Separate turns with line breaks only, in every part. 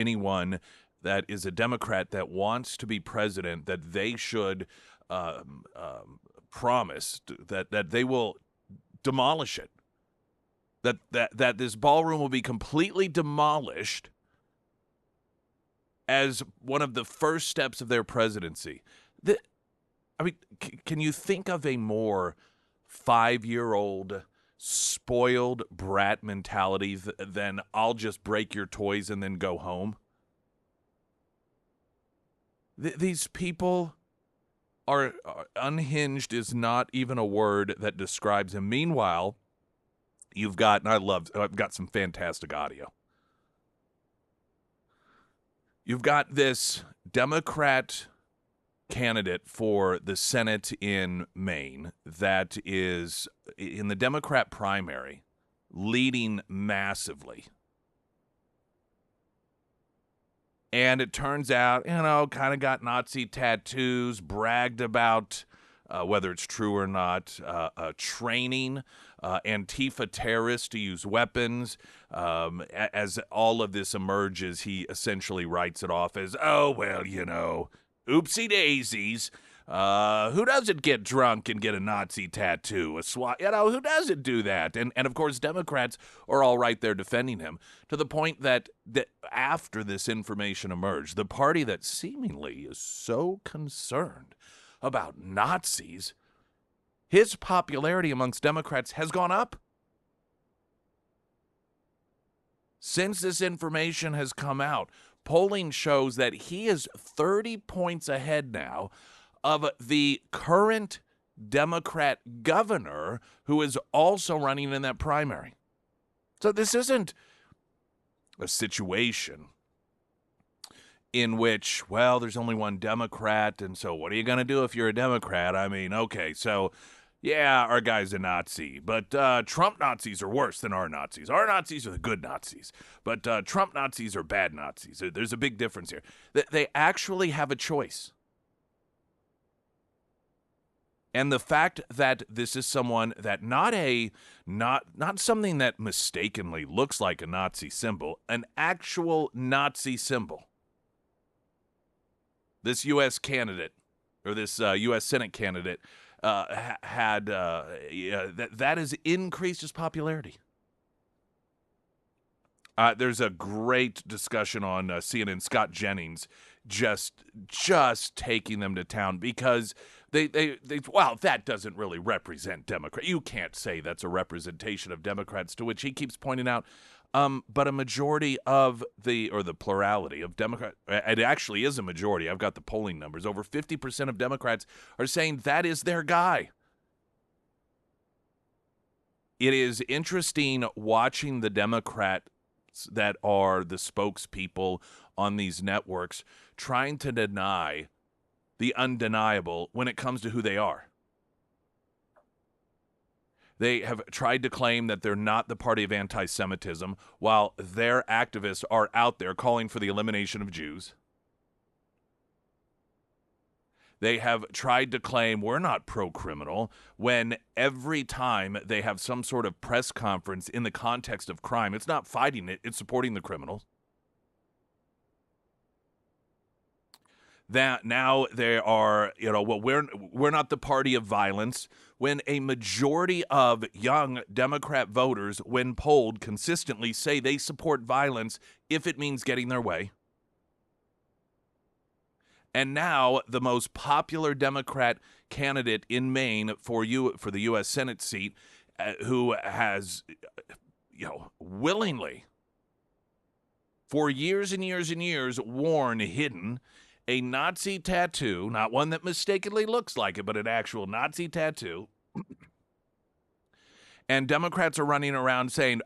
anyone that is a Democrat that wants to be president that they should promise that they will demolish it, that this ballroom will be completely demolished as one of the first steps of their presidency. Can you think of a more 5-year-old spoiled brat mentality than I'll just break your toys and then go home? These people are unhinged is not even a word that describes him. Meanwhile, I've got some fantastic audio. You've got this Democrat candidate for the Senate in Maine that is in the Democrat primary, leading massively. And it turns out, kind of got Nazi tattoos, bragged about, whether it's true or not, training Antifa terrorists to use weapons. As all of this emerges, he essentially writes it off as, oopsie daisies. Who doesn't get drunk and get a Nazi tattoo? Who doesn't do that? And of course, Democrats are all right there defending him, to the point that after this information emerged, the party that seemingly is so concerned about Nazis, his popularity amongst Democrats has gone up. Since this information has come out, polling shows that he is 30 points ahead now of the current Democrat governor who is also running in that primary. So this isn't a situation in which, there's only one Democrat, and so what are you going to do if you're a Democrat? Okay, so yeah, our guy's a Nazi, but Trump Nazis are worse than our Nazis. Our Nazis are the good Nazis, but Trump Nazis are bad Nazis. There's a big difference here. They actually have a choice. And the fact that this is someone that not something that mistakenly looks like a Nazi symbol, an actual Nazi symbol. This U.S. candidate, or this U.S. Senate candidate, that has increased his popularity. There's a great discussion on CNN. Scott Jennings just taking them to town because that doesn't really represent Democrats. You can't say that's a representation of Democrats, to which he keeps pointing out, but a majority of the plurality of Democrats, it actually is a majority. I've got the polling numbers. Over 50% of Democrats are saying that is their guy. It is interesting watching the Democrats that are the spokespeople on these networks trying to deny the undeniable when it comes to who they are. They have tried to claim that they're not the party of anti-Semitism, while their activists are out there calling for the elimination of Jews. They have tried to claim we're not pro-criminal, when every time they have some sort of press conference in the context of crime, it's not fighting it, it's supporting the criminals. That now they are, we're not the party of violence, when a majority of young Democrat voters, when polled, consistently say they support violence if it means getting their way. And now the most popular Democrat candidate in Maine for the U.S. Senate seat, who has, willingly, for years and years and years, hidden a Nazi tattoo, not one that mistakenly looks like it, but an actual Nazi tattoo. And Democrats are running around saying,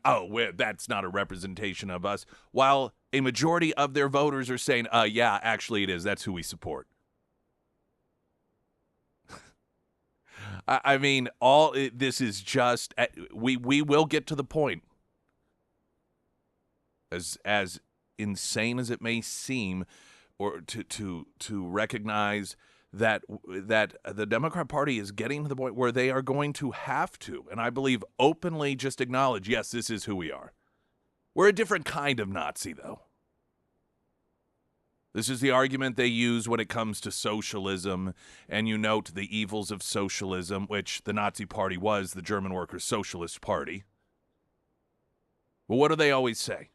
that's not a representation of us, while a majority of their voters are saying, yeah, actually it is. That's who we support. This is just, we will get to the point, as insane as it may seem, or to recognize that the Democrat Party is getting to the point where they are going to have to, and I believe openly, just acknowledge, yes, this is who we are. We're a different kind of Nazi, though. This is the argument they use when it comes to socialism, and you note the evils of socialism, which the Nazi Party was the German Workers' Socialist Party. Well, what do they always say?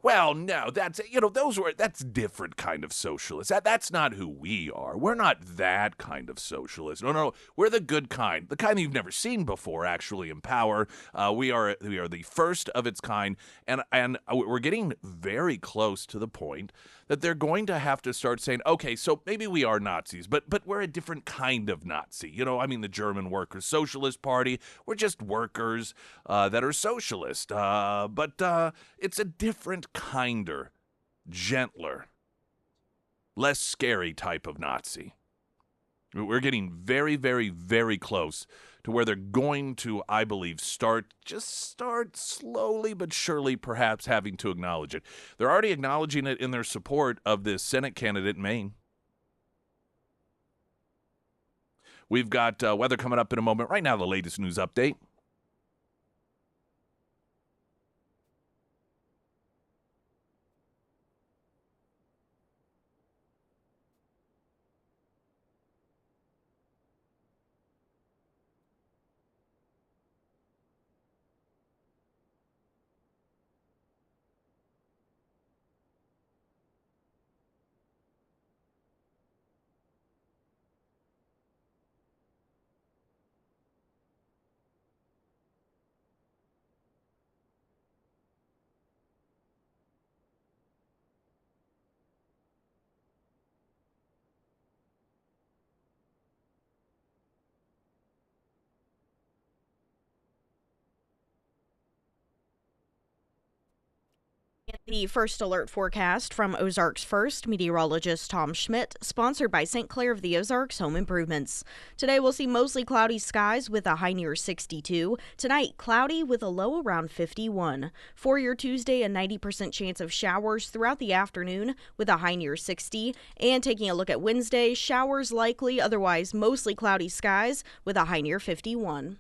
Well, no, that's different kind of socialist. That's not who we are. We're not that kind of socialist. No, we're the good kind, the kind that you've never seen before, actually, in power. We are the first of its kind, and we're getting very close to the point that they're going to have to start saying, okay, so maybe we are Nazis, but we're a different kind of Nazi. The German Workers' Socialist Party, we're just workers that are socialist, but it's a different, kinder, gentler, less scary type of Nazi. We're getting very, very, very close to where they're going to, I believe, start slowly but surely perhaps having to acknowledge it. They're already acknowledging it in their support of this Senate candidate in Maine. We've got weather coming up in a moment. Right now, the latest news update.
The first alert forecast from Ozarks First meteorologist Tom Schmidt, sponsored by St. Clair of the Ozarks Home Improvements. Today we'll see mostly cloudy skies with a high near 62. Tonight, cloudy with a low around 51. For your Tuesday, a 90% chance of showers throughout the afternoon with a high near 60. And taking a look at Wednesday, showers likely, otherwise mostly cloudy skies with a high near 51.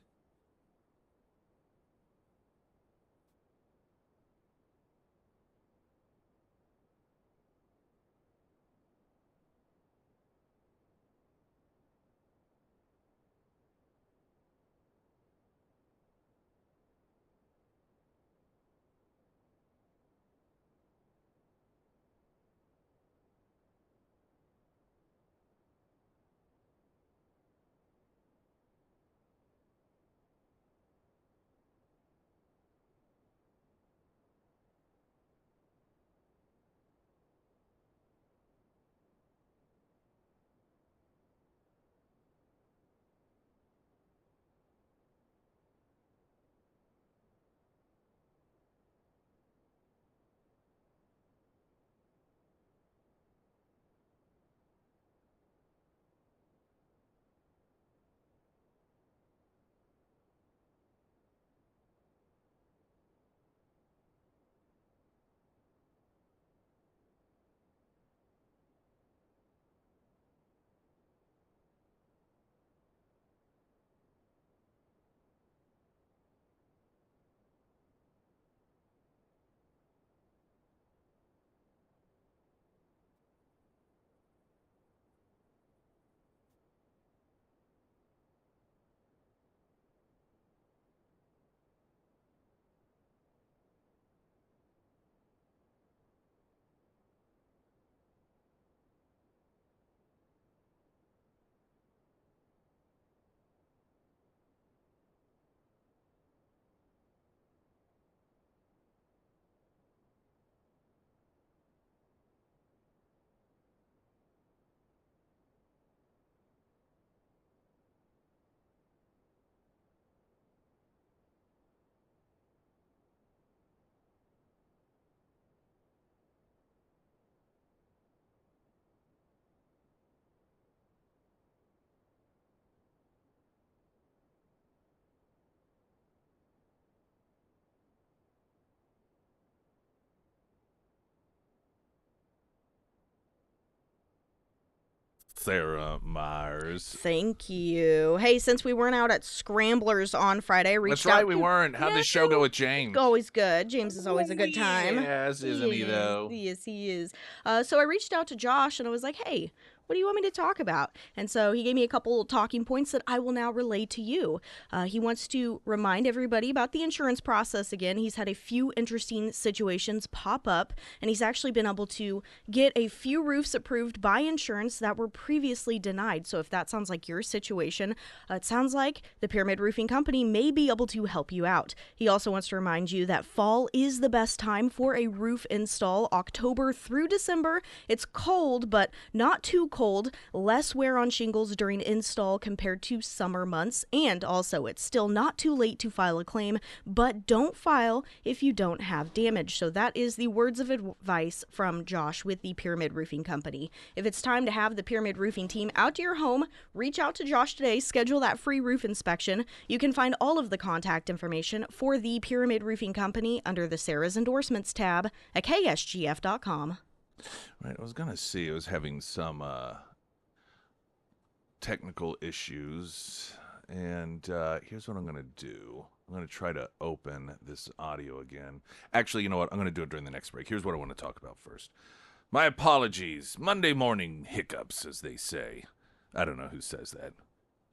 Sarah Myers.
Thank you. Hey, since we weren't out at Scramblers on Friday, I reached
That's right,
out.
we weren't. How'd this show go with James?
Always good. James is always a good time.
Yes, isn't he, though?
Yes, he is. So I reached out to Josh and I was like, hey, what do you want me to talk about? And so he gave me a couple talking points that I will now relay to you. He wants to remind everybody about the insurance process again. He's had a few interesting situations pop up, and he's actually been able to get a few roofs approved by insurance that were previously denied. So if that sounds like your situation, it sounds like the Pyramid Roofing Company may be able to help you out. He also wants to remind you that fall is the best time for a roof install, October through December. It's cold, but not too cold, less wear on shingles during install compared to summer months, and also it's still not too late to file a claim, but don't file if you don't have damage. So that is the words of advice from Josh with the Pyramid Roofing Company. If it's time to have the Pyramid Roofing team out to your home, reach out to Josh today, schedule that free roof inspection. You can find all of the contact information for the Pyramid Roofing Company under the Sarah's Endorsements tab at ksgf.com.
Right, I was going to see. I was having some technical issues, and here's what I'm going to do. I'm going to try to open this audio again. Actually, you know what? I'm going to do it during the next break. Here's what I want to talk about first. My apologies. Monday morning hiccups, as they say. I don't know who says that.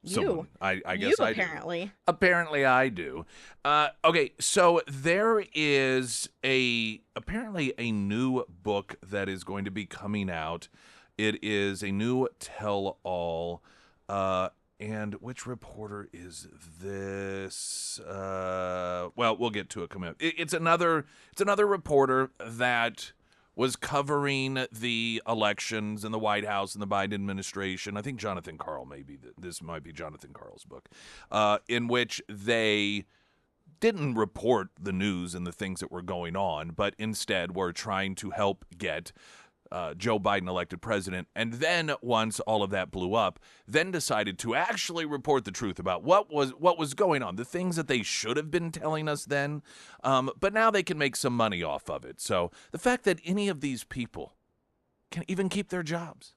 Someone. I guess I
apparently.
do. Apparently I do. Okay, so there is apparently a new book that is going to be coming out. It is a new tell-all. And which reporter is this? Well, we'll get to it coming up. It's another reporter that was covering the elections in the White House and the Biden administration. I think Jonathan Karl this might be Jonathan Karl's book, in which they didn't report the news and the things that were going on, but instead were trying to help get Joe Biden elected president, and then once all of that blew up, then decided to actually report the truth about what was going on, the things that they should have been telling us then, but now they can make some money off of it. So the fact that any of these people can even keep their jobs,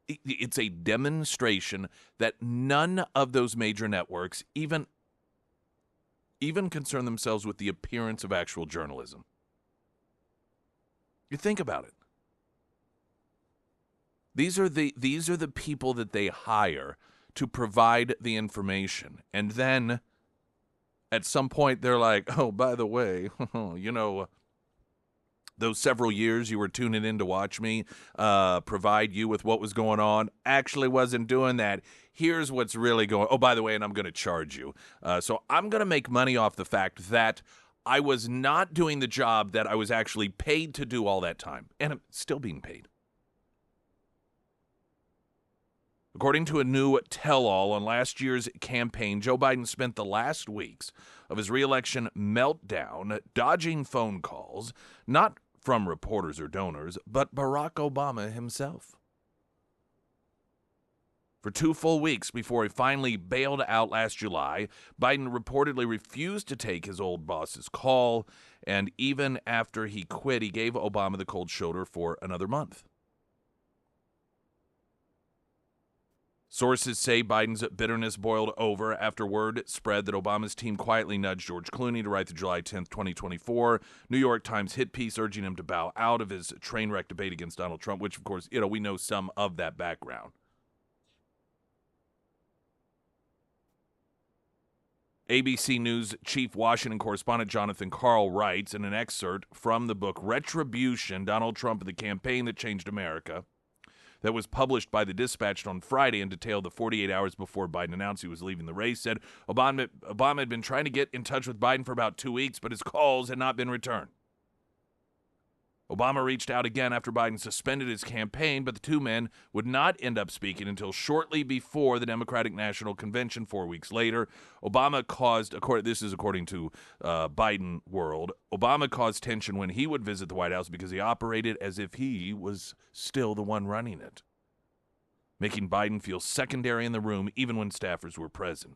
it's a demonstration that none of those major networks even concern themselves with the appearance of actual journalism. You think about it. These are the people that they hire to provide the information. And then at some point they're like, oh, by the way, those several years you were tuning in to watch me provide you with what was going on, actually wasn't doing that. Here's what's really going on. Oh, by the way, and I'm going to charge you. So I'm going to make money off the fact that I was not doing the job that I was actually paid to do all that time, and I'm still being paid. According to a new tell-all on last year's campaign, Joe Biden spent the last weeks of his re-election meltdown dodging phone calls, not from reporters or donors, but Barack Obama himself. For 2 full weeks before he finally bailed out last July, Biden reportedly refused to take his old boss's call, and even after he quit, he gave Obama the cold shoulder for another month. Sources say Biden's bitterness boiled over after word spread that Obama's team quietly nudged George Clooney to write the July 10th, 2024 New York Times hit piece urging him to bow out of his train wreck debate against Donald Trump, which, of course, we know some of that background. ABC News chief Washington correspondent Jonathan Karl writes in an excerpt from the book Retribution, Donald Trump and the Campaign That Changed America, that was published by the Dispatch on Friday and detailed the 48 hours before Biden announced he was leaving the race, said Obama had been trying to get in touch with Biden for about 2 weeks, but his calls had not been returned. Obama reached out again after Biden suspended his campaign, but the two men would not end up speaking until shortly before the Democratic National Convention 4 weeks later. Obama caused, this is according to Biden World, Obama caused tension when he would visit the White House because he operated as if he was still the one running it, making Biden feel secondary in the room even when staffers were present.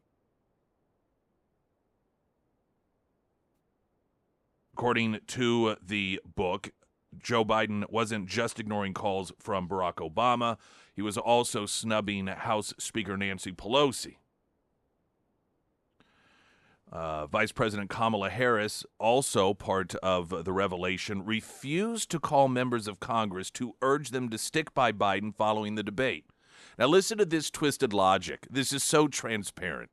According to the book, Joe Biden wasn't just ignoring calls from Barack Obama, he was also snubbing House Speaker Nancy Pelosi. Vice President Kamala Harris, also part of the revelation, refused to call members of Congress to urge them to stick by Biden following the debate. Now, listen to this twisted logic. This is so transparent.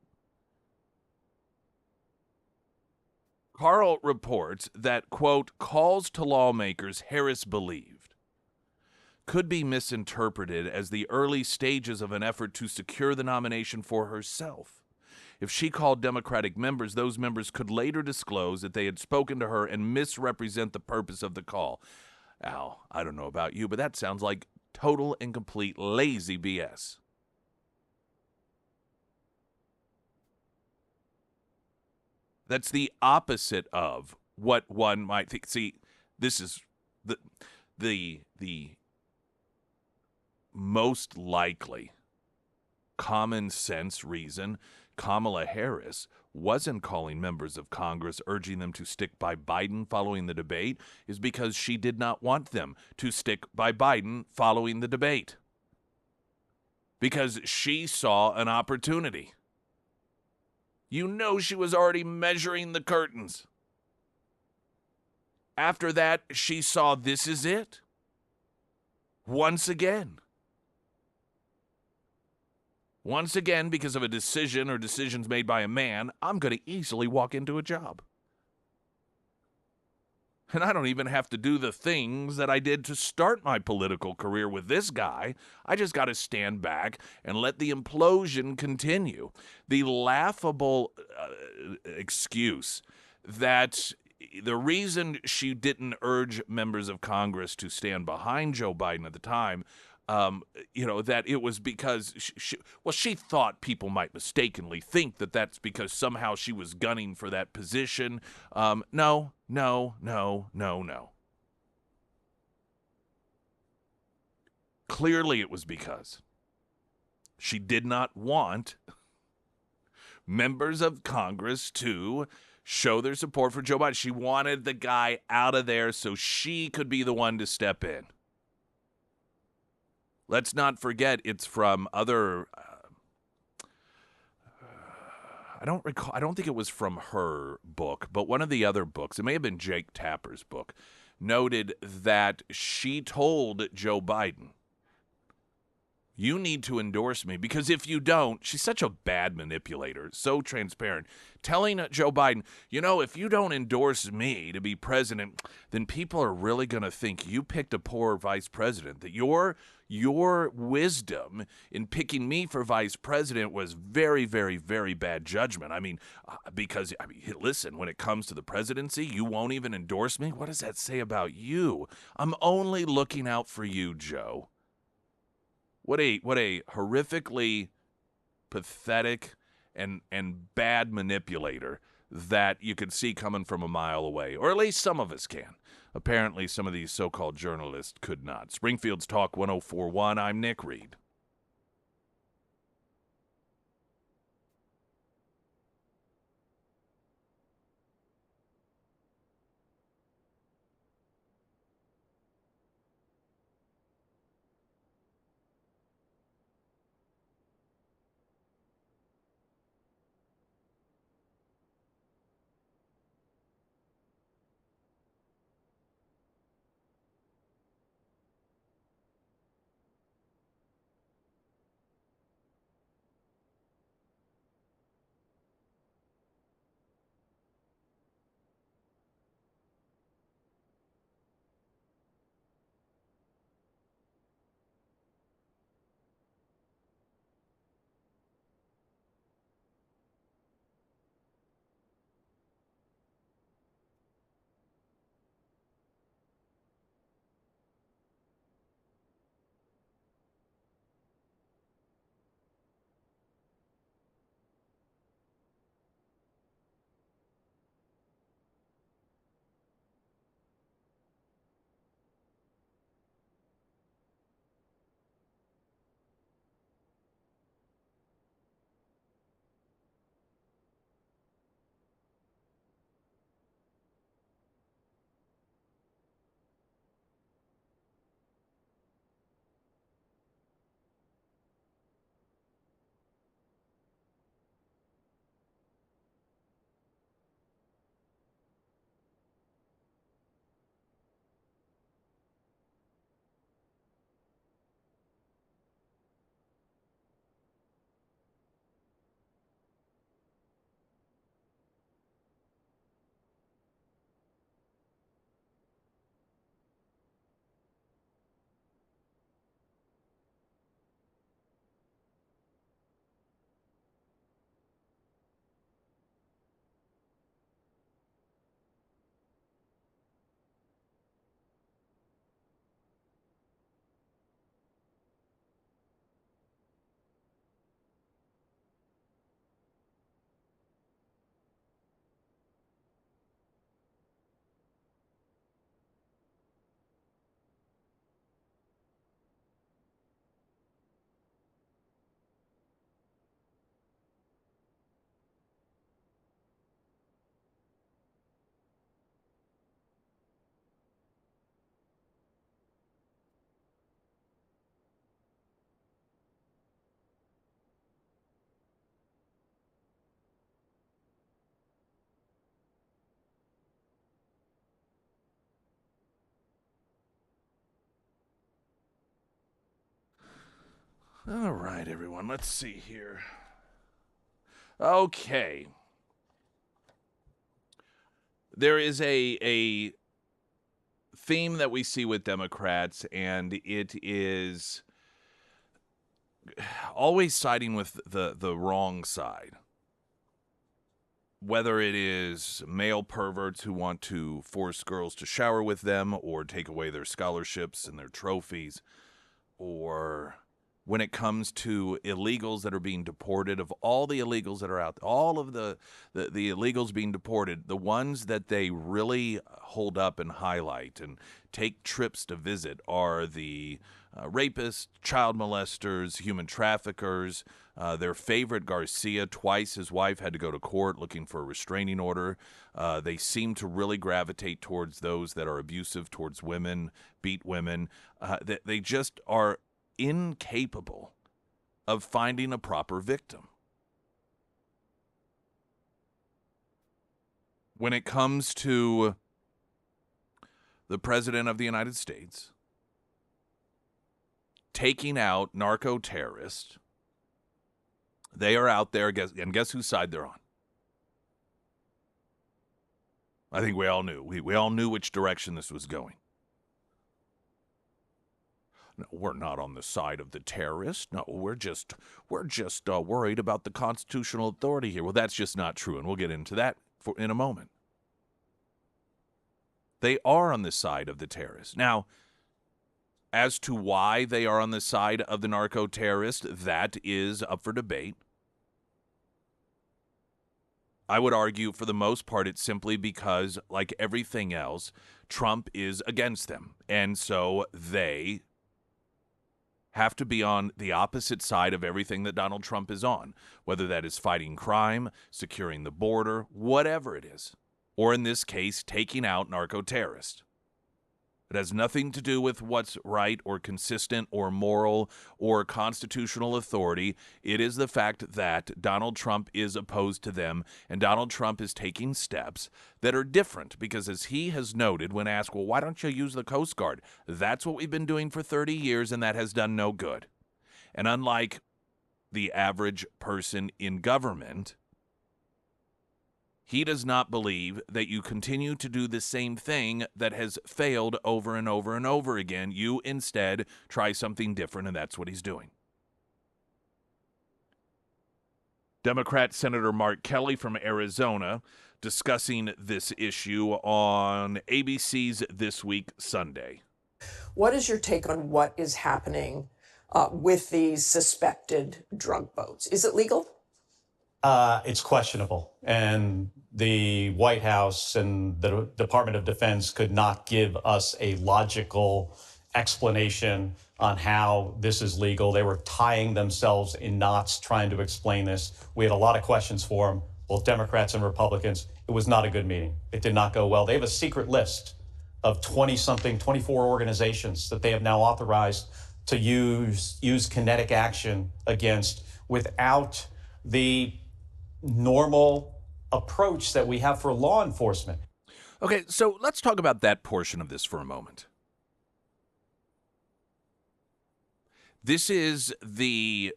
Carl reports that, quote, calls to lawmakers Harris believed could be misinterpreted as the early stages of an effort to secure the nomination for herself. If she called Democratic members, those members could later disclose that they had spoken to her and misrepresent the purpose of the call. Al, I don't know about you, but that sounds like total and complete lazy BS. That's the opposite of what one might think. See, this is the most likely common sense reason Kamala Harris wasn't calling members of Congress, urging them to stick by Biden following the debate, is because she did not want them to stick by Biden following the debate. Because she saw an opportunity. You know she was already measuring the curtains. After that, she saw this is it. Once again. Once again, because of a decision or decisions made by a man, I'm going to easily walk into a job. And I don't even have to do the things that I did to start my political career with this guy. I just got to stand back and let the implosion continue. The laughable excuse that the reason she didn't urge members of Congress to stand behind Joe Biden at the time, that it was because she thought people might mistakenly think that that's because somehow she was gunning for that position. No. Clearly it was because she did not want members of Congress to show their support for Joe Biden. She wanted the guy out of there so she could be the one to step in. Let's not forget it's from other I don't recall. I don't think it was from her book, but one of the other books, it may have been Jake Tapper's book, noted that she told Joe Biden, you need to endorse me, because if you don't, she's such a bad manipulator, so transparent, telling Joe Biden, if you don't endorse me to be president, then people are really going to think you picked a poor vice president, that your wisdom in picking me for vice president was very, very, very bad judgment. Because listen, when it comes to the presidency, you won't even endorse me? What does that say about you? I'm only looking out for you, Joe. What a horrifically pathetic and bad manipulator that you could see coming from a mile away, or at least some of us can. Apparently, some of these so-called journalists could not. Springfield's Talk 1041, I'm Nick Reed. All right, everyone, let's see here. Okay. There is a theme that we see with Democrats, and it is always siding with the wrong side. Whether it is male perverts who want to force girls to shower with them or take away their scholarships and their trophies, or when it comes to illegals that are being deported, of all the illegals that are out, all of the illegals being deported, the ones that they really hold up and highlight and take trips to visit are the rapists, child molesters, human traffickers. Their favorite, Garcia, twice his wife had to go to court looking for a restraining order. They seem to really gravitate towards those that are abusive towards women, beat women. They just are incapable of finding a proper victim. When it comes to the President of the United States taking out narco-terrorists, they are out there, and guess whose side they're on? I think we all knew. We all knew which direction this was going. No, we're not on the side of the terrorists. No, we're just worried about the constitutional authority here. Well, that's just not true, and we'll get into that in a moment. They are on the side of the terrorists. Now, as to why they are on the side of the narco-terrorists, that is up for debate. I would argue, for the most part, it's simply because, like everything else, Trump is against them. And so they have to be on the opposite side of everything that Donald Trump is on, whether that is fighting crime, securing the border, whatever it is, or in this case, taking out narco-terrorists. It has nothing to do with what's right or consistent or moral or constitutional authority. It is the fact that Donald Trump is opposed to them, and Donald Trump is taking steps that are different because, as he has noted when asked, well, why don't you use the Coast Guard? That's what we've been doing for 30 years, and that has done no good. And unlike the average person in government, he does not believe that you continue to do the same thing that has failed over and over and over again. You instead try something different, and that's what he's doing. Democrat Senator Mark Kelly from Arizona discussing this issue on ABC's This Week Sunday.
What is your take on what is happening with these suspected drug boats? Is it legal?
It's questionable. And the White House and the Department of Defense could not give us a logical explanation on how this is legal. They were tying themselves in knots trying to explain this. We had a lot of questions for them, both Democrats and Republicans. It was not a good meeting. It did not go well. They have a secret list of 24 organizations that they have now authorized to use kinetic action against without the normal approach that we have for law enforcement.
Okay, so let's talk about that portion of this for a moment. This is the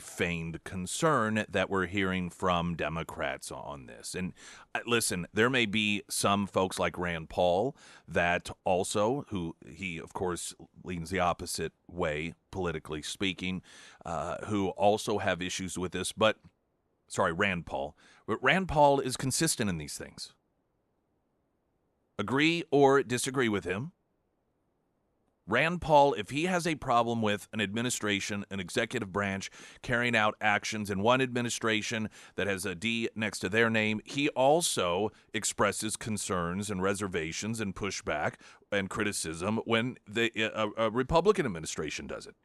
feigned concern that we're hearing from Democrats on this. And listen, there may be some folks like Rand Paul that also, who he, of course, leans the opposite way, politically speaking, who also have issues with this. But, sorry, Rand Paul. But Rand Paul is consistent in these things. Agree or disagree with him. Rand Paul, if he has a problem with an administration, an executive branch, carrying out actions in one administration that has a D next to their name, he also expresses concerns and reservations and pushback and criticism when a Republican administration does it.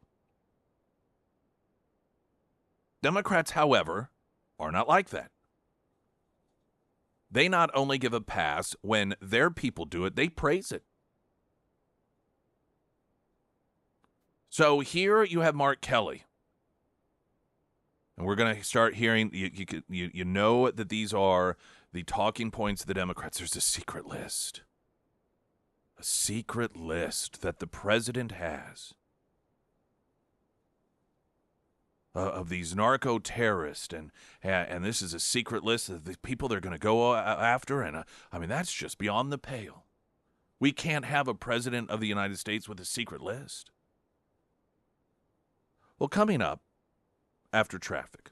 Democrats, however, are not like that. They not only give a pass when their people do it, they praise it. So here you have Mark Kelly, and we're going to start hearing, you know that these are the talking points of the Democrats. There's a secret list that the president has of these narco terrorists, and this is a secret list of the people they're going to go after, and I mean, that's just beyond the pale. We can't have a president of the United States with a secret list. Well, coming up after traffic,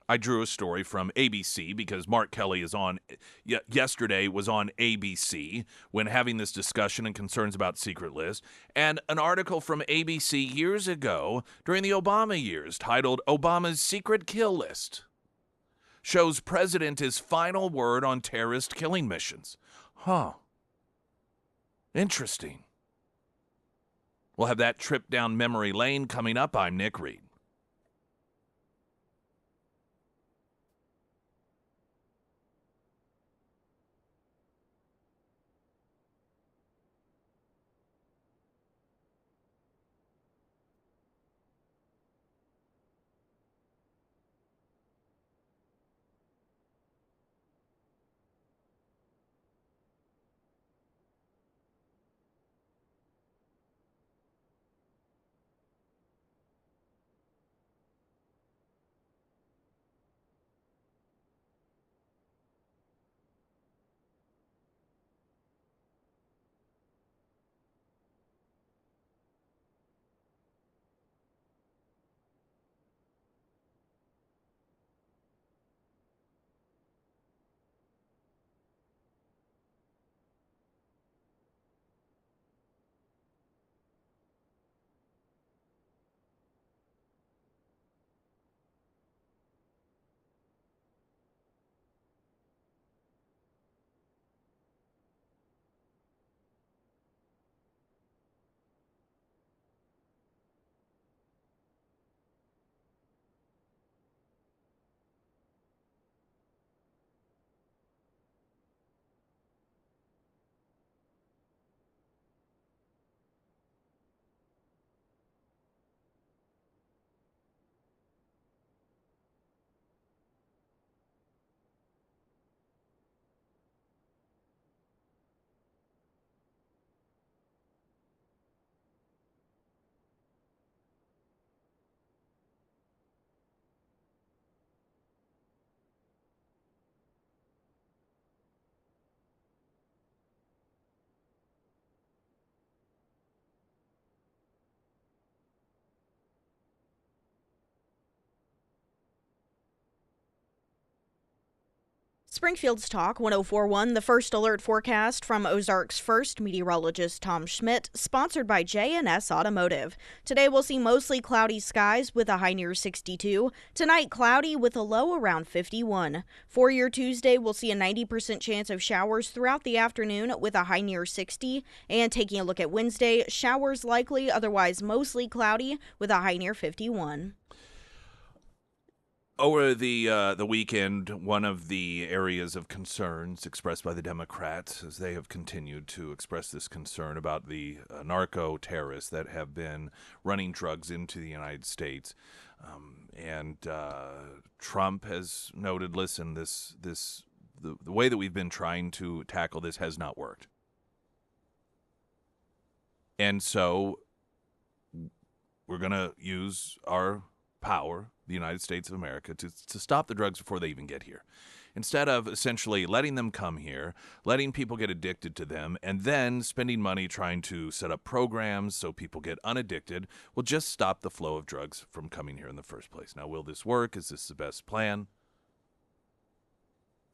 I drew a story from ABC because Mark Kelly is on, yesterday was on ABC when having this discussion and concerns about secret lists, and an article from ABC years ago during the Obama years titled Obama's Secret Kill List shows president his final word on terrorist killing missions. Huh. Interesting. We'll have that trip down memory lane coming up. I'm Nick Reed.
Springfield's Talk 1041, the first alert forecast from Ozarks First meteorologist Tom Schmidt, sponsored by J&S Automotive. Today we'll see mostly cloudy skies with a high near 62. Tonight, cloudy with a low around 51. For your Tuesday, we'll see a 90% chance of showers throughout the afternoon with a high near 60. And taking a look at Wednesday, showers likely, otherwise mostly cloudy with a high near 51.
Over the weekend, one of the areas of concerns expressed by the Democrats, as they have continued to express this concern about the narco terrorists that have been running drugs into the United States, and Trump has noted, listen, the way that we've been trying to tackle this has not worked, and so we're going to use our power, the United States of America, to stop the drugs before they even get here. Instead of essentially letting them come here, letting people get addicted to them, and then spending money trying to set up programs so people get unaddicted, will just stop the flow of drugs from coming here in the first place. Now, will this work? Is this the best plan?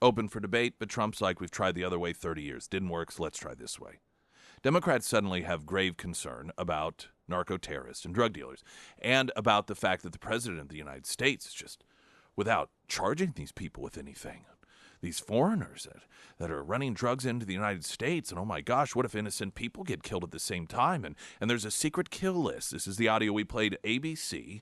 Open for debate, but Trump's like, we've tried the other way 30 years. Didn't work, so let's try this way. Democrats suddenly have grave concern about narco-terrorists and drug dealers, and about the fact that the president of the United States is just, without charging these people with anything, these foreigners that are running drugs into the United States, and oh my gosh, what if innocent people get killed at the same time? And there's a secret kill list. This is the audio we played ABC.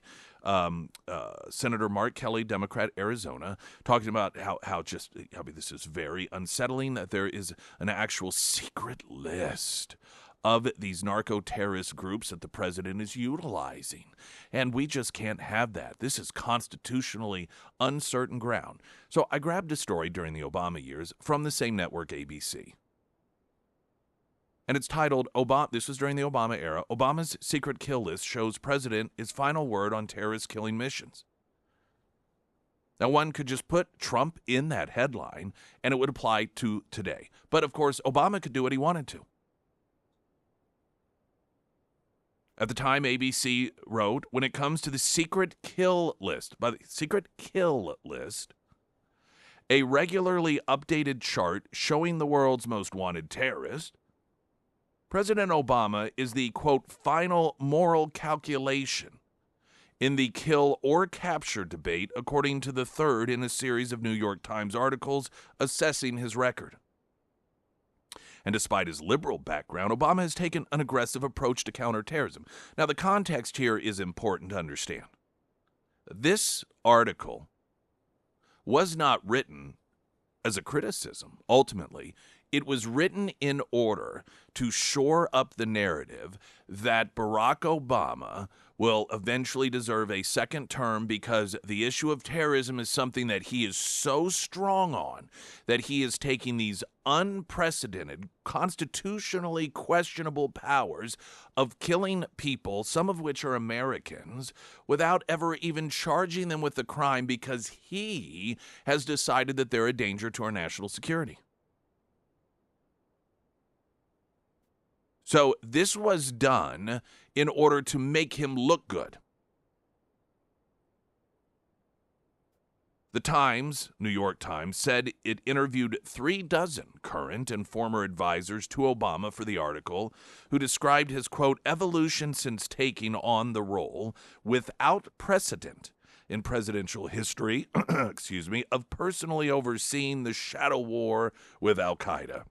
Senator Mark Kelly, Democrat, Arizona, talking about how this is very unsettling that there is an actual secret list of these narco-terrorist groups that the president is utilizing. And we just can't have that. This is constitutionally uncertain ground. So I grabbed a story during the Obama years from the same network, ABC. And it's titled, Obama. This was during the Obama era. Obama's secret kill list shows president his final word on terrorist killing missions. Now, one could just put Trump in that headline, and it would apply to today. But, of course, Obama could do what he wanted to. At the time, ABC wrote, when it comes to the secret kill list, a regularly updated chart showing the world's most wanted terrorist, President Obama is the, quote, final moral calculation in the kill or capture debate, according to the third in a series of New York Times articles assessing his record. And despite his liberal background, Obama has taken an aggressive approach to counterterrorism. Now, the context here is important to understand. This article was not written as a criticism, ultimately. It was written in order to shore up the narrative that Barack Obama will eventually deserve a second term because the issue of terrorism is something that he is so strong on that he is taking these unprecedented, constitutionally questionable powers of killing people, some of which are Americans, without ever even charging them with the crime because he has decided that they're a danger to our national security. So this was done in order to make him look good. The Times, New York Times, said it interviewed 36 current and former advisors to Obama for the article, who described his, quote, evolution since taking on the role without precedent in presidential history, of personally overseeing the shadow war with al-Qaeda.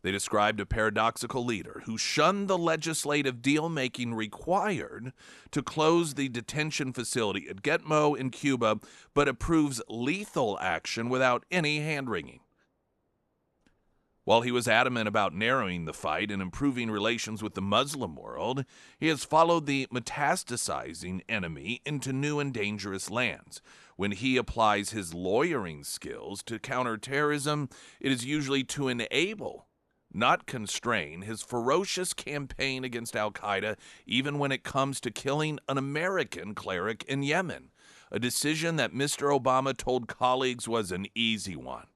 They described a paradoxical leader who shunned the legislative deal-making required to close the detention facility at Gitmo in Cuba, but approves lethal action without any hand-wringing. While he was adamant about narrowing the fight and improving relations with the Muslim world, he has followed the metastasizing enemy into new and dangerous lands. When he applies his lawyering skills to counterterrorism, it is usually to enable, not constrain, his ferocious campaign against al-Qaeda, even when it comes to killing an American cleric in Yemen, a decision that Mr. Obama told colleagues was an easy one.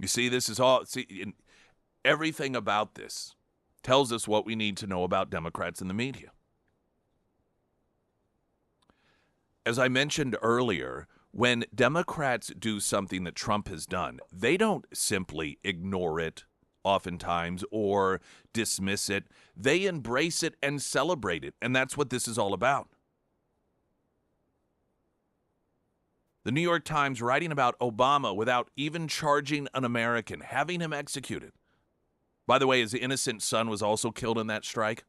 You see, this is all, everything about this tells us what we need to know about Democrats in the media. As I mentioned earlier, when Democrats do something that Trump has done, they don't simply ignore it oftentimes or dismiss it. They embrace it and celebrate it, and that's what this is all about. The New York Times writing about Obama without even charging an American, having him executed. By the way, his innocent son was also killed in that strike.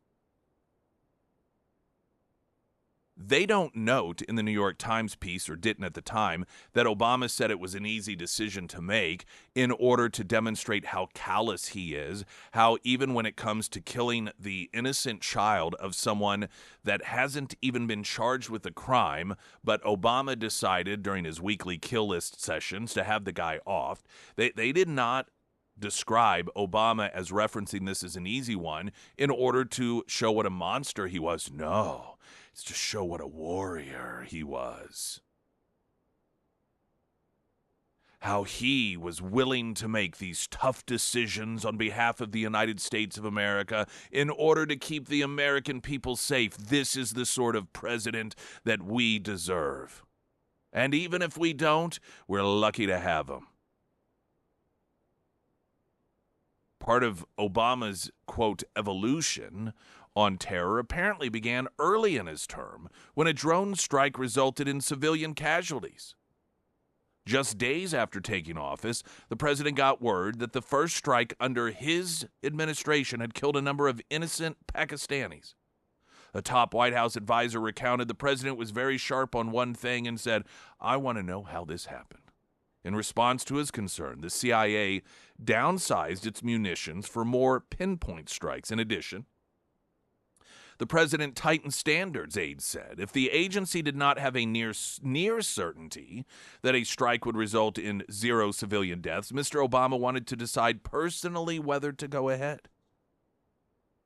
They don't note in the New York Times piece, or didn't at the time, that Obama said it was an easy decision to make in order to demonstrate how callous he is, how even when it comes to killing the innocent child of someone that hasn't even been charged with a crime, but Obama decided during his weekly kill list sessions to have the guy off. They did not describe Obama as referencing this as an easy one in order to show what a monster he was. No. It's to show what a warrior he was. How he was willing to make these tough decisions on behalf of the United States of America in order to keep the American people safe. This is the sort of president that we deserve. And even if we don't, we're lucky to have him. Part of Obama's, quote, evolution on terror apparently began early in his term when a drone strike resulted in civilian casualties. Just days after taking office, the president got word that the first strike under his administration had killed a number of innocent Pakistanis. A top White House advisor recounted the president was very sharp on one thing and said, "I want to know how this happened." In response to his concern, the CIA downsized its munitions for more pinpoint strikes. In addition, The president tightened standards, aides said. If the agency did not have a near certainty that a strike would result in 0 civilian deaths, Mr. Obama wanted to decide personally whether to go ahead.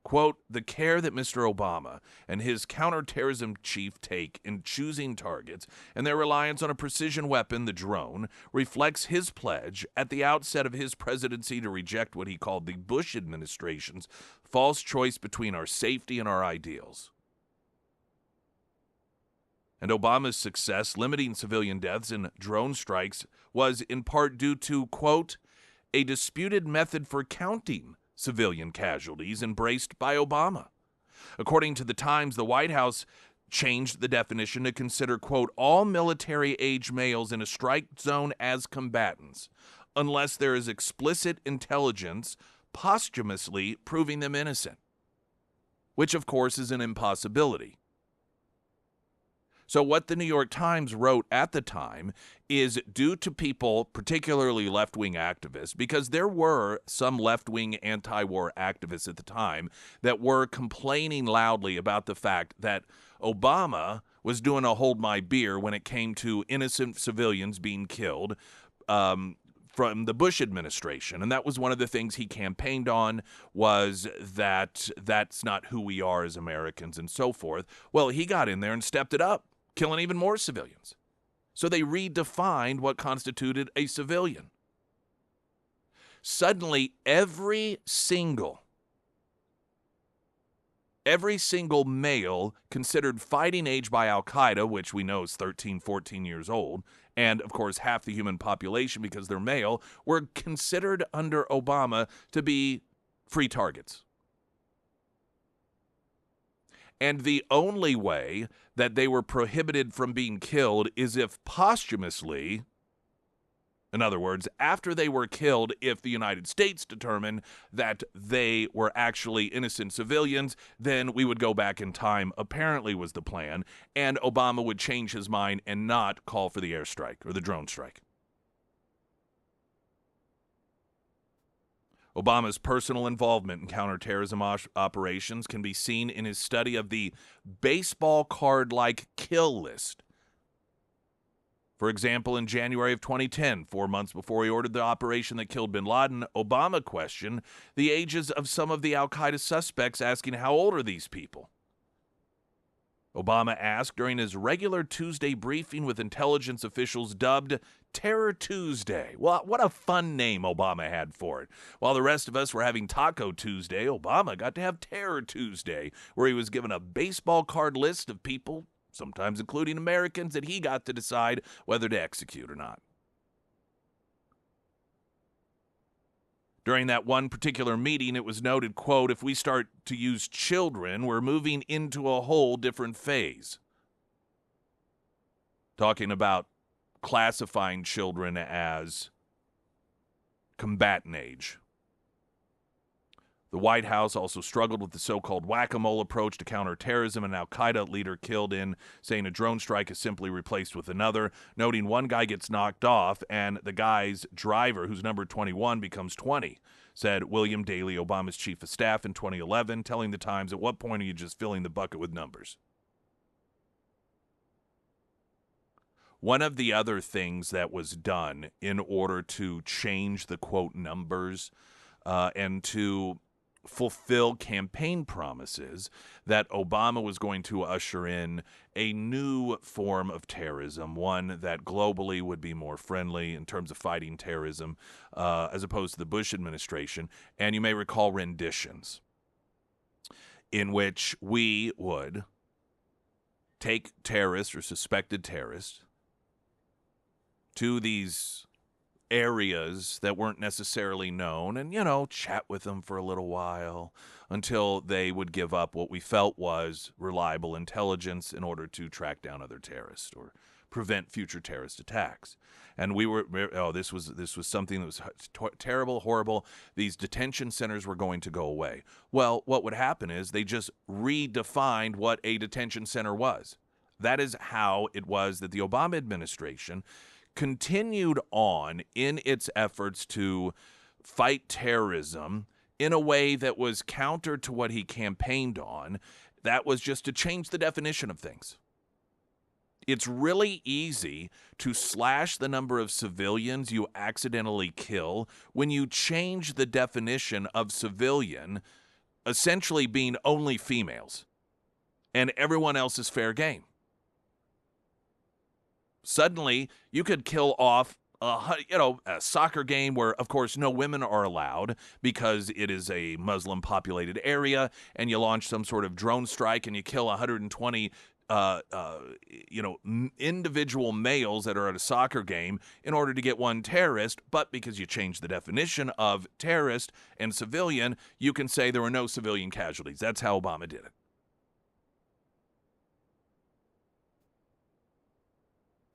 Quote, the care that Mr. Obama and his counterterrorism chief take in choosing targets and their reliance on a precision weapon, the drone, reflects his pledge at the outset of his presidency to reject what he called the Bush administration's false choice between our safety and our ideals. And Obama's success limiting civilian deaths in drone strikes was in part due to, quote, a disputed method for counting civilian casualties embraced by Obama. According to the Times, the White House changed the definition to consider, quote, all military-age males in a strike zone as combatants, unless there is explicit intelligence posthumously proving them innocent, which, of course, is an impossibility. So what the New York Times wrote at the time is due to people, particularly left-wing activists, because there were some left-wing anti-war activists at the time that were complaining loudly about the fact that Obama was doing a hold my beer when it came to innocent civilians being killed from the Bush administration. And that was one of the things he campaigned on, was that that's not who we are as Americans and so forth. Well, he got in there and stepped it up, killing even more civilians. So they redefined what constituted a civilian. Suddenly, every single male considered fighting age by Al-Qaeda, which we know is 13, 14 years old, and of course half the human population because they're male, were considered under Obama to be free targets. And the only way that they were prohibited from being killed is if posthumously, in other words, after they were killed, if the United States determined that they were actually innocent civilians, then we would go back in time, apparently was the plan, and Obama would change his mind and not call for the airstrike or the drone strike. Obama's personal involvement in counterterrorism operations can be seen in his study of the baseball card-like kill list. For example, in January of 2010, 4 months before he ordered the operation that killed bin Laden, Obama questioned the ages of some of the al-Qaeda suspects, asking how old are these people? Obama asked during his regular Tuesday briefing with intelligence officials dubbed Terror Tuesday. Well, what a fun name Obama had for it. While the rest of us were having Taco Tuesday, Obama got to have Terror Tuesday, where he was given a baseball card list of people, sometimes including Americans, that he got to decide whether to execute or not. During that one particular meeting, it was noted, quote, if we start to use children, we're moving into a whole different phase. Talking about classifying children as combatant age. The White House also struggled with the so-called whack-a-mole approach to counterterrorism. An al-Qaeda leader killed in, saying a drone strike is simply replaced with another, noting one guy gets knocked off and the guy's driver, who's number 21, becomes 20, said William Daley, Obama's chief of staff in 2011, telling the Times, at what point are you just filling the bucket with numbers? One of the other things that was done in order to change the, quote, numbers and to fulfill campaign promises that Obama was going to usher in a new form of terrorism, one that globally would be more friendly in terms of fighting terrorism as opposed to the Bush administration. And you may recall renditions in which we would take terrorists or suspected terrorists to these areas that weren't necessarily known and, chat with them for a little while until they would give up what we felt was reliable intelligence in order to track down other terrorists or prevent future terrorist attacks. And this was something that was terrible, horrible. These detention centers were going to go away. Well, what would happen is they just redefined what a detention center was. That is how it was that the Obama administration continued on in its efforts to fight terrorism in a way that was counter to what he campaigned on. That was just to change the definition of things. It's really easy to slash the number of civilians you accidentally kill when you change the definition of civilian, essentially being only females, and everyone else is fair game. Suddenly, you could kill off a soccer game where, of course, no women are allowed because it is a Muslim-populated area, and you launch some sort of drone strike and you kill 120 individual males that are at a soccer game in order to get one terrorist, but because you changed the definition of terrorist and civilian, you can say there were no civilian casualties. That's how Obama did it.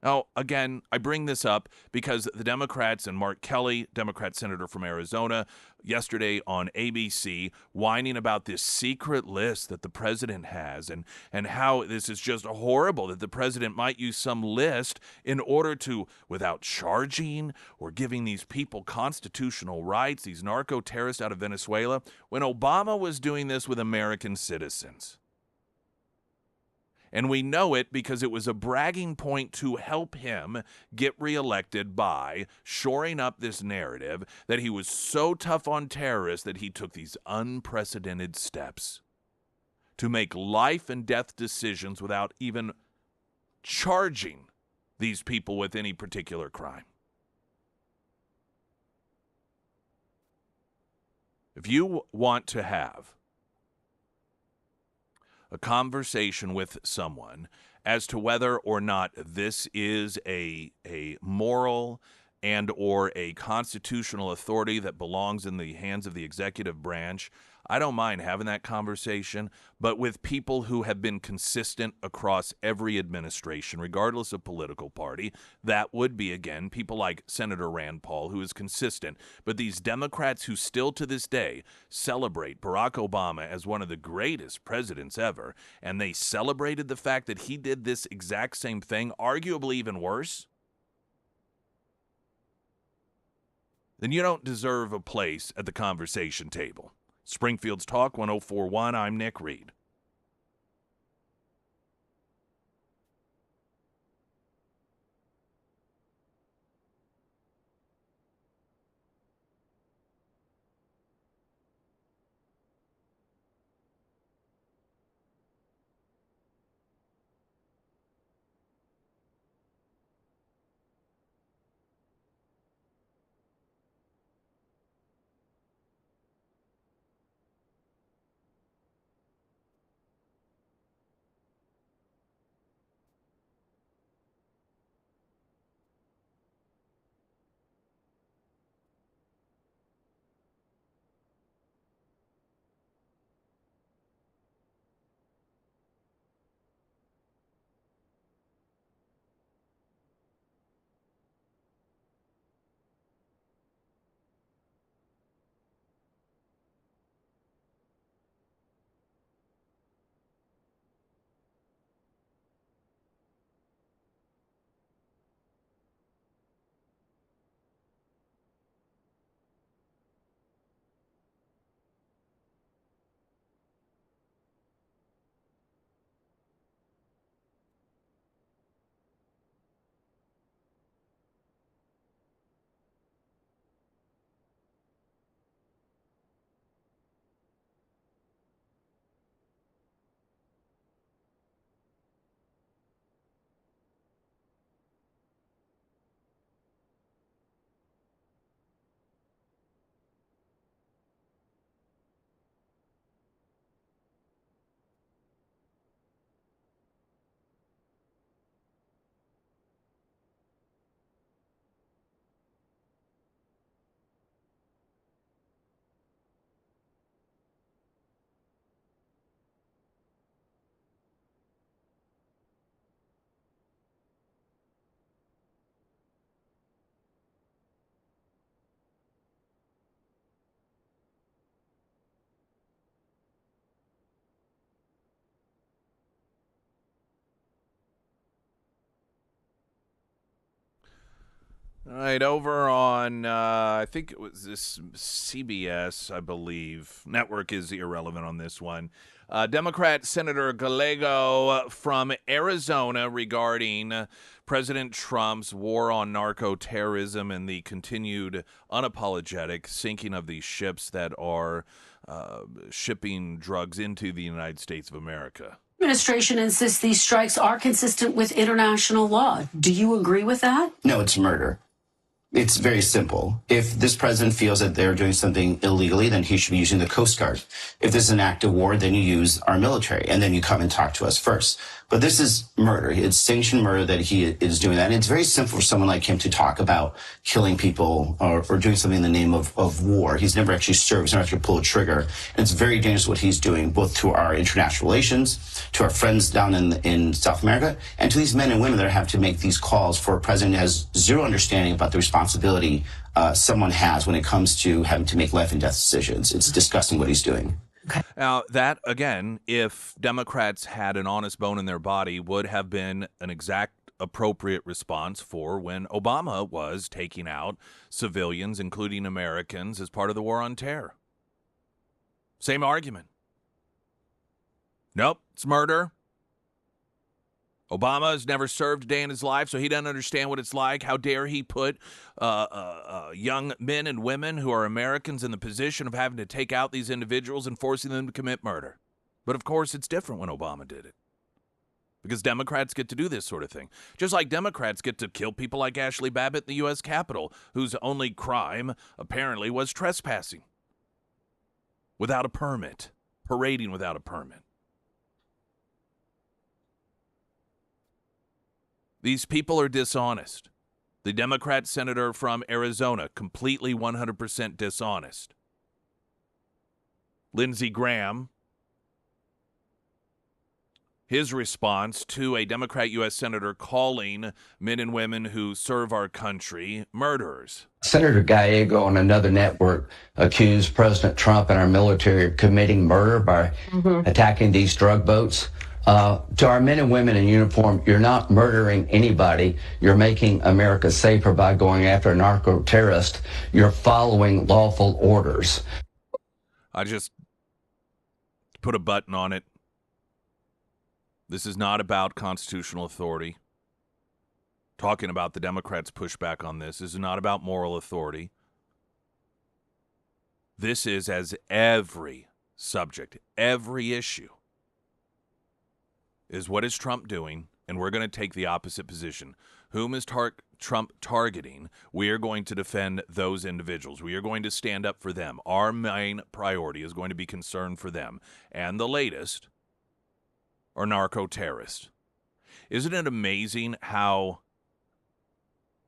Now, again, I bring this up because the Democrats and Mark Kelly, Democrat senator from Arizona, yesterday on ABC, whining about this secret list that the president has and how this is just horrible that the president might use some list in order to, without charging or giving these people constitutional rights, these narco-terrorists out of Venezuela, when Obama was doing this with American citizens. And we know it because it was a bragging point to help him get reelected by shoring up this narrative that he was so tough on terrorists that he took these unprecedented steps to make life and death decisions without even charging these people with any particular crime. If you want to have a conversation with someone as to whether or not this is a moral and or a constitutional authority that belongs in the hands of the executive branch, I don't mind having that conversation, but with people who have been consistent across every administration, regardless of political party, that would be, again, people like Senator Rand Paul, who is consistent. But these Democrats who still to this day celebrate Barack Obama as one of the greatest presidents ever, and they celebrated the fact that he did this exact same thing, arguably even worse, then you don't deserve a place at the conversation table. Springfield's Talk 104.1, I'm Nick Reed. All right, over on, I think it was this CBS, I believe. Network is irrelevant on this one. Democrat Senator Gallego from Arizona regarding President Trump's war on narco-terrorism and the continued unapologetic sinking of these ships that are shipping drugs into the United States of America.
Administration insists these strikes are consistent with international law. Do you agree with that?
No, it's murder. It's very simple. If this president feels that they're doing something illegally, then he should be using the Coast Guard. If this is an act of war, then you use our military, and then you come and talk to us first. But this is murder. It's sanctioned murder that he is doing that. And it's very simple for someone like him to talk about killing people or doing something in the name of war. He's never actually served. He's never actually pulled a trigger. And it's very dangerous what he's doing, both to our international relations, to our friends down in South America, and to these men and women that have to make these calls for a president who has zero understanding about the responsibility someone has when it comes to having to make life and death decisions. It's disgusting what he's doing.
Now, that, again, if Democrats had an honest bone in their body, would have been an exact appropriate response for when Obama was taking out civilians, including Americans, as part of the war on terror. Same argument. Nope, it's murder. Obama has never served a day in his life, so he doesn't understand what it's like. How dare he put young men and women who are Americans in the position of having to take out these individuals and forcing them to commit murder. But, of course, it's different when Obama did it, because Democrats get to do this sort of thing. Just like Democrats get to kill people like Ashley Babbitt in the U.S. Capitol, whose only crime, apparently, was trespassing without a permit, parading without a permit. These people are dishonest. The Democrat senator from Arizona, completely 100% dishonest. Lindsey Graham, his response to a Democrat U.S. senator calling men and women who serve our country murderers.
Senator Gallego on another network accused President Trump and our military of committing murder by attacking these drug boats. To our men and women in uniform, you're not murdering anybody. You're making America safer by going after a narco-terrorist. You're following lawful orders.
I just put a button on it. This is not about constitutional authority. Talking about the Democrats' pushback on this is not about moral authority. This is, as every subject, every issue, is what is Trump doing, and we're going to take the opposite position. Whom is Trump targeting? We are going to defend those individuals. We are going to stand up for them. Our main priority is going to be concern for them. And the latest are narco-terrorists. Isn't it amazing how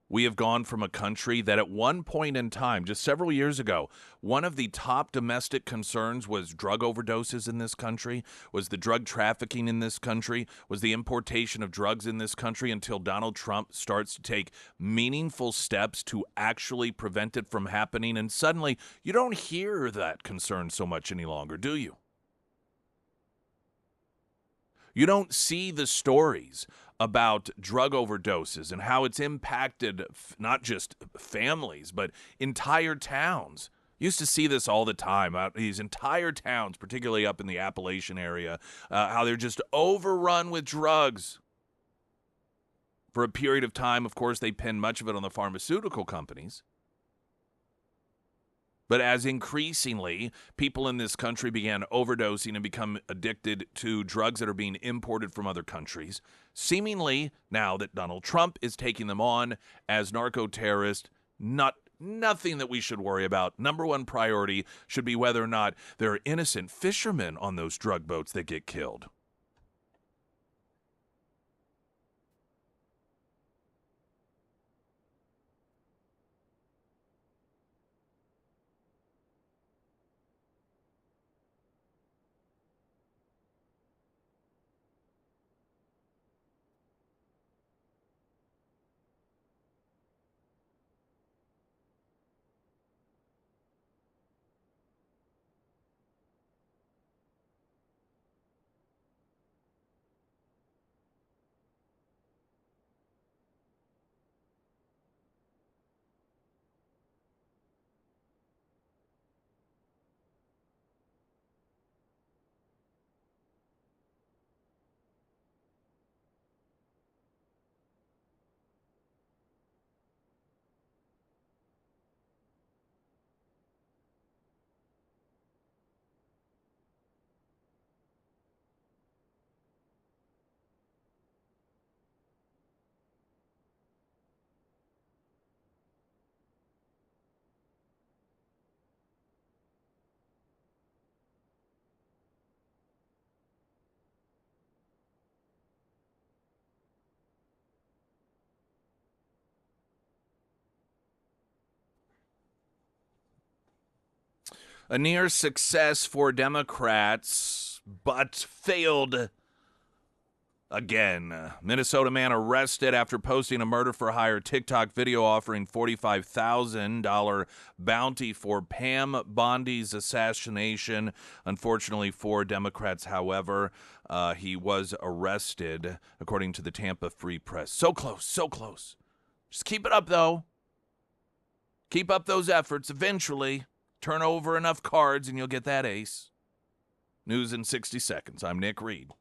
we have gone from a country that at one point in time, just several years ago, one of the top domestic concerns was drug overdoses in this country, was the drug trafficking in this country, was the importation of drugs in this country, until Donald Trump starts to take meaningful steps to actually prevent it from happening. And suddenly, you don't hear that concern so much any longer, do you? You don't see the stories about drug overdoses and how it's impacted not just families, but entire towns. Used to see this all the time. These entire towns, particularly up in the Appalachian area, how they're just overrun with drugs. For a period of time, of course, they pinned much of it on the pharmaceutical companies. But as increasingly people in this country began overdosing and become addicted to drugs that are being imported from other countries, seemingly now that Donald Trump is taking them on as narco-terrorists, nothing that we should worry about. Number one priority should be whether or not there are innocent fishermen on those drug boats that get killed. A near success for Democrats, but failed again. Minnesota man arrested after posting a murder-for-hire TikTok video offering $45,000 bounty for Pam Bondi's assassination. Unfortunately for Democrats, however, he was arrested, according to the Tampa Free Press. So close, so close. Just keep it up, though. Keep up those efforts. Eventually, turn over enough cards and you'll get that ace. News in 60 seconds. I'm Nick Reed.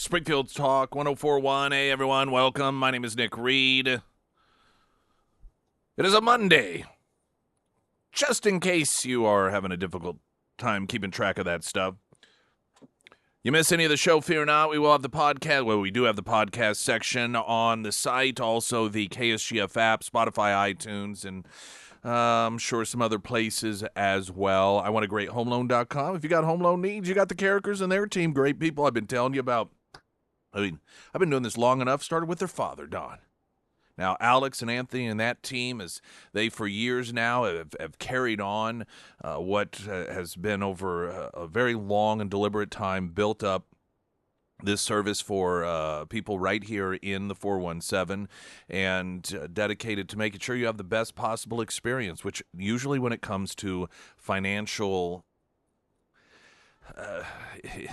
Springfield Talk 104.1. Hey, everyone. Welcome. My name is Nick Reed. It is a Monday. Just in case you are having a difficult time keeping track of that stuff. You miss any of the show, fear not. We will have the podcast. Well, we do have the podcast section on the site. Also, the KSGF app, Spotify, iTunes, and I'm sure some other places as well. I want a great homeloan.com. If you got home loan needs, you got the Carrickers and their team. Great people I've been telling you about. I've been doing this long enough. Started with their father, Don. Now, Alex and Anthony and that team, as they for years now have carried on what has been over a very long and deliberate time built up this service for people right here in the 417 and dedicated to making sure you have the best possible experience, which usually when it comes to financial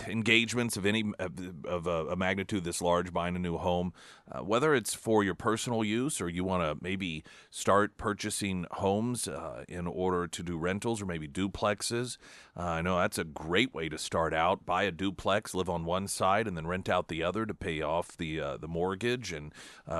engagements of any of a magnitude this large, buying a new home, whether it's for your personal use or you want to maybe start purchasing homes in order to do rentals or maybe duplexes. I know that's a great way to start out. Buy a duplex, live on one side, and then rent out the other to pay off the mortgage, and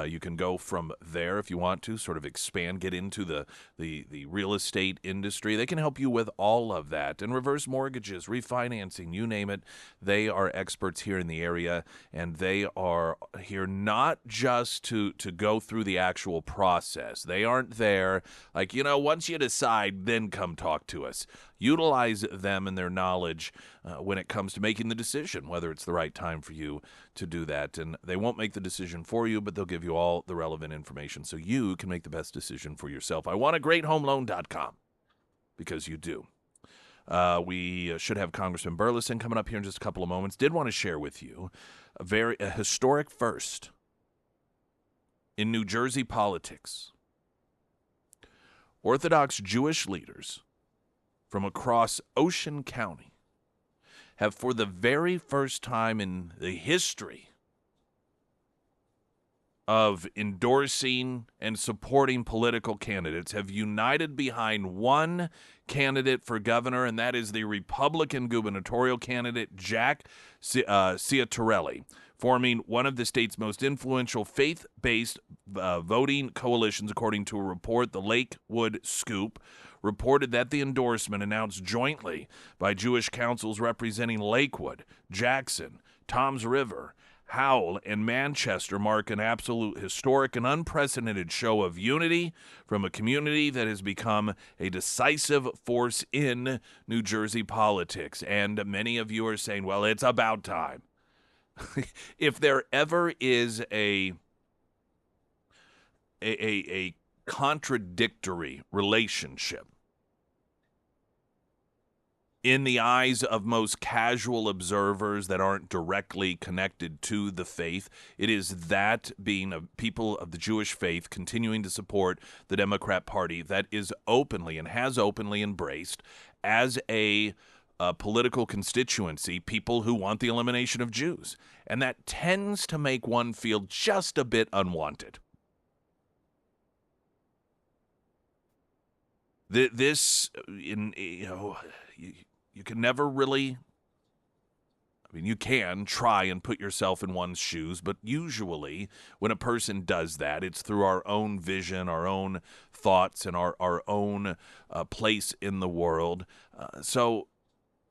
you can go from there if you want to sort of expand, get into the real estate industry. They can help you with all of that, and reverse mortgages, refinancing, you name it. They are experts here in the area, and they are here not just to go through the actual process. They aren't there like, once you decide, then come talk to us. Utilize them and their knowledge when it comes to making the decision, whether it's the right time for you to do that. And they won't make the decision for you, but they'll give you all the relevant information so you can make the best decision for yourself. I want a great homeloan.com because you do. We should have Congressman Burleson coming up here in just a couple of moments. Did want to share with you a historic first in New Jersey politics. Orthodox Jewish leaders from across Ocean County have, for the very first time in the history of endorsing and supporting political candidates, have united behind one candidate for governor, and that is the Republican gubernatorial candidate, Jack Ciattarelli, forming one of the state's most influential faith-based voting coalitions, according to a report. The Lakewood Scoop reported that the endorsement, announced jointly by Jewish councils representing Lakewood, Jackson, Toms River, Howell, and Manchester, mark an absolute historic and unprecedented show of unity from a community that has become a decisive force in New Jersey politics. And many of you are saying, well, it's about time. If there ever is a contradictory relationship in the eyes of most casual observers that aren't directly connected to the faith, it is that being people of the Jewish faith continuing to support the Democrat Party that is openly and has openly embraced as a political constituency people who want the elimination of Jews. And that tends to make one feel just a bit unwanted. You can never really, you can try and put yourself in one's shoes, but usually when a person does that, it's through our own vision, our own thoughts, and our own place in the world. So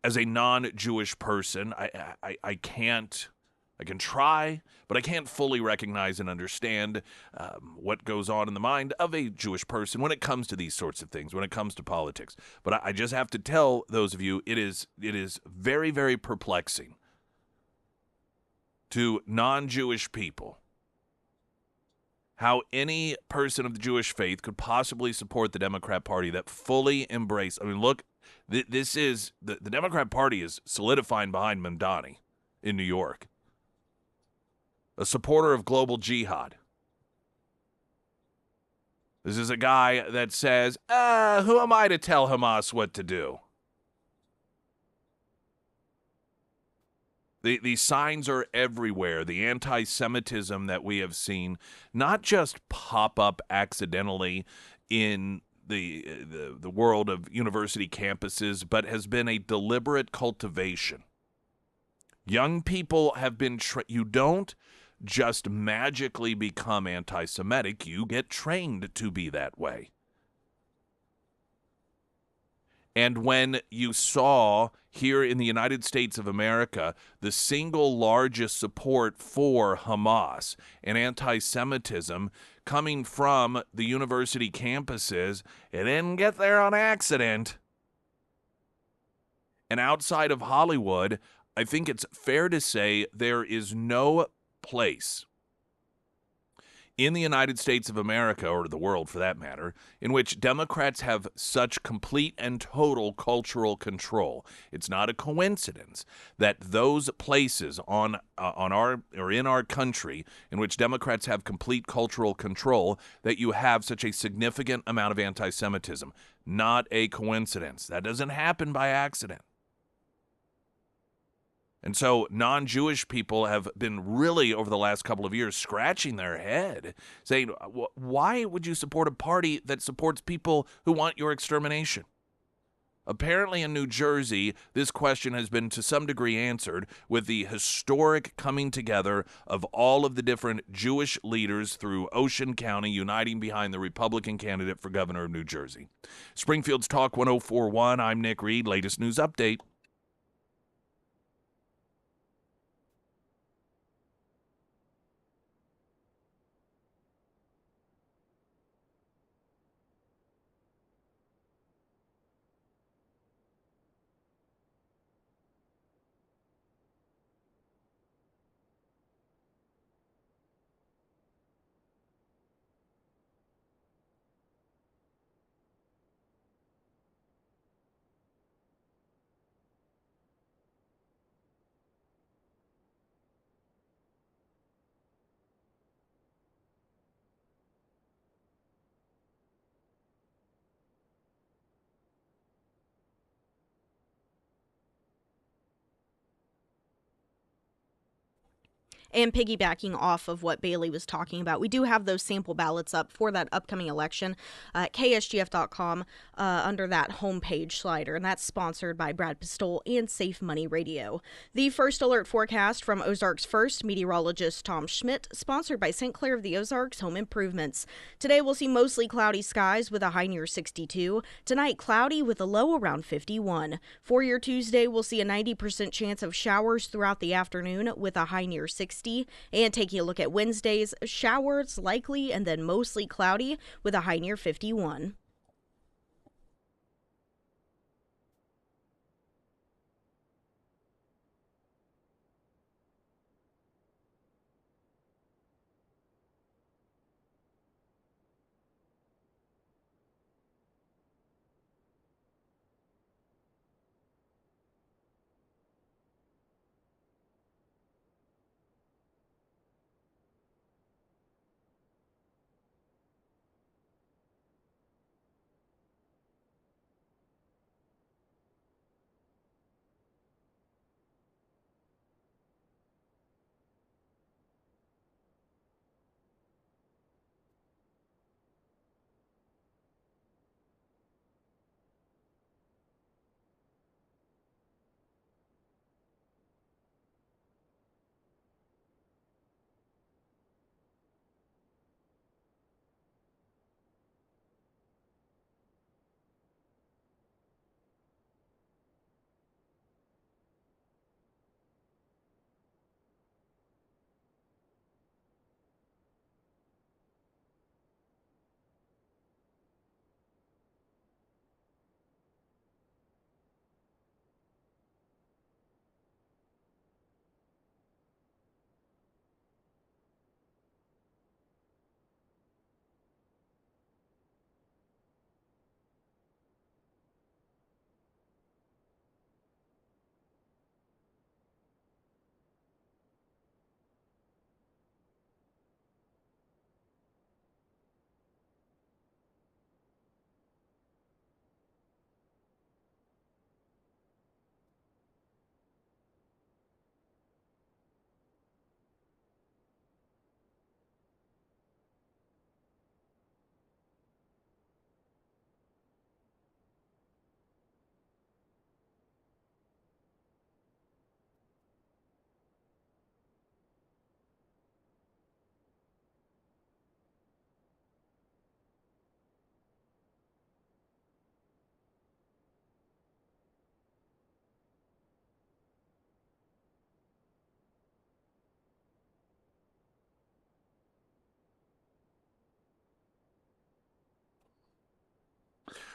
as a non-Jewish person, I can try, but I can't fully recognize and understand what goes on in the mind of a Jewish person when it comes to these sorts of things, when it comes to politics. But I just have to tell those of you, it is very, very perplexing to non-Jewish people how any person of the Jewish faith could possibly support the Democrat Party that fully embrace. Look, this is the Democrat Party is solidifying behind Mamdani in New York, a supporter of global jihad. This is a guy that says, who am I to tell Hamas what to do? The signs are everywhere. The anti-Semitism that we have seen not just pop up accidentally in the world of university campuses, but has been a deliberate cultivation Young people have been you don't just magically become anti-Semitic. You get trained to be that way. And when you saw here in the United States of America the single largest support for Hamas and anti-Semitism coming from the university campuses, it didn't get there on accident. And outside of Hollywood, I think it's fair to say there is no place in the United States of America, or the world for that matter, in which Democrats have such complete and total cultural control. It's not a coincidence that those places on our or in our country in which Democrats have complete cultural control, that you have such a significant amount of anti-Semitism. Not a coincidence. That doesn't happen by accident. And so non-Jewish people have been really, over the last couple of years, scratching their head, saying, why would you support a party that supports people who want your extermination? Apparently in New Jersey, this question has been to some degree answered with the historic coming together of all of the different Jewish leaders through Ocean County uniting behind the Republican candidate for governor of New Jersey. Springfield's Talk 1041, I'm Nick Reed. Latest news update.
And piggybacking off of what Bailey was talking about, we do have those sample ballots up for that upcoming election at KSGF.com under that homepage slider, and that's sponsored by Brad Pistol and Safe Money Radio. The first alert forecast from Ozarks First meteorologist Tom Schmidt, sponsored by St. Clair of the Ozarks Home Improvements. Today we'll see mostly cloudy skies with a high near 62. Tonight, cloudy with a low around 51. For your Tuesday, we'll see a 90% chance of showers throughout the afternoon with a high near 60. And taking a look at Wednesday's, showers likely and then mostly cloudy with a high near 51.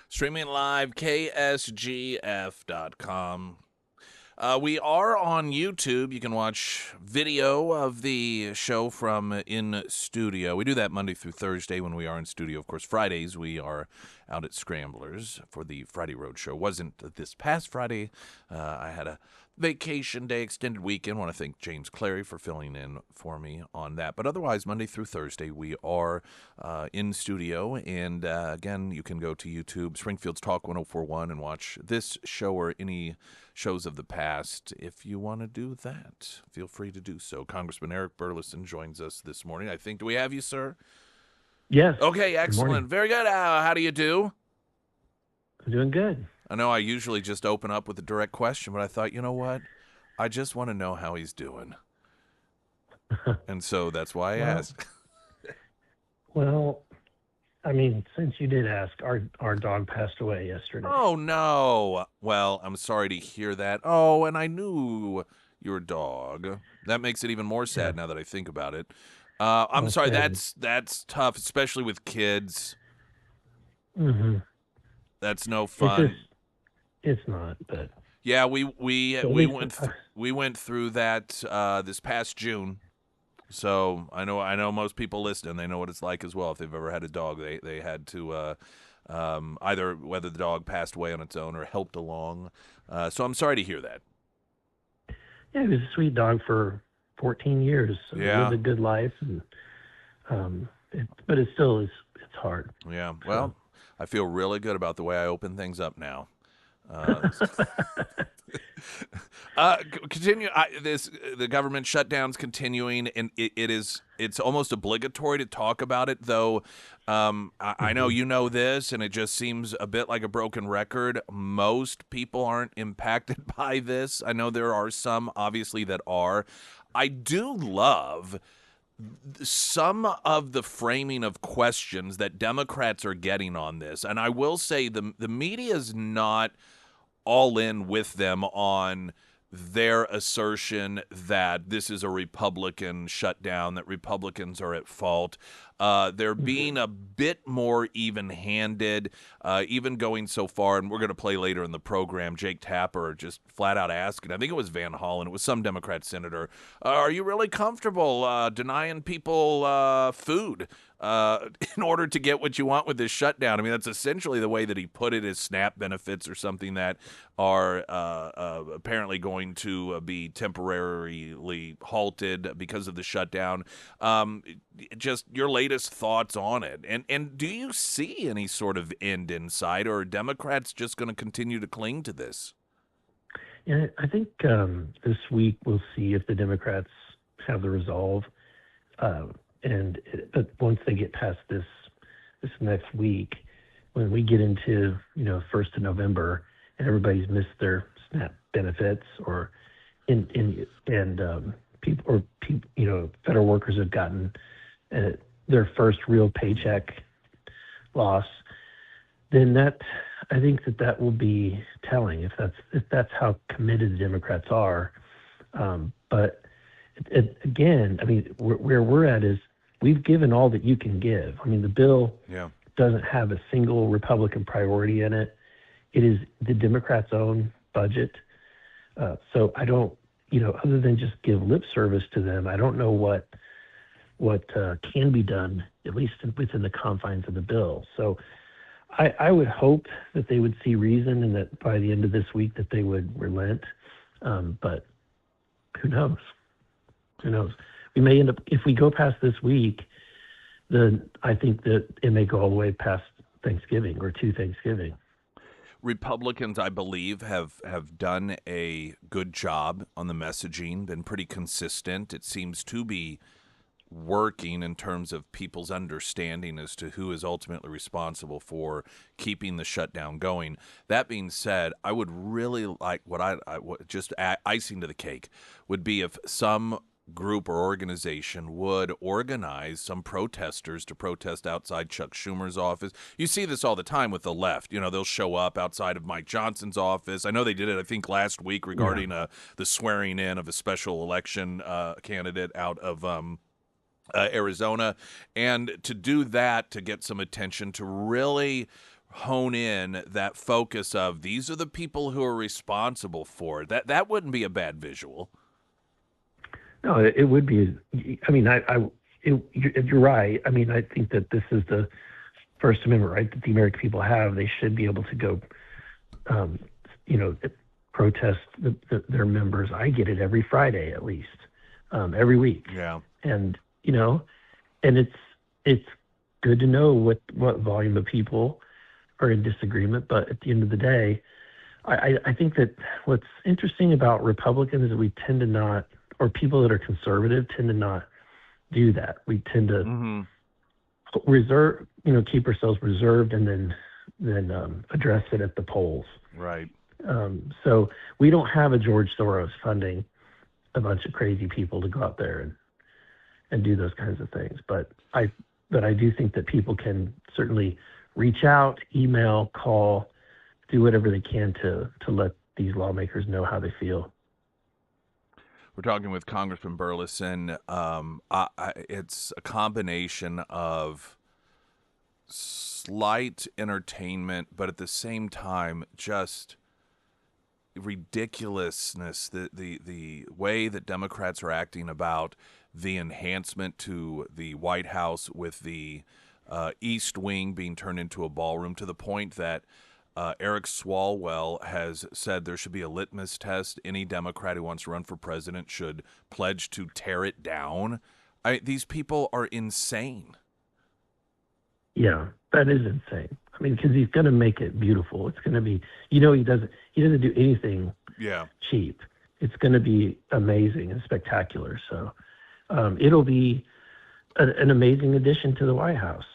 Streaming live, KSGF.com. We are on YouTube. You can watch video of the show from in studio. We do that Monday through Thursday when we are in studio. Of course, Fridays we are out at Scramblers for the Friday Road Show. Wasn't this past Friday. I had a vacation day, extended weekend. I want to thank James Clary for filling in for me on that. But otherwise, Monday through Thursday, we are in studio. And again, you can go to YouTube, Springfield's Talk 1041, and watch this show or any shows of the past. If you want to do that, feel free to do so. Congressman Eric Burleson joins us this morning. I think, do we have you, sir?
Yes.
Okay, excellent. Very good. How do you do?
I'm doing good.
I know I usually just open up with a direct question, but I thought, you know what? I just want to know how he's doing. And so that's why I asked.
Well, I mean, since you did ask, our dog passed away yesterday.
Oh, no. Well, I'm sorry to hear that. Oh, and I knew your dog. That makes it even more sad now that I think about it. I'm sorry. That's tough, especially with kids.
Mm-hmm.
That's no fun.
It's not, but
yeah, we went through that this past June. So I know most people listening, they know what it's like as well. If they've ever had a dog, they had to either whether the dog passed away on its own or helped along. So I'm sorry to hear that.
Yeah, he was a sweet dog for 14 years. So
yeah,
lived a good life, and but it still is. It's hard.
Yeah. Well, I feel really good about the way I open things up now. Continue. The government shutdown's continuing, and it's almost obligatory to talk about it. Though I know you know this, and it just seems a bit like a broken record. Most people aren't impacted by this. I know there are some, obviously, that are. I do love some of the framing of questions that Democrats are getting on this, and I will say the media is not all in with them on their assertion that this is a Republican shutdown, that Republicans are at fault. They're being a bit more even-handed, even going so far, and we're going to play later in the program, Jake Tapper just flat out asking, I think it was Van Hollen, it was some Democrat senator, are you really comfortable denying people food in order to get what you want with this shutdown? I mean, that's essentially the way that he put it, as SNAP benefits or something that are apparently going to be temporarily halted because of the shutdown. Just your latest thoughts on it. And do you see any sort of end in sight, or are Democrats just going to continue to cling to this?
Yeah, I think this week we'll see if the Democrats have the resolve. But once they get past this next week, when we get into 1st of November and everybody's missed their SNAP benefits, or federal workers have gotten their first real paycheck loss, then I think that will be telling if that's how committed the Democrats are. But again, I mean, where we're at is we've given all that you can give. I mean, the bill doesn't have a single Republican priority in it. It is the Democrats' own budget. So I don't, other than just give lip service to them, I don't know what can be done, at least within the confines of the bill. So I would hope that they would see reason, and that by the end of this week that they would relent. But who knows? Who knows? We may end up, if we go past this week, then I think that it may go all the way past Thanksgiving or to Thanksgiving.
Republicans, I believe, have done a good job on the messaging, been pretty consistent. It seems to be working in terms of people's understanding as to who is ultimately responsible for keeping the shutdown going. That being said, I would really like just icing to the cake would be if some group or organization would organize some protesters to protest outside Chuck Schumer's office. You see this all the time with the left. They'll show up outside of Mike Johnson's office. I know they did it, I think, last week regarding the swearing in of a special election candidate out of Arizona. And to do that, to get some attention, to really hone in that focus of these are the people who are responsible for it. That wouldn't be a bad visual.
No, it would be. I mean, you're right. I mean, I think that this is the First Amendment right that the American people have. They should be able to go, you know, protest their members. I get it every Friday at least, every week.
Yeah.
And you know, and it's good to know what volume of people are in disagreement. But at the end of the day, I think that what's interesting about Republicans is that we tend to not, or people that are conservative tend to not do that. We tend to reserve, you know, keep ourselves reserved and then address it at the polls.
Right.
So we don't have a George Soros funding a bunch of crazy people to go out there and do those kinds of things. But I do think that people can certainly reach out, email, call, do whatever they can to let these lawmakers know how they feel.
We're talking with Congressman Burleson. It's a combination of slight entertainment, but at the same time, just ridiculousness. The way that Democrats are acting about the enhancement to the White House with the East Wing being turned into a ballroom, to the point that Eric Swalwell has said there should be a litmus test. Any Democrat who wants to run for president should pledge to tear it down. These people are insane.
Yeah, that is insane. I mean, because he's going to make it beautiful. It's going to be, you know, he doesn't do anything cheap. It's going to be amazing and spectacular. So it'll be an amazing addition to the White House.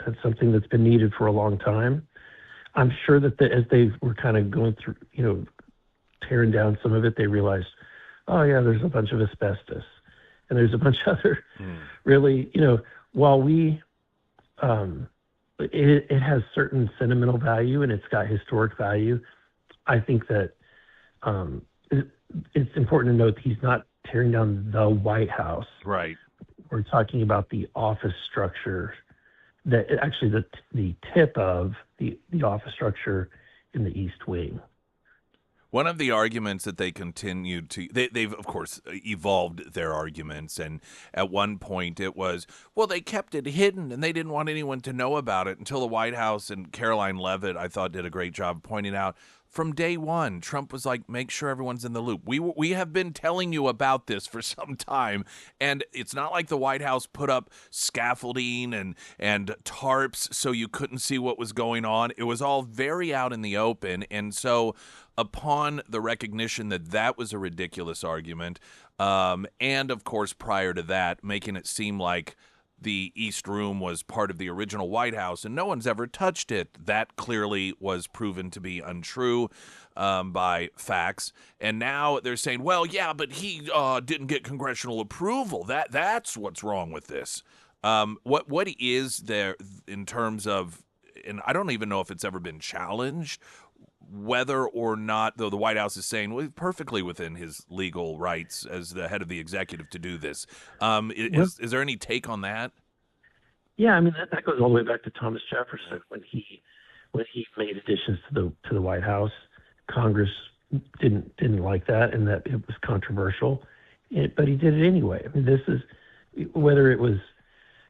That's something that's been needed for a long time. I'm sure that as they were kind of going through, you know, tearing down some of it, they realized, oh yeah, there's a bunch of asbestos, and there's a bunch of other really, you know, while we, it has certain sentimental value and it's got historic value. I think that it's important to note that he's not tearing down the White House.
Right.
We're talking about the office structure. That actually the tip of the office structure in the East Wing.
One of the arguments that they continued to, they've of course evolved their arguments, and at one point it was, well, they kept it hidden and they didn't want anyone to know about it until the White House, and Caroline Leavitt, I thought, did a great job pointing out, from day one, Trump was like, make sure everyone's in the loop. We have been telling you about this for some time, and it's not like the White House put up scaffolding and tarps so you couldn't see what was going on. It was all very out in the open, and so upon the recognition that that was a ridiculous argument, and of course prior to that, making it seem like the East Room was part of the original White House and no one's ever touched it. That clearly was proven to be untrue by facts. And now they're saying, well, yeah, but he didn't get congressional approval. That's what's wrong with this. What is there in terms of, and I don't even know if it's ever been challenged, whether or not, though the White House is saying, well, perfectly within his legal rights as the head of the executive to do this. Is there any take on that?
Yeah, I mean that goes all the way back to Thomas Jefferson when he made additions to the White House. Congress didn't like that, and that it was controversial, but he did it anyway. I mean, this is whether it was,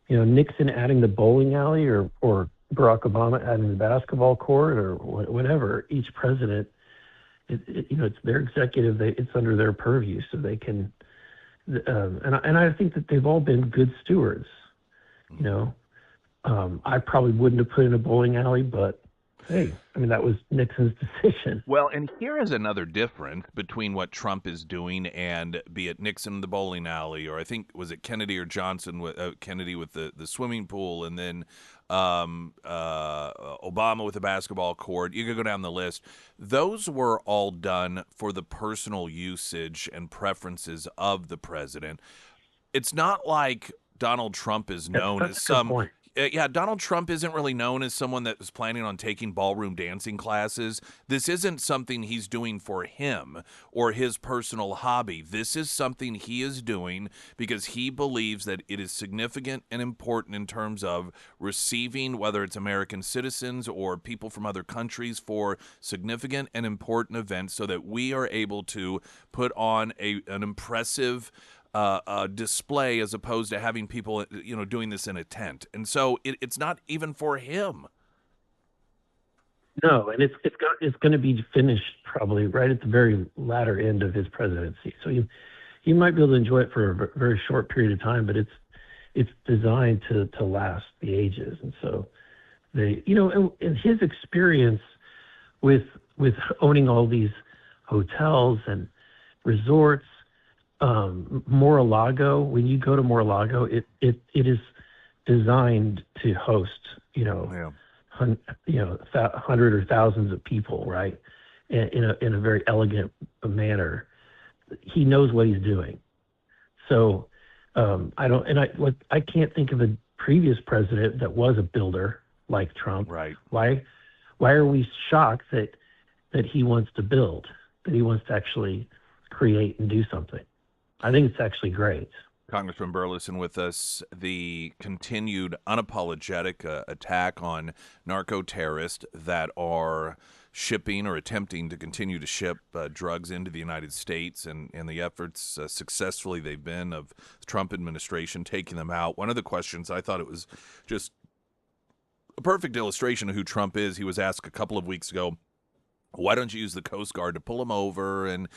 you know, Nixon adding the bowling alley or Barack Obama adding the basketball court or whatever. Each president, you know, it's their executive. It's under their purview, so they can. And I think that they've all been good stewards. You know, I probably wouldn't have put in a bowling alley, but hey, I mean, that was Nixon's decision.
Well, and here is another difference between what Trump is doing and be it Nixon in the bowling alley, or I think, was it Kennedy or Johnson with Kennedy with the swimming pool, and then Obama with the basketball court. You could go down the list. Those were all done for the personal usage and preferences of the president. It's not like Donald Trump is known as some. yeah, Donald Trump isn't really known as someone that was planning on taking ballroom dancing classes. This isn't something he's doing for him or his personal hobby. This is something he is doing because he believes that it is significant and important in terms of receiving, whether it's American citizens or people from other countries, for significant and important events so that we are able to put on an impressive display as opposed to having people, doing this in a tent. And so it's not even for him.
No, and it's going to be finished probably right at the very latter end of his presidency. So he might be able to enjoy it for a very short period of time, but it's designed to last the ages. And so in his experience with owning all these hotels and resorts, Mar-a-Lago, when you go to Mar-a-Lago, it is designed to host,
Yeah.
100 or thousands of people, right? In a very elegant manner. He knows what he's doing. So I can't think of a previous president that was a builder like Trump.
Right.
Why are we shocked that he wants to build, that he wants to actually create and do something? I think it's actually great.
Congressman Burleson with us. The continued unapologetic attack on narco-terrorists that are shipping or attempting to continue to ship drugs into the United States, and the efforts successfully they've been of the Trump administration taking them out. One of the questions, I thought it was just a perfect illustration of who Trump is. He was asked a couple of weeks ago, why don't you use the Coast Guard to pull them over and,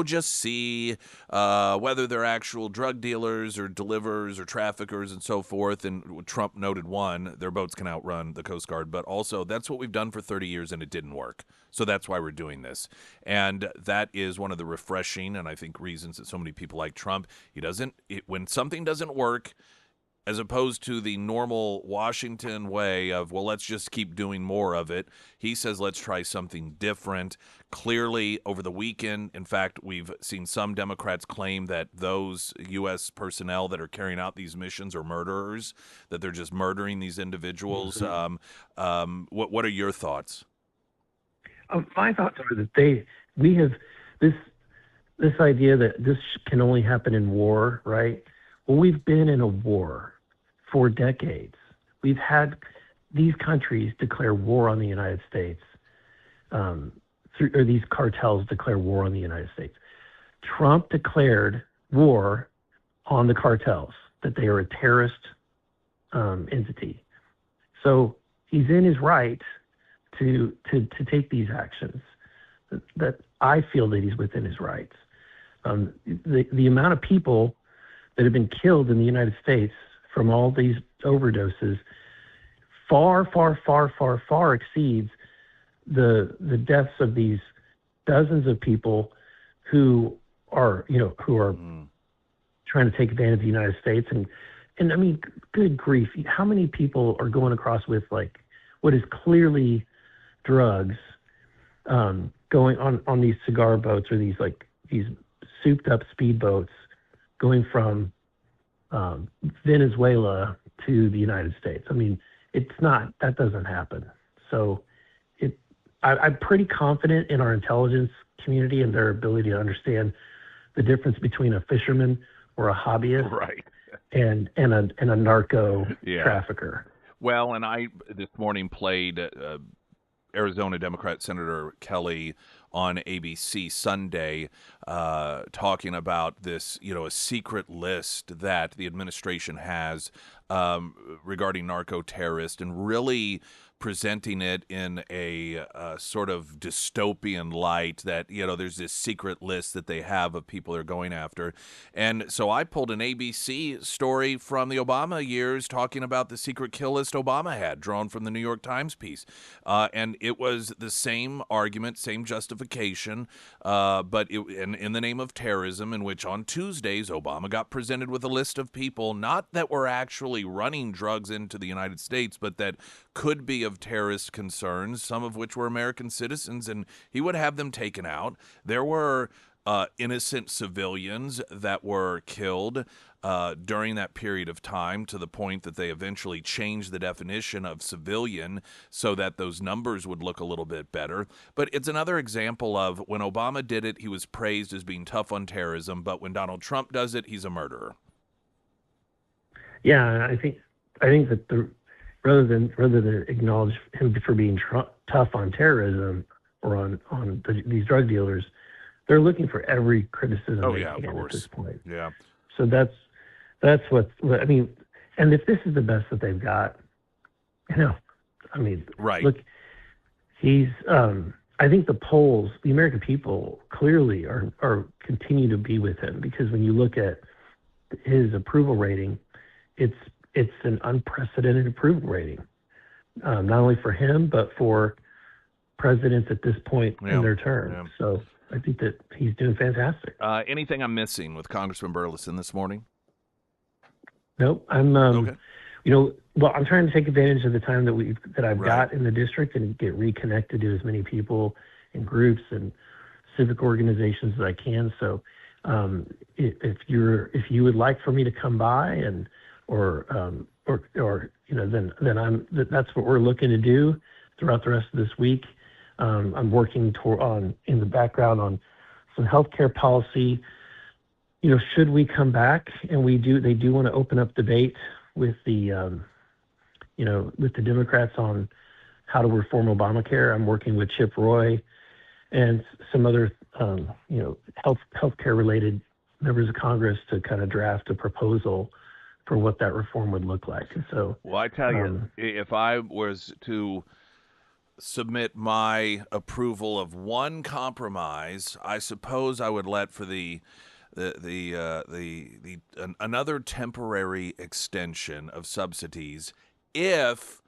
just see whether they're actual drug dealers or deliverers or traffickers and so forth. And Trump noted, one, their boats can outrun the Coast Guard, but also that's what we've done for 30 years and it didn't work. So that's why we're doing this. And that is one of the refreshing and I think reasons that so many people like Trump. When something doesn't work, as opposed to the normal Washington way of, well, let's just keep doing more of it. He says, let's try something different. Clearly, over the weekend, in fact, we've seen some Democrats claim that those U.S. personnel that are carrying out these missions are murderers, that they're just murdering these individuals.
Mm-hmm.
What are your thoughts?
My thoughts are that we have this idea that this can only happen in war, right? Well, we've been in a war for decades. We've had these countries declare war on the United States, or these cartels declare war on the United States. Trump declared war on the cartels, that they are a terrorist entity. So he's in his right to take these actions. That I feel that he's within his rights. The amount of people that have been killed in the United States from all these overdoses far, far, far, far, far exceeds the deaths of these dozens of people who are trying to take advantage of the United States. And I mean, good grief, how many people are going across with like what is clearly drugs, going on these cigar boats or these souped up speedboats going from Venezuela to the United States. I mean, that doesn't happen. So I'm pretty confident in our intelligence community and their ability to understand the difference between a fisherman or a hobbyist,
right,
and a narco trafficker.
Well, and I this morning played Arizona Democrat Senator Kelly on ABC Sunday, talking about this, a secret list that the administration has regarding narco terrorists, and really presenting it in a sort of dystopian light that, there's this secret list that they have of people they're going after. And so I pulled an ABC story from the Obama years talking about the secret kill list Obama had, drawn from the New York Times piece. And it was the same argument, same justification, but in the name of terrorism, in which on Tuesdays Obama got presented with a list of people, not that were actually running drugs into the United States, but that could be of terrorist concerns, some of which were American citizens, and he would have them taken out. There were innocent civilians that were killed during that period of time, to the point that they eventually changed the definition of civilian so that those numbers would look a little bit better. But it's another example of when Obama did it, he was praised as being tough on terrorism, but when Donald Trump does it, he's a murderer.
Yeah, I think that rather than acknowledge him for being tough on terrorism or on these drug dealers, they're looking for every criticism
Oh
they
yeah, of
can at
course.
this point.
Yeah.
So that's what I mean. And if this is the best that they've got, I mean,
Right.
look, he's. I think the polls, the American people, clearly are continue to be with him, because when you look at his approval rating, it's an unprecedented approval rating, not only for him but for presidents at this point
Yeah.
in their term.
Yeah.
So I think that he's doing fantastic.
Anything I'm missing with Congressman Burleson this morning?
Nope, I'm.
Okay.
Well, I'm trying to take advantage of the time that I've
Right.
got in the district and get reconnected to as many people and groups and civic organizations as I can. So, if you would like for me to come by then that's what we're looking to do throughout the rest of this week. I'm working in the background on some healthcare policy. Should we come back and they do want to open up debate with the Democrats on how to reform Obamacare. I'm working with Chip Roy and some other, healthcare related members of Congress to kind of draft a proposal for what that reform would look like. And so,
Well, I tell you, if I was to submit my approval of one compromise, I suppose I would let for another temporary extension of subsidies if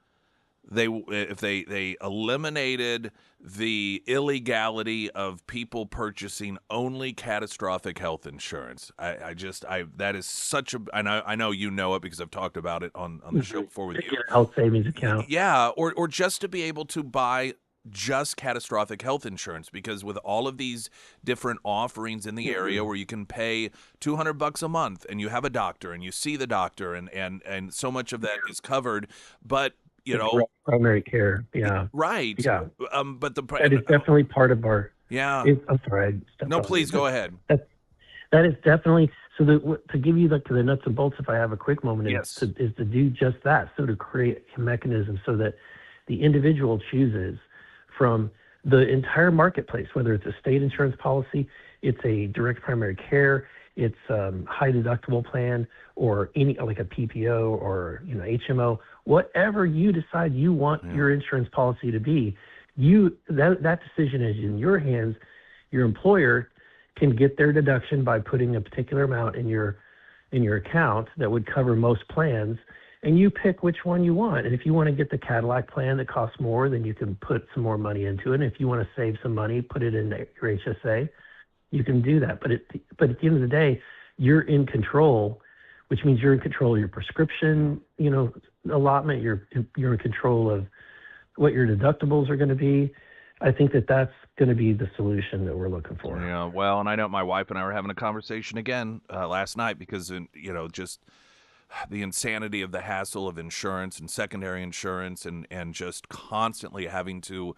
they eliminated the illegality of people purchasing only catastrophic health insurance. That is such a, and I know you know it because I've talked about it on the show before with you.
Health savings account.
Yeah, or just to be able to buy just catastrophic health insurance, because with all of these different offerings in the area where you can pay $200 a month and you have a doctor and you see the doctor and so much of that is covered, but
primary care. Yeah.
Right.
Yeah.
But
That is definitely part of our.
Yeah.
I'm sorry.
No, please go ahead.
That is definitely so. To give you the nuts and bolts, if I have a quick moment,
Yes.
is to do just that. So to create a mechanism so that the individual chooses from the entire marketplace, whether it's a state insurance policy, it's a direct primary care, it's high deductible plan, or any like a PPO or HMO, whatever you decide you want your insurance policy to be, that decision is in your hands. Your employer can get their deduction by putting a particular amount in your account that would cover most plans, and you pick which one you want. And if you want to get the Cadillac plan that costs more, then you can put some more money into it. And if you want to save some money, put it in your HSA, you can do that. But at the end of the day, you're in control, which means you're in control of your prescription, allotment. You're in control of what your deductibles are going to be. I think that's going to be the solution that we're looking for.
Yeah, well, and I know my wife and I were having a conversation again last night because, just the insanity of the hassle of insurance and secondary insurance and just constantly having to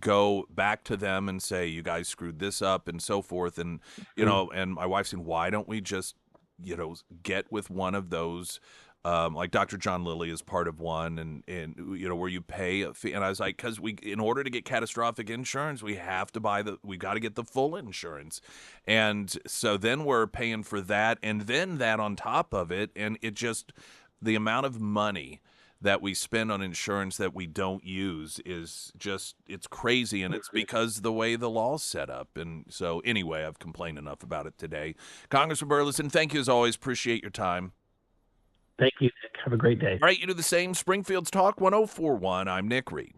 go back to them and say, you guys screwed this up and so forth. And, and my wife's saying, why don't we just, get with one of those, like Dr. John Lilly is part of one, and where you pay a fee. And I was like, because in order to get catastrophic insurance, we have to we got to get the full insurance. And so then we're paying for that, and then that on top of it. And the amount of money that we spend on insurance that we don't use is just, it's crazy. And it's because the way the law's set up. And so anyway, I've complained enough about it today. Congressman Burleson, thank you as always. Appreciate your time.
Thank you, Nick. Have a great day.
All right, you do the same. Springfield's Talk 1041. I'm Nick Reed.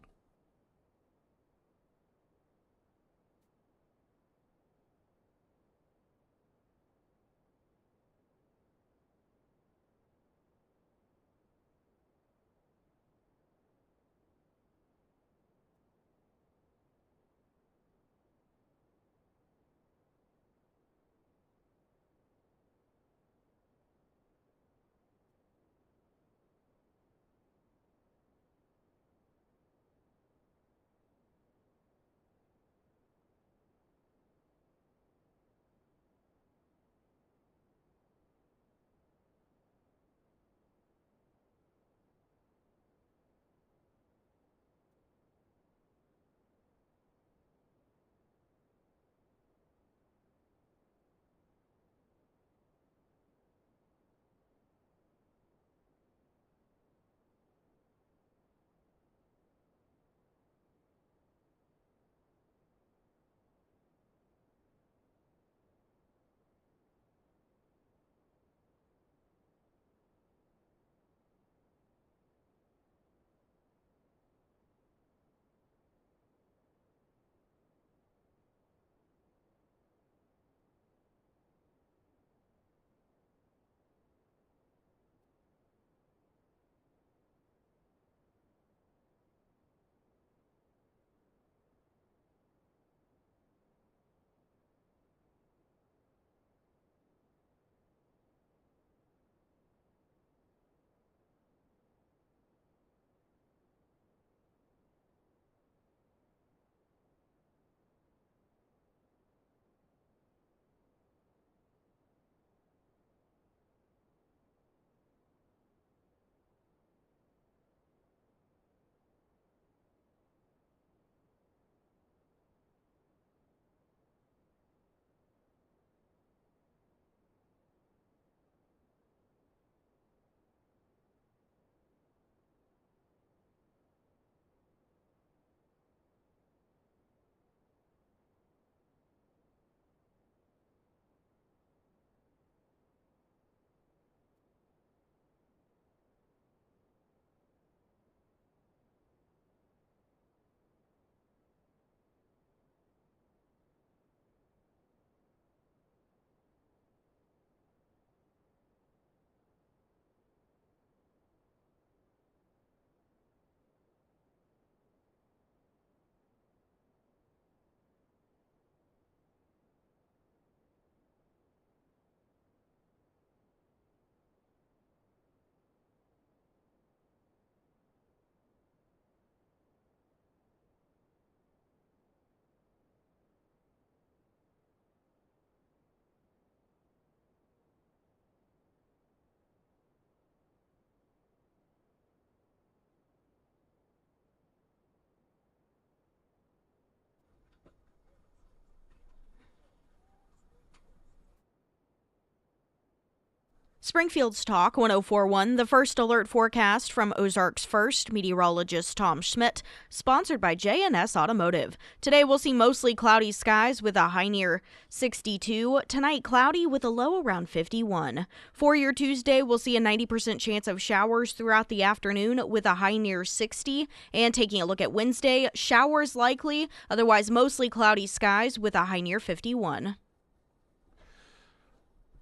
Springfield's Talk 1041, the first alert forecast from Ozarks First meteorologist Tom Schmidt, sponsored by J&S Automotive. Today we'll see mostly cloudy skies with a high near 62. Tonight cloudy with a low around 51. For your Tuesday, we'll see a 90% chance of showers throughout the afternoon with a high near 60. And taking a look at Wednesday, showers likely, otherwise mostly cloudy skies with a high near 51.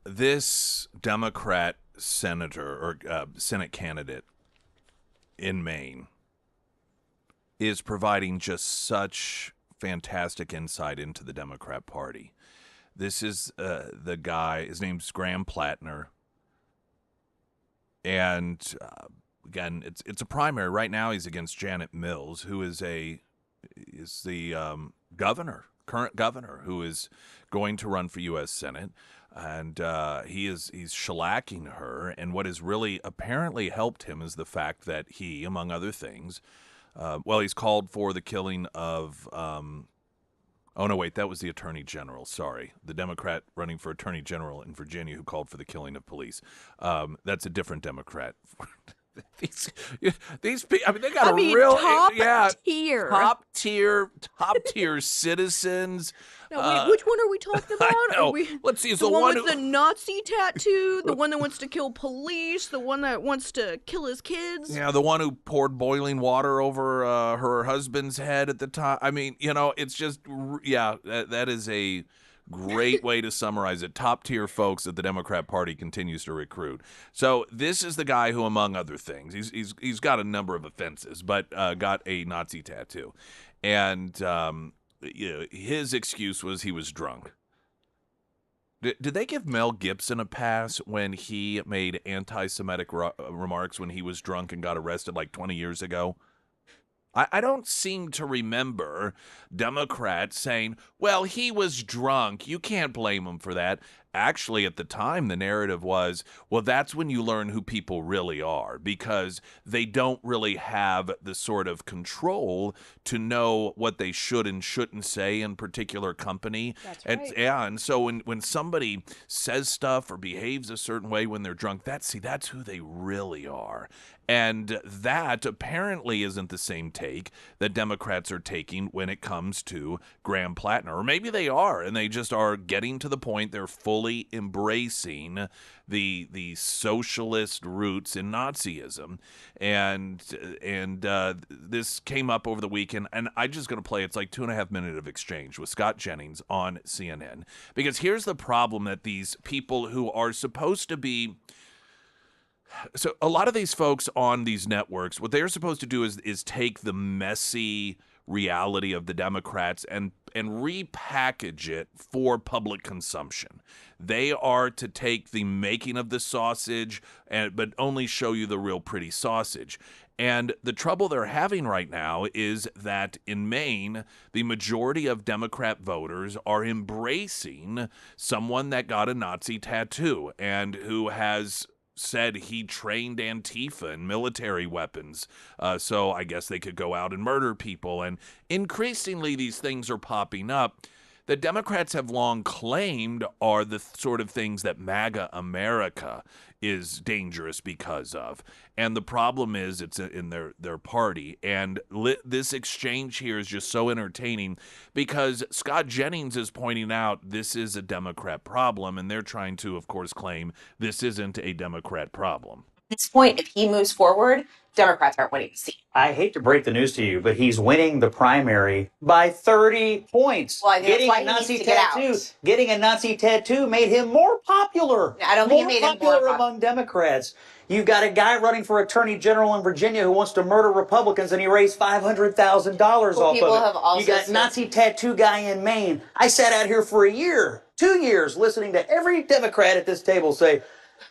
This Democrat senator or Senate candidate in Maine is providing just such fantastic insight into the Democrat Party. This is the guy, his name's Graham Plattner. And again, it's a primary. Right now he's against Janet Mills, who is the current governor, who is going to run for U.S. Senate. And he's shellacking her, and what has really apparently helped him is the fact that he, among other things, he's called for the killing of, that was the Attorney General, sorry, the Democrat running for Attorney General in Virginia who called for the killing of police. That's a different Democrat. These people, I mean, they got real top tier citizens.
Now, which one are we talking about?
Let's see.
The one with the Nazi tattoo, the one that wants to kill police, the one that wants to kill his kids.
Yeah, the one who poured boiling water over her husband's head at the time. I mean, it's just, that is a great way to summarize it. Top tier folks that the Democrat Party continues to recruit. So this is the guy who, among other things, he's got a number of offenses, but got a Nazi tattoo, and his excuse was he was drunk. Did they give Mel Gibson a pass when he made anti-Semitic remarks when he was drunk and got arrested like 20 years ago? I don't seem to remember Democrats saying, well, he was drunk. You can't blame him for that. Actually, at the time, the narrative was, well, that's when you learn who people really are, because they don't really have the sort of control to know what they should and shouldn't say in particular company.
That's right.
And so when somebody says stuff or behaves a certain way when they're drunk, that's who they really are. And that apparently isn't the same take that Democrats are taking when it comes to Graham Plattner. Or maybe they are, and they just are getting to the point they're fully embracing the socialist roots in Nazism. And this came up over the weekend, and I'm just going to play, it's like 2.5 minutes of exchange with Scott Jennings on CNN. Because here's the problem that these people who are supposed to be... So a lot of these folks on these networks, what they're supposed to do is take the messy reality of the Democrats and repackage it for public consumption. They are to take the making of the sausage, but only show you the real pretty sausage. And the trouble they're having right now is that in Maine, the majority of Democrat voters are embracing someone that got a Nazi tattoo and who has said he trained Antifa and military weapons, so I guess they could go out and murder people. And increasingly these things are popping up that Democrats have long claimed are the sort of things that MAGA America is dangerous because of. And the problem is it's in their party. And this exchange here is just so entertaining because Scott Jennings is pointing out this is a Democrat problem, and they're trying to, of course, claim this isn't a Democrat problem.
At this point, if he moves forward, Democrats aren't winning the seat.
I hate to break the news to you, but he's winning the primary by 30 points.
Well, I think that's why he needs to get out.
Getting a Nazi tattoo made him more popular.
I don't think it made him more popular
among Democrats. You've got a guy running for Attorney General in Virginia who wants to murder Republicans, and he raised $500,000 off of it. You got Nazi tattoo guy in Maine. I sat out here for 2 years, listening to every Democrat at this table say,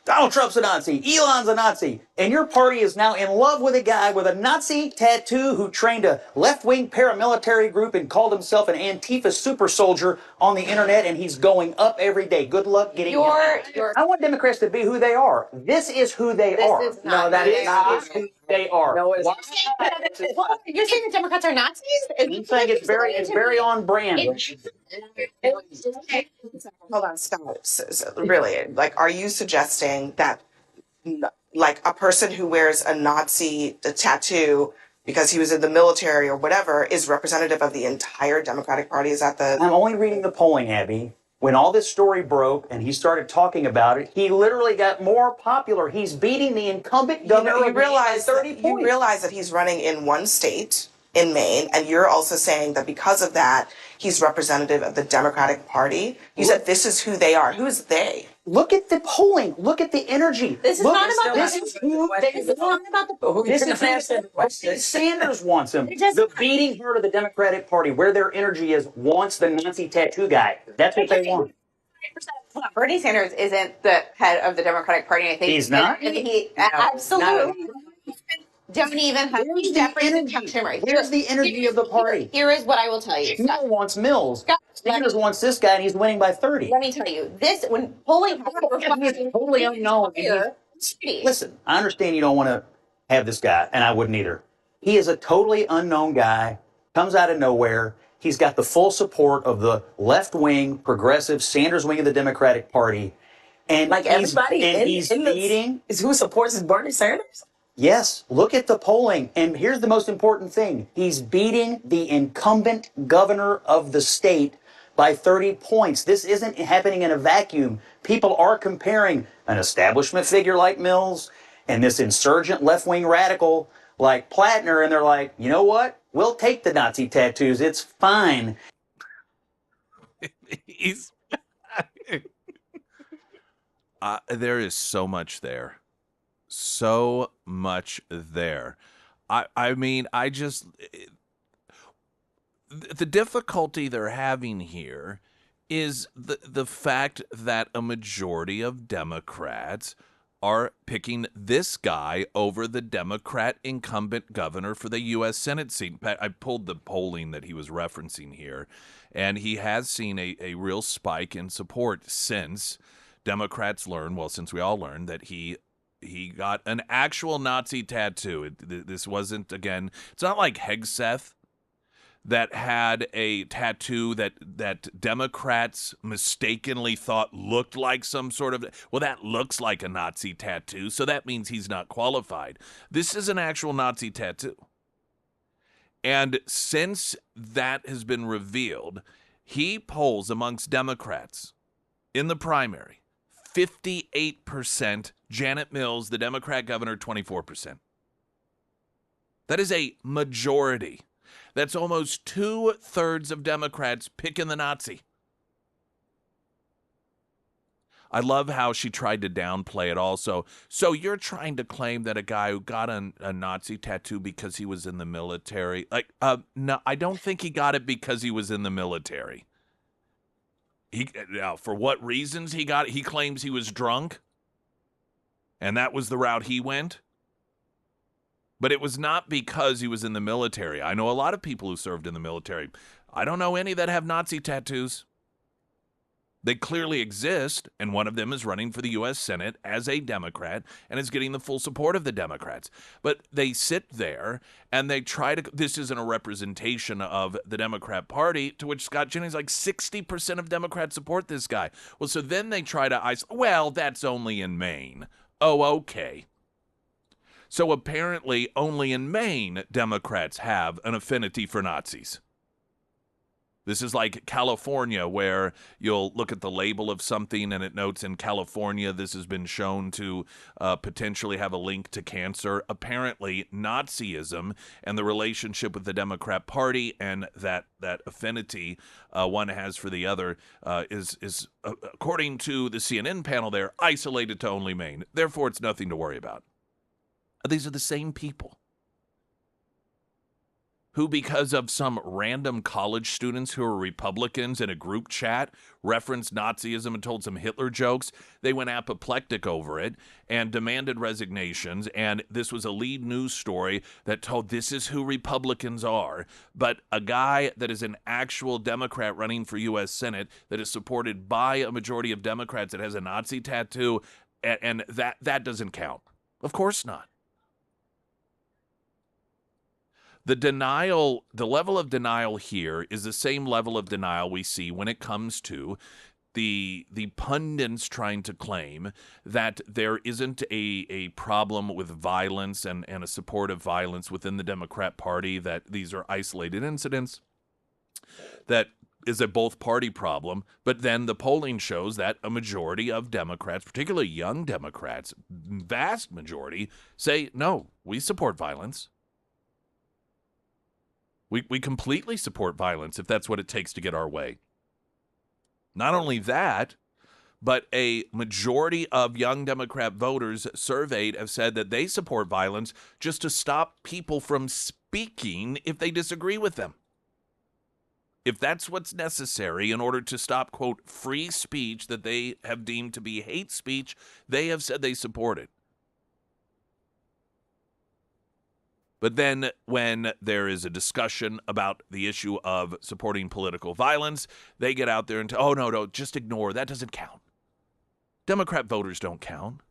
Donald Trump's a Nazi, Elon's a Nazi, and your party is now in love with a guy with a Nazi tattoo who trained a left-wing paramilitary group and called himself an Antifa super soldier on the internet, and he's going up every day. Good luck getting him. I want Democrats to be who they are. This is who they are.
That is not
They are.
No, it's
You're saying the Democrats are Nazis?
I'm saying it's very on brand.
Hold on, stop. Really, like, are you suggesting that, like, a person who wears a Nazi tattoo because he was in the military or whatever is representative of the entire Democratic Party? Is that the?
I'm only reading the polling, Abby. When all this story broke and he started talking about it, he literally got more popular. He's beating the incumbent governor
You realize
by 30 points.
You realize that he's running in one state, in Maine, and you're also saying that because of that, he's representative of the Democratic Party. You said this is who they are. Who's they?
Look at the polling. Look at the energy.
This is
Look,
not about
this
the
is who they
This is not about the.
This is Sanders wants him. The beating heart of the Democratic Party, where their energy is, wants the Nazi tattoo guy. That's what they want.
Bernie Sanders isn't the head of the Democratic Party. I think
He's not?
Absolutely. Don't even have Jeffries and Chuck Schumer.
Here's the energy of the party.
Here is what I will tell you.
Schumer wants Mills. Sanders wants this guy, and he's winning by 30.
Let me tell you, this, when polling
He's totally unknown. Listen, I understand you don't want to have this guy, and I wouldn't either. He is a totally unknown guy, comes out of nowhere. He's got the full support of the left-wing, progressive Sanders wing of the Democratic Party. And
like everybody
he's beating.
Is who supports Bernie Sanders?
Yes, look at the polling. And here's the most important thing. He's beating the incumbent governor of the state by 30 points. This isn't happening in a vacuum. People are comparing an establishment figure like Mills and this insurgent left-wing radical like Plattner, and they're like, you know what? We'll take the Nazi tattoos. It's fine.
He's there is so much there. So much there. I mean, the difficulty they're having here is the fact that a majority of Democrats are picking this guy over the Democrat incumbent governor for the U.S. Senate seat. I pulled the polling that he was referencing here, and he has seen a real spike in support since Democrats learned, well, since we all learned that he got an actual Nazi tattoo. This wasn't, again, it's not like Hegseth that had a tattoo that Democrats mistakenly thought looked like some sort of, well, that looks like a Nazi tattoo, so that means he's not qualified. This is an actual Nazi tattoo. And since that has been revealed, he polls amongst Democrats in the primary 58%, Janet Mills, the Democrat governor, 24%. That is a majority. That's almost 2/3 of Democrats picking the Nazi. I love how she tried to downplay it also. So you're trying to claim that a guy who got a Nazi tattoo because he was in the military? No, I don't think he got it because he was in the military. Now, for what reasons he got it? He claims he was drunk, and that was the route he went. But it was not because he was in the military. I know a lot of people who served in the military. I don't know any that have Nazi tattoos. They clearly exist, and one of them is running for the U.S. Senate as a Democrat and is getting the full support of the Democrats. But they sit there and they try to, this isn't a representation of the Democrat Party, to which Scott Jennings, like 60% of Democrats support this guy. Well, so then they try to well, that's only in Maine. Oh, okay. So apparently only in Maine Democrats have an affinity for Nazis. This is like California, where you'll look at the label of something and it notes in California this has been shown to potentially have a link to cancer. Apparently Nazism and the relationship with the Democrat Party and that affinity one has for the other is according to the CNN panel there, isolated to only Maine. Therefore, it's nothing to worry about. These are the same people who, because of some random college students who are Republicans in a group chat, referenced Nazism and told some Hitler jokes, they went apoplectic over it and demanded resignations. And this was a lead news story that told this is who Republicans are. But a guy that is an actual Democrat running for U.S. Senate that is supported by a majority of Democrats that has a Nazi tattoo, and that doesn't count. Of course not. The level of denial here is the same level of denial we see when it comes to the pundits trying to claim that there isn't a problem with violence and a support of violence within the Democrat Party, that these are isolated incidents, that is a both-party problem. But then the polling shows that a majority of Democrats, particularly young Democrats, vast majority, say, no, we support violence. We completely support violence if that's what it takes to get our way. Not only that, but a majority of young Democrat voters surveyed have said that they support violence just to stop people from speaking if they disagree with them. If that's what's necessary in order to stop, quote, free speech that they have deemed to be hate speech, they have said they support it. But then when there is a discussion about the issue of supporting political violence, they get out there and oh, no, just ignore. That doesn't count. Democrat voters don't count.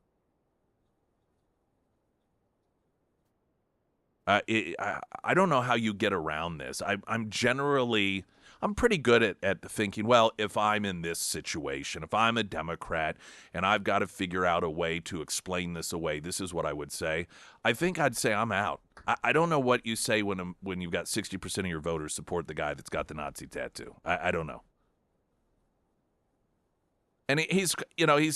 I don't know how you get around this. I'm pretty good at thinking, well, if I'm in this situation, if I'm a Democrat and I've got to figure out a way to explain this away, this is what I would say. I think I'd say I'm out. I don't know what you say when you've got 60% of your voters support the guy that's got the Nazi tattoo. I don't know. And he's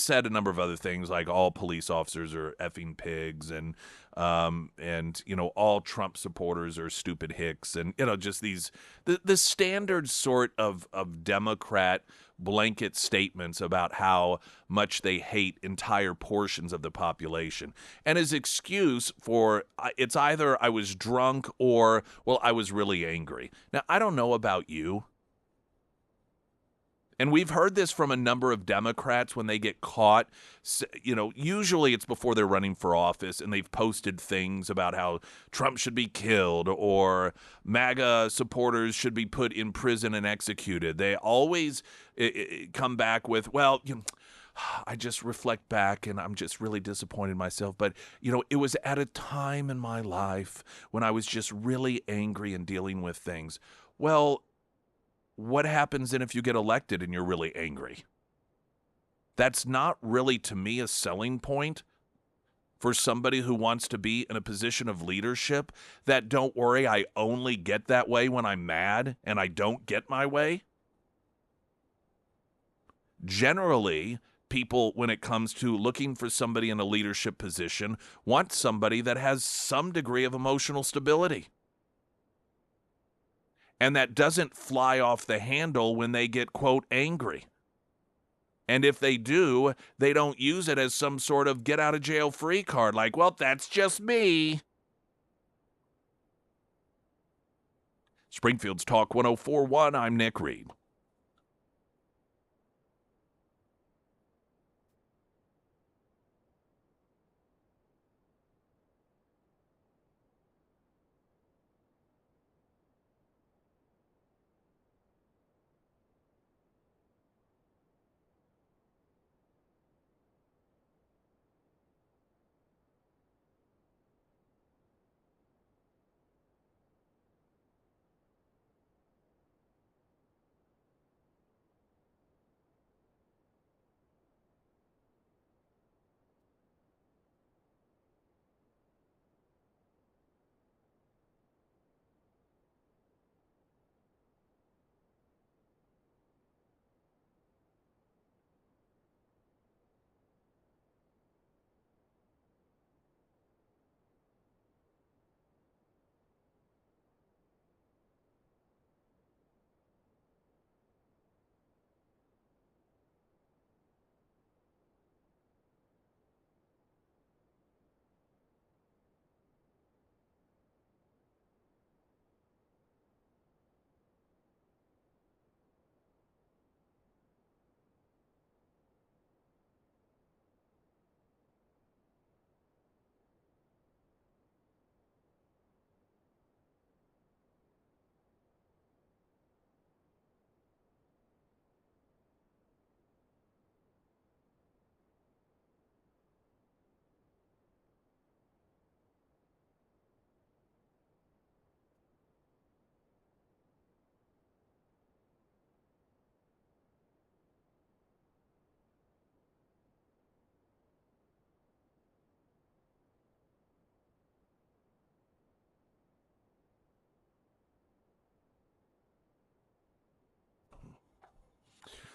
said a number of other things like all police officers are effing pigs and all Trump supporters are stupid hicks, and just the standard sort of Democrat blanket statements about how much they hate entire portions of the population. And his excuse for it's either I was drunk or, well, I was really angry. Now, I don't know about you. And we've heard this from a number of Democrats when they get caught. Usually it's before they're running for office and they've posted things about how Trump should be killed or MAGA supporters should be put in prison and executed. They always come back with, well, I just reflect back and I'm just really disappointed in myself. But, it was at a time in my life when I was just really angry and dealing with things. Well, what happens then if you get elected and you're really angry? That's not really, to me, a selling point for somebody who wants to be in a position of leadership, that don't worry, I only get that way when I'm mad and I don't get my way. Generally, people, when it comes to looking for somebody in a leadership position, want somebody that has some degree of emotional stability. And that doesn't fly off the handle when they get, quote, angry. And if they do, they don't use it as some sort of get out of jail free card, like, well, that's just me. Springfield's Talk 1041, I'm Nick Reed.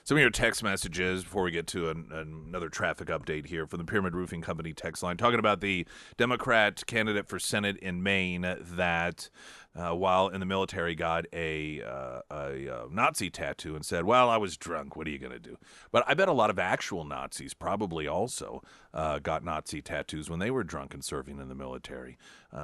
Some of your text messages before we get to another traffic update here from the Pyramid Roofing Company text line, talking about the Democrat candidate for Senate in Maine that, while in the military, got a Nazi tattoo and said, well, I was drunk. What are you going to do? But I bet a lot of actual Nazis probably also got Nazi tattoos when they were drunk and serving in the military.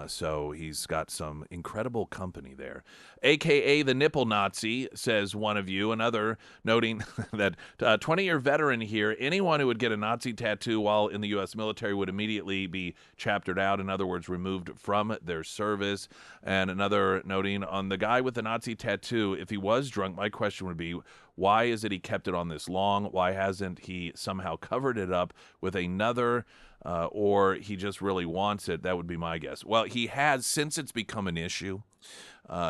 So he's got some incredible company there. AKA the Nipple Nazi, says one of you. Another noting that 20-year veteran here, anyone who would get a Nazi tattoo while in the U.S. military would immediately be chaptered out, in other words, removed from their service. And another noting on the guy with the Nazi tattoo, if he was drunk, my question would be, why is it he kept it on this long? Why hasn't he somehow covered it up with another, or he just really wants it? That would be my guess. Well, he has, since it's become an issue,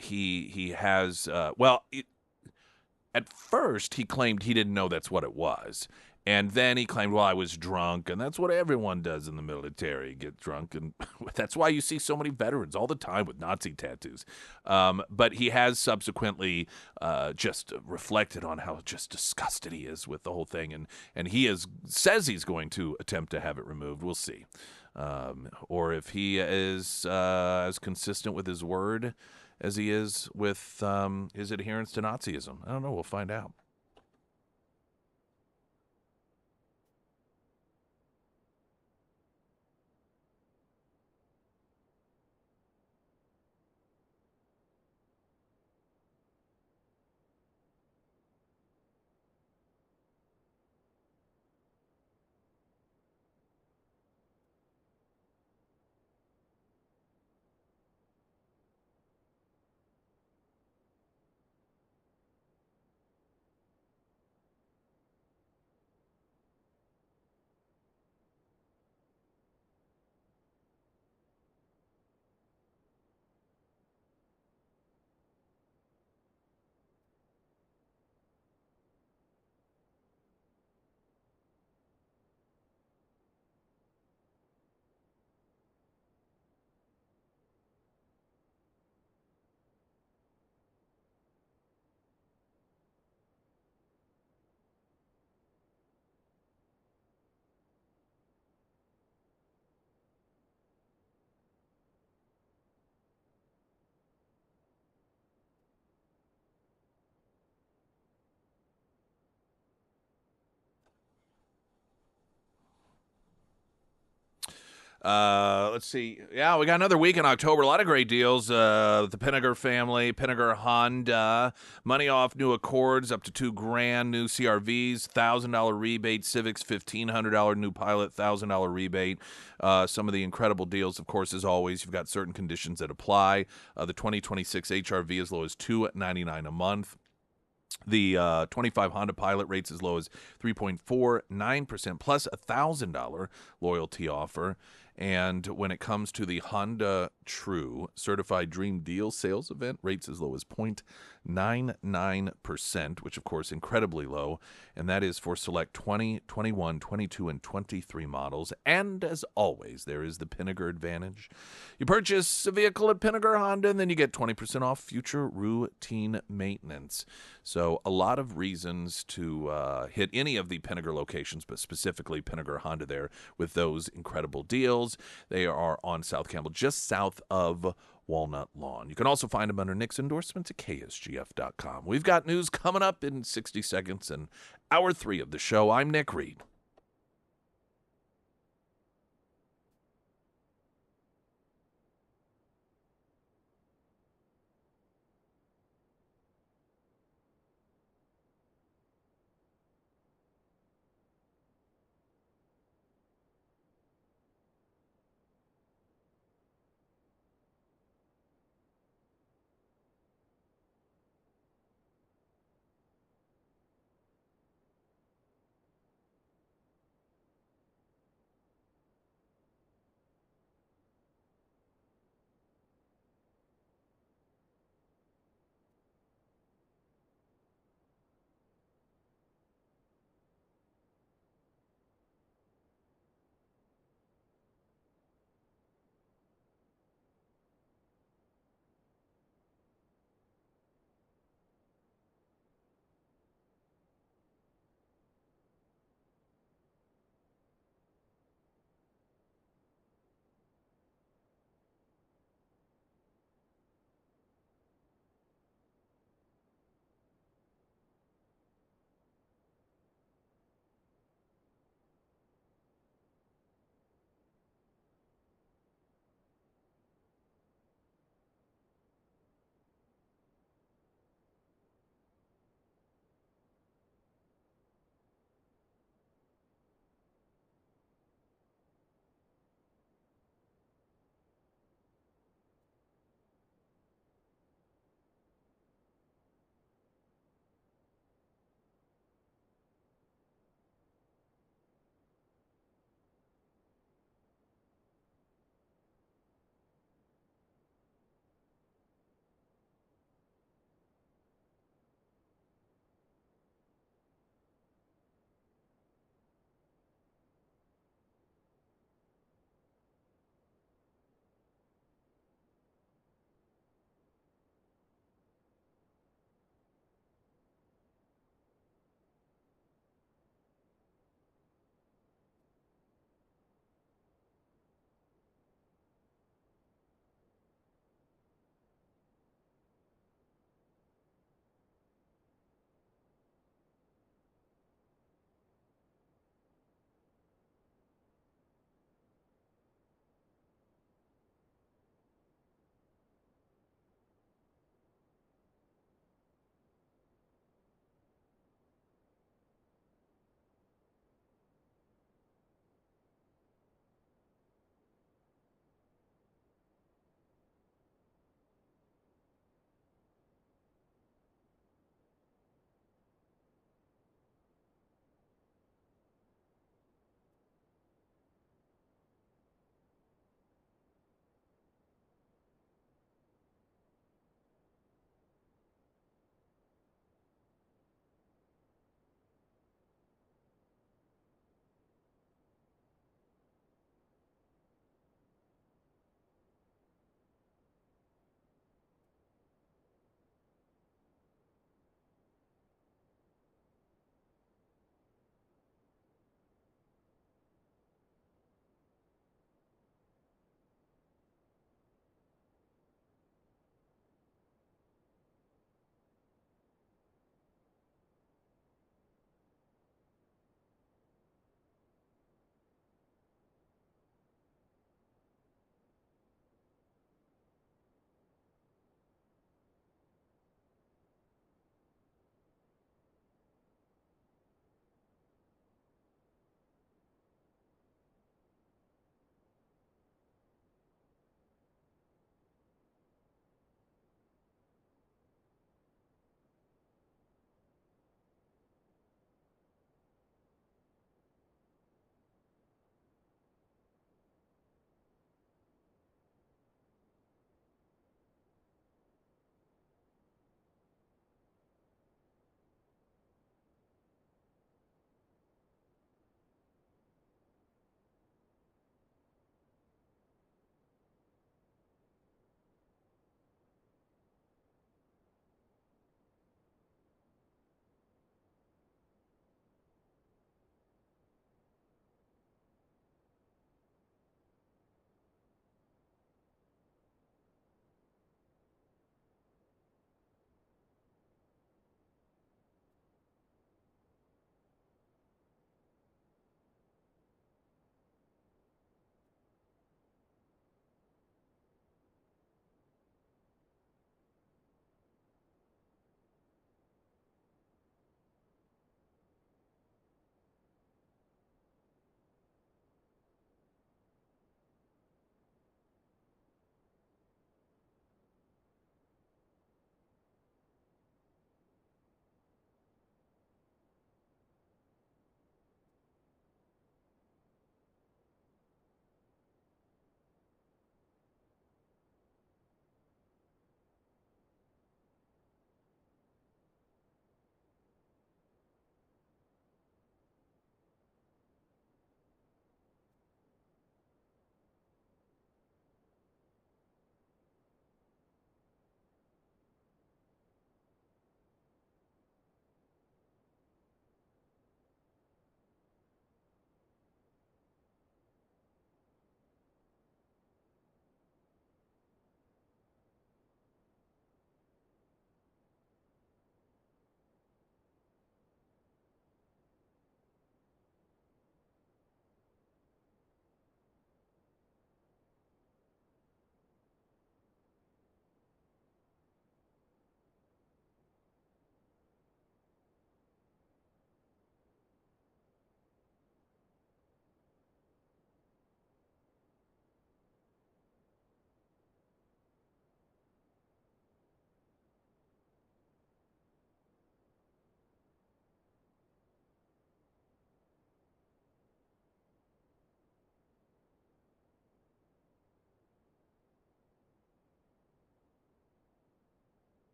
he has, at first he claimed he didn't know that's what it was. And then he claimed, well, I was drunk, and that's what everyone does in the military, get drunk. And that's why you see so many veterans all the time with Nazi tattoos. But he has subsequently just reflected on how just disgusted he is with the whole thing. And he says he's going to attempt to have it removed. We'll see. Or if he is as consistent with his word as he is with his adherence to Nazism. I don't know. We'll find out. Let's see. Yeah, we got another week in October. A lot of great deals. The Pinnager family, Pinnager Honda, money off new Accords up to $2,000, new CRVs, $1,000 rebate, Civics, $1,500 new Pilot, $1,000 rebate. Some of the incredible deals, of course, as always, you've got certain conditions that apply. The 2026 HRV as low as $299 a month. The 25 Honda Pilot rates as low as 3.49% plus a $1,000 loyalty offer. And when it comes to the Honda True Certified Dream Deal sales event, rates as low as 0.99%, which of course incredibly low, and that is for select 20, 21, 22, and 23 models. And as always, there is the Pinnager Advantage. You purchase a vehicle at Pinnager Honda, and then you get 20% off future routine maintenance. So a lot of reasons to hit any of the Pinnager locations, but specifically Pinnager Honda there with those incredible deals. They are on South Campbell, just south of Walnut Lawn. You can also find them under Nick's endorsements at KSGF.com. We've got news coming up in 60 seconds and hour 3 of the show. I'm Nick Reed.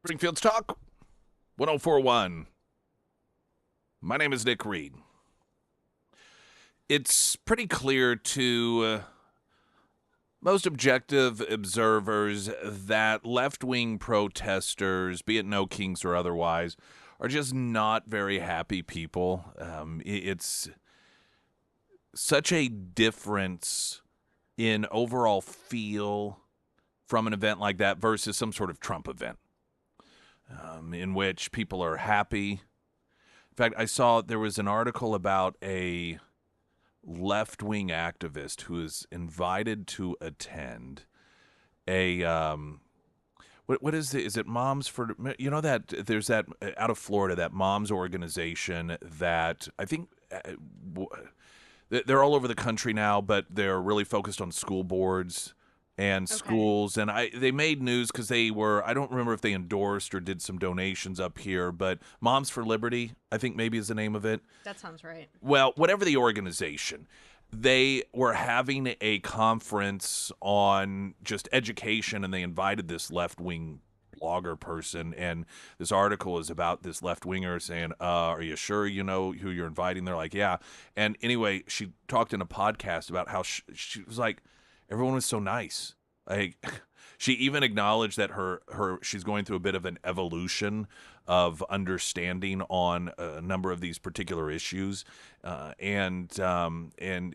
Springfield's Talk 1041. My name is Nick Reed. It's pretty clear to most objective observers that left-wing protesters, be it No Kings or otherwise, are just not very happy people. It's such a difference in overall feel from an event like that versus some sort of Trump event, in which people are happy. In fact, I saw there was an article about a left-wing activist who is invited to attend a what is it Moms for, you know, that there's that out of Florida, that Moms organization that I think they're all over the country now, but they're really focused on school boards and schools. And they made news because they were, I don't remember if they endorsed or did some donations up here, but Moms for Liberty, I think maybe is the name of it.
That sounds right.
Well, whatever the organization, they were having a conference on just education, and they invited this left-wing blogger person, and this article is about this left-winger saying, are you sure you know who you're inviting? They're like, yeah. And anyway, she talked in a podcast about how she was like, everyone was so nice. Like, she even acknowledged that she's going through a bit of an evolution of understanding on a number of these particular issues, and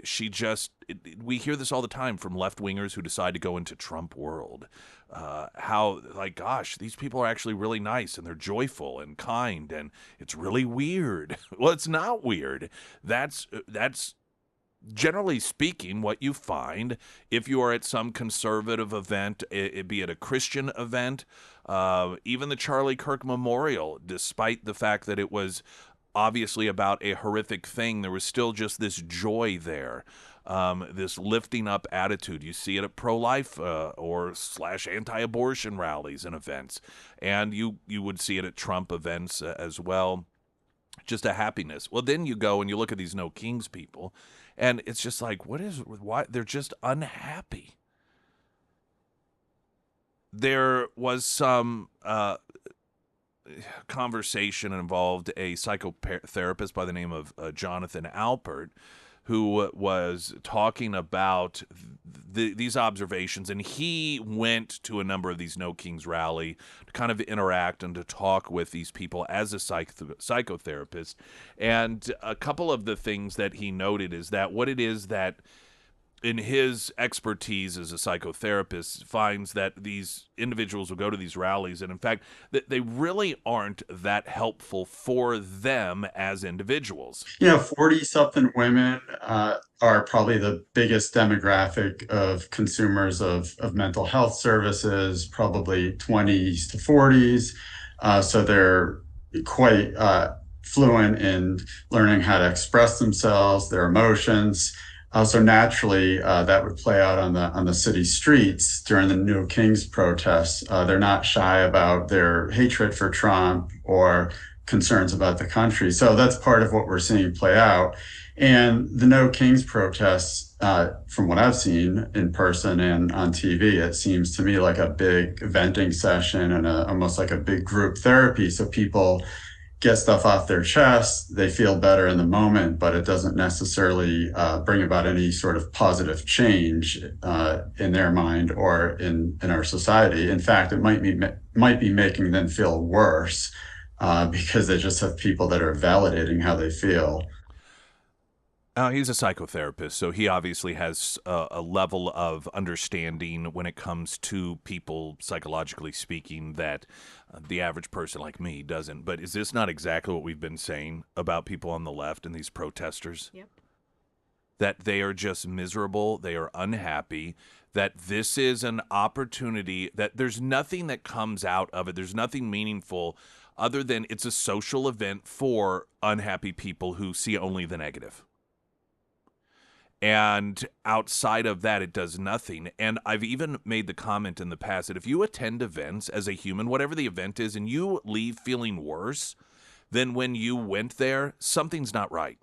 she just we hear this all the time from left-wingers who decide to go into Trump world. How, like, gosh, these people are actually really nice and they're joyful and kind, and it's really weird. Well, it's not weird. That's generally speaking, what you find if you are at some conservative event, be it a Christian event, even the Charlie Kirk Memorial, despite the fact that it was obviously about a horrific thing, there was still just this joy there, this lifting up attitude. You see it at pro-life or / anti-abortion rallies and events, and you would see it at Trump events as well. Just a happiness. Well, then you go and you look at these No Kings people, and it's just like, why? They're just unhappy. There was some conversation involved a psychotherapist by the name of Jonathan Alpert, who was talking about these observations, and he went to a number of these No Kings rally to kind of interact and to talk with these people as a psychotherapist. And a couple of the things that he noted is that what it is that, in his expertise as a psychotherapist, finds that these individuals will go to these rallies, and in fact, they really aren't that helpful for them as individuals.
40-something women are probably the biggest demographic of consumers of mental health services, probably 20s to 40s. So they're quite fluent in learning how to express themselves, their emotions. So naturally, that would play out on the city streets during the No Kings protests. They're not shy about their hatred for Trump or concerns about the country. So that's part of what we're seeing play out. And the No Kings protests, from what I've seen in person and on TV, it seems to me like a big venting session and almost like a big group therapy. So people get stuff off their chest, they feel better in the moment, but it doesn't necessarily bring about any sort of positive change in their mind or in our society. In fact, it might be making them feel worse because they just have people that are validating how they feel.
He's a psychotherapist, so he obviously has a level of understanding when it comes to people, psychologically speaking, that the average person like me doesn't. But is this not exactly what we've been saying about people on the left and these protesters?
Yep.
That they are just miserable, they are unhappy, that this is an opportunity, that there's nothing that comes out of it, there's nothing meaningful other than it's a social event for unhappy people who see only the negative. And outside of that, it does nothing. And I've even made the comment in the past that if you attend events as a human, whatever the event is, and you leave feeling worse than when you went there, something's not right.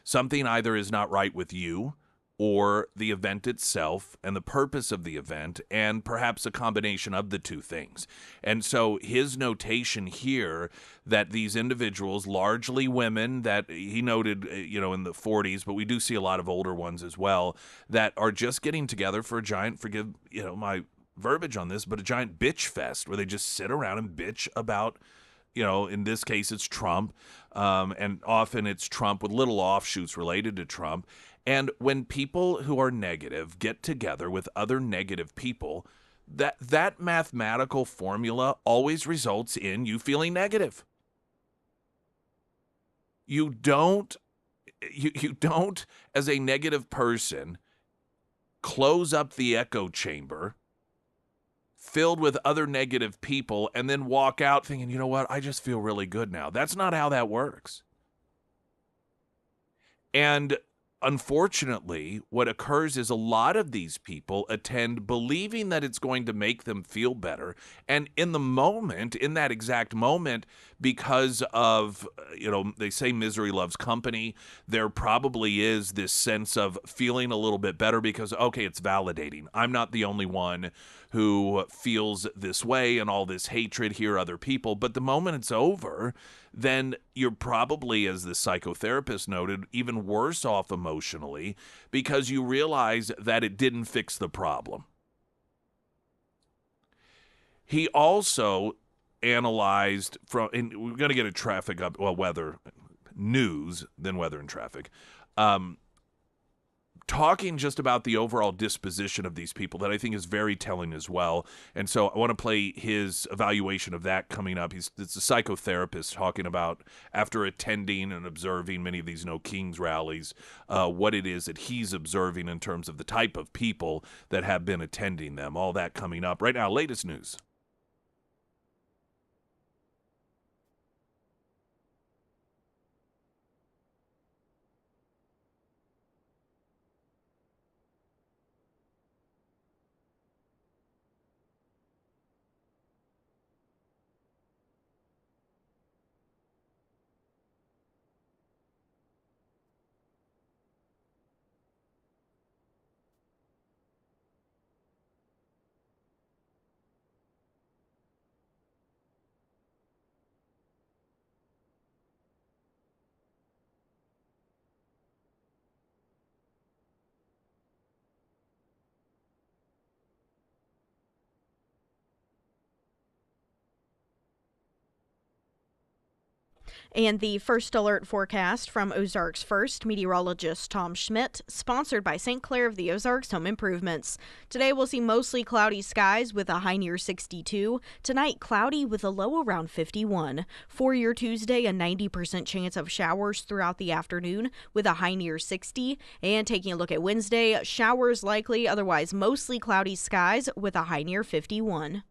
Something either is not right with you, or the event itself and the purpose of the event, and perhaps a combination of the two things. And so his notation here that these individuals, largely women that he noted, in the 40s, but we do see a lot of older ones as well, that are just getting together for a giant, forgive, my verbiage on this, but a giant bitch fest where they just sit around and bitch about, in this case, it's Trump, and often it's Trump with little offshoots related to Trump. And when people who are negative get together with other negative people, that mathematical formula always results in you feeling negative. You don't, as a negative person, close up the echo chamber filled with other negative people and then walk out thinking, you know what, I just feel really good now. That's not how that works. And unfortunately, what occurs is a lot of these people attend believing that it's going to make them feel better. And in that exact moment, because of, they say misery loves company, there probably is this sense of feeling a little bit better because, okay, it's validating. I'm not the only one who feels this way and all this hatred here, other people. But the moment it's over, then you're probably, as the psychotherapist noted, even worse off emotionally because you realize that it didn't fix the problem. He also analyzed and we're going to get a traffic up, weather news, then weather and traffic. Talking just about the overall disposition of these people that I think is very telling as well. And so I want to play his evaluation of that coming up. It's a psychotherapist talking about, after attending and observing many of these No Kings rallies, what it is that he's observing in terms of the type of people that have been attending them. All that coming up. Right now, latest news.
And the first alert forecast from Ozarks First meteorologist Tom Schmidt, sponsored by St. Clair of the Ozarks Home Improvements. Today we'll see mostly cloudy skies with a high near 62. Tonight, cloudy with a low around 51. For your Tuesday, a 90% chance of showers throughout the afternoon with a high near 60. And taking a look at Wednesday, showers likely, otherwise mostly cloudy skies with a high near 51.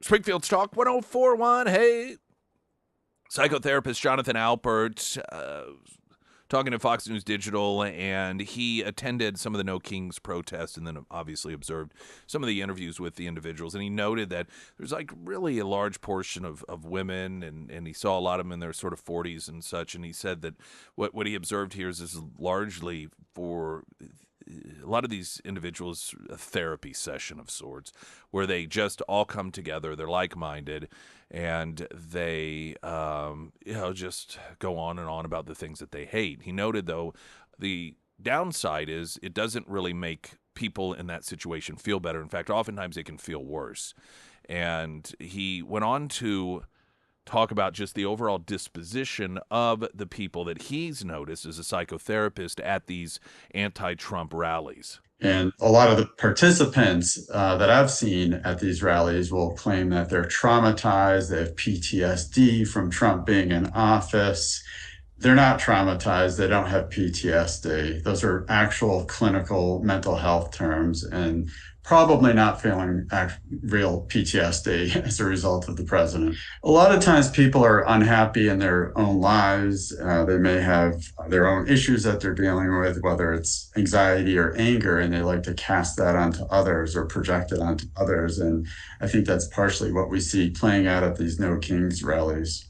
Springfield's Talk 1041. Hey. Psychotherapist Jonathan Alpert talking to Fox News Digital, and he attended some of the No Kings protests and then obviously observed some of the interviews with the individuals. And he noted that there's like really a large portion of women, and he saw a lot of them in their sort of 40s and such. And he said that what he observed here is this is largely for a lot of these individuals a therapy session of sorts where they just all come together, they're like-minded, and they just go on and on about the things that they hate. He noted, though, the downside is it doesn't really make people in that situation feel better. In fact, oftentimes they can feel worse. And he went on to talk about just the overall disposition of the people that he's noticed as a psychotherapist at these anti-Trump rallies.
And a lot of the participants that I've seen at these rallies will claim that they're traumatized, they have PTSD from Trump being in office. They're not traumatized, they don't have PTSD. Those are actual clinical mental health terms, and probably not feeling real PTSD as a result of the president. A lot of times people are unhappy in their own lives. They may have their own issues that they're dealing with, whether it's anxiety or anger, and they like to cast that onto others or project it onto others. And I think that's partially what we see playing out at these No Kings rallies.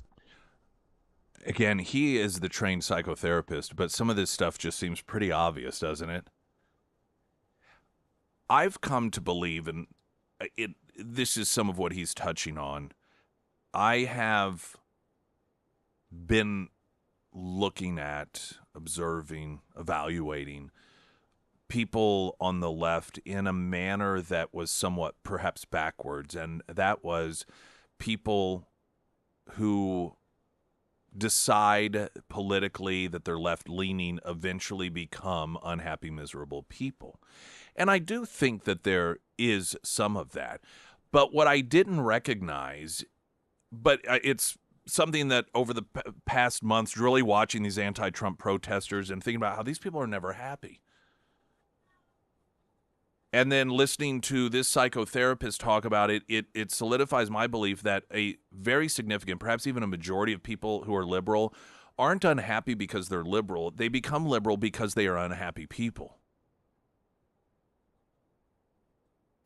Again, he is the trained psychotherapist, but some of this stuff just seems pretty obvious, doesn't it? I've come to believe, and this is some of what he's touching on, I have been looking at, observing, evaluating people on the left in a manner that was somewhat perhaps backwards, and that was people who decide politically that they're left-leaning eventually become unhappy, miserable people. And I do think that there is some of that. But what I didn't recognize, but it's something that over the past months, really watching these anti-Trump protesters and thinking about how these people are never happy. And then listening to this psychotherapist talk about it, it solidifies my belief that a very significant, perhaps even a majority of people who are liberal aren't unhappy because they're liberal. They become liberal because they are unhappy people.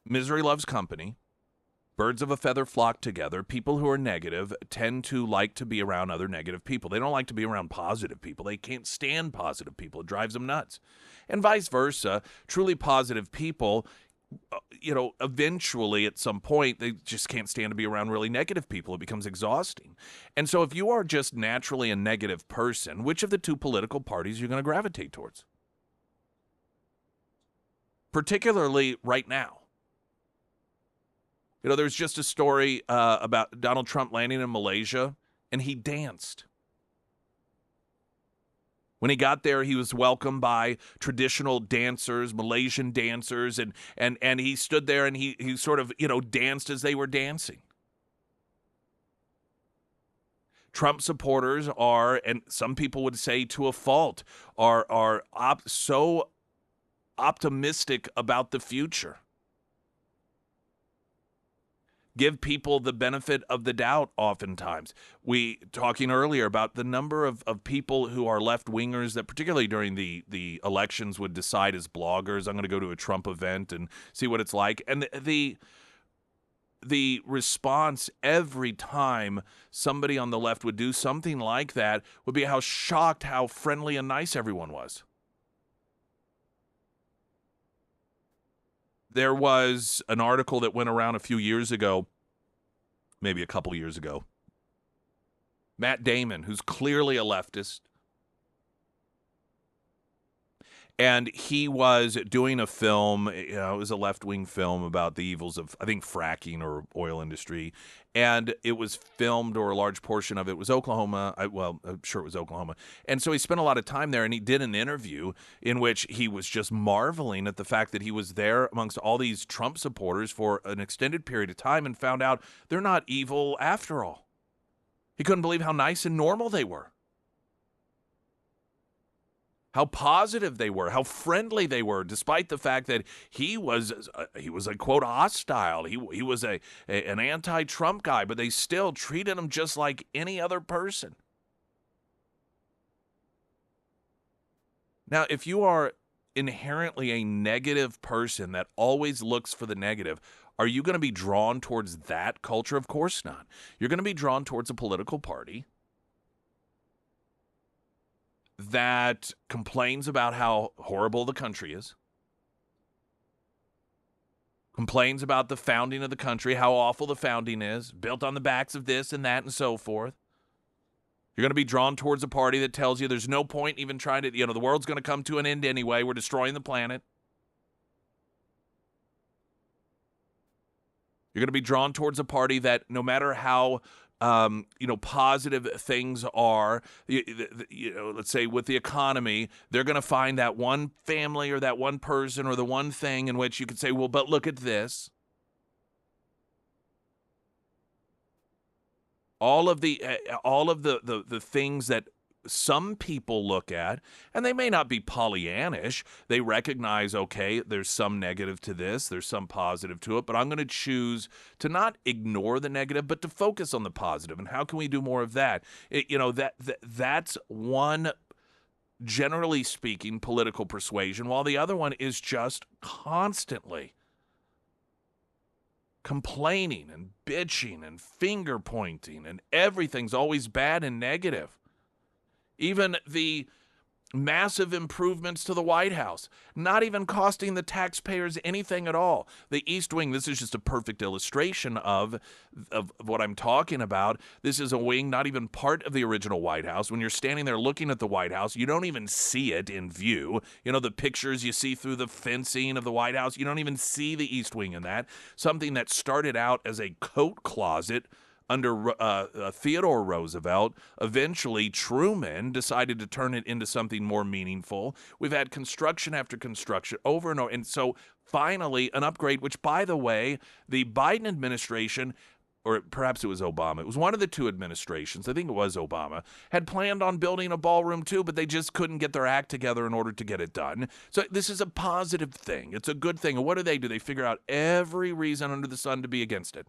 Misery loves company. Birds of a feather flock together. People who are negative tend to like to be around other negative people. They don't like to be around positive people. They can't stand positive people. It drives them nuts. And vice versa. Truly positive people, eventually at some point, they just can't stand to be around really negative people. It becomes exhausting. And so if you are just naturally a negative person, which of the two political parties you're going to gravitate towards? Particularly right now. There's just a story about Donald Trump landing in Malaysia, and he danced. When he got there, he was welcomed by traditional dancers, Malaysian dancers, and he stood there and he sort of, danced as they were dancing. Trump supporters are, and some people would say to a fault, are so optimistic about the future. Give people the benefit of the doubt oftentimes. We talking earlier about the number of people who are left-wingers that particularly during the elections would decide as bloggers, I'm going to go to a Trump event and see what it's like. And the response every time somebody on the left would do something like that would be how shocked, how friendly and nice everyone was. There was an article that went around a few years ago, maybe a couple years ago. Matt Damon, who's clearly a leftist, and he was doing a film, it was a left-wing film about the evils of, I think, fracking or oil industry, and it was filmed, or a large portion of it was Oklahoma. I'm sure it was Oklahoma. And so he spent a lot of time there, and he did an interview in which he was just marveling at the fact that he was there amongst all these Trump supporters for an extended period of time and found out they're not evil after all. He couldn't believe how nice and normal they were. how positive they were, how friendly they were, despite the fact that he was a quote hostile. He was an anti-Trump guy, but they still treated him just like any other person. Now, if you are inherently a negative person that always looks for the negative, are you going to be drawn towards that culture? Of course not. You're going to be drawn towards a political party that complains about how horrible the country is, complains about the founding of the country, how awful the founding is, built on the backs of this and that and so forth. You're going to be drawn towards a party that tells you there's no point even trying to, the world's going to come to an end anyway. We're destroying the planet. You're going to be drawn towards a party that no matter how positive things are, let's say with the economy, they're going to find that one family or that one person or the one thing in which you could say, well, but look at this. All of the things that some people look at, and they may not be Pollyannish. They recognize, okay, there's some negative to this, there's some positive to it, but I'm going to choose to not ignore the negative, but to focus on the positive. And how can we do more of that? That's one, generally speaking, political persuasion, while the other one is just constantly complaining and bitching and finger pointing, and everything's always bad and negative. Even the massive improvements to the White House, not even costing the taxpayers anything at all. The East Wing, this is just a perfect illustration of what I'm talking about. This is a wing not even part of the original White House. When you're standing there looking at the White House, you don't even see it in view. The pictures you see through the fencing of the White House, you don't even see the East Wing in that. Something that started out as a coat closet under Theodore Roosevelt. Eventually, Truman decided to turn it into something more meaningful. We've had construction after construction over and over. And so finally, an upgrade, which, by the way, the Biden administration, or perhaps it was Obama, it was one of the two administrations, I think it was Obama, had planned on building a ballroom too, but they just couldn't get their act together in order to get it done. So this is a positive thing. It's a good thing. And what do? They figure out every reason under the sun to be against it.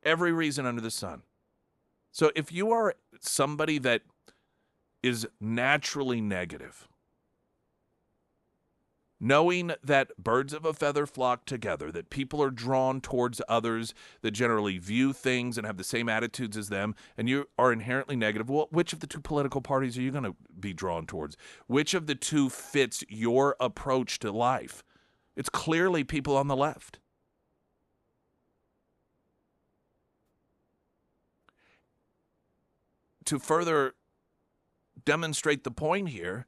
Every reason under the sun. So if you are somebody that is naturally negative, knowing that birds of a feather flock together, that people are drawn towards others that generally view things and have the same attitudes as them, and you are inherently negative, well, which of the two political parties are you going to be drawn towards? Which of the two fits your approach to life? It's clearly people on the left. To further demonstrate the point here,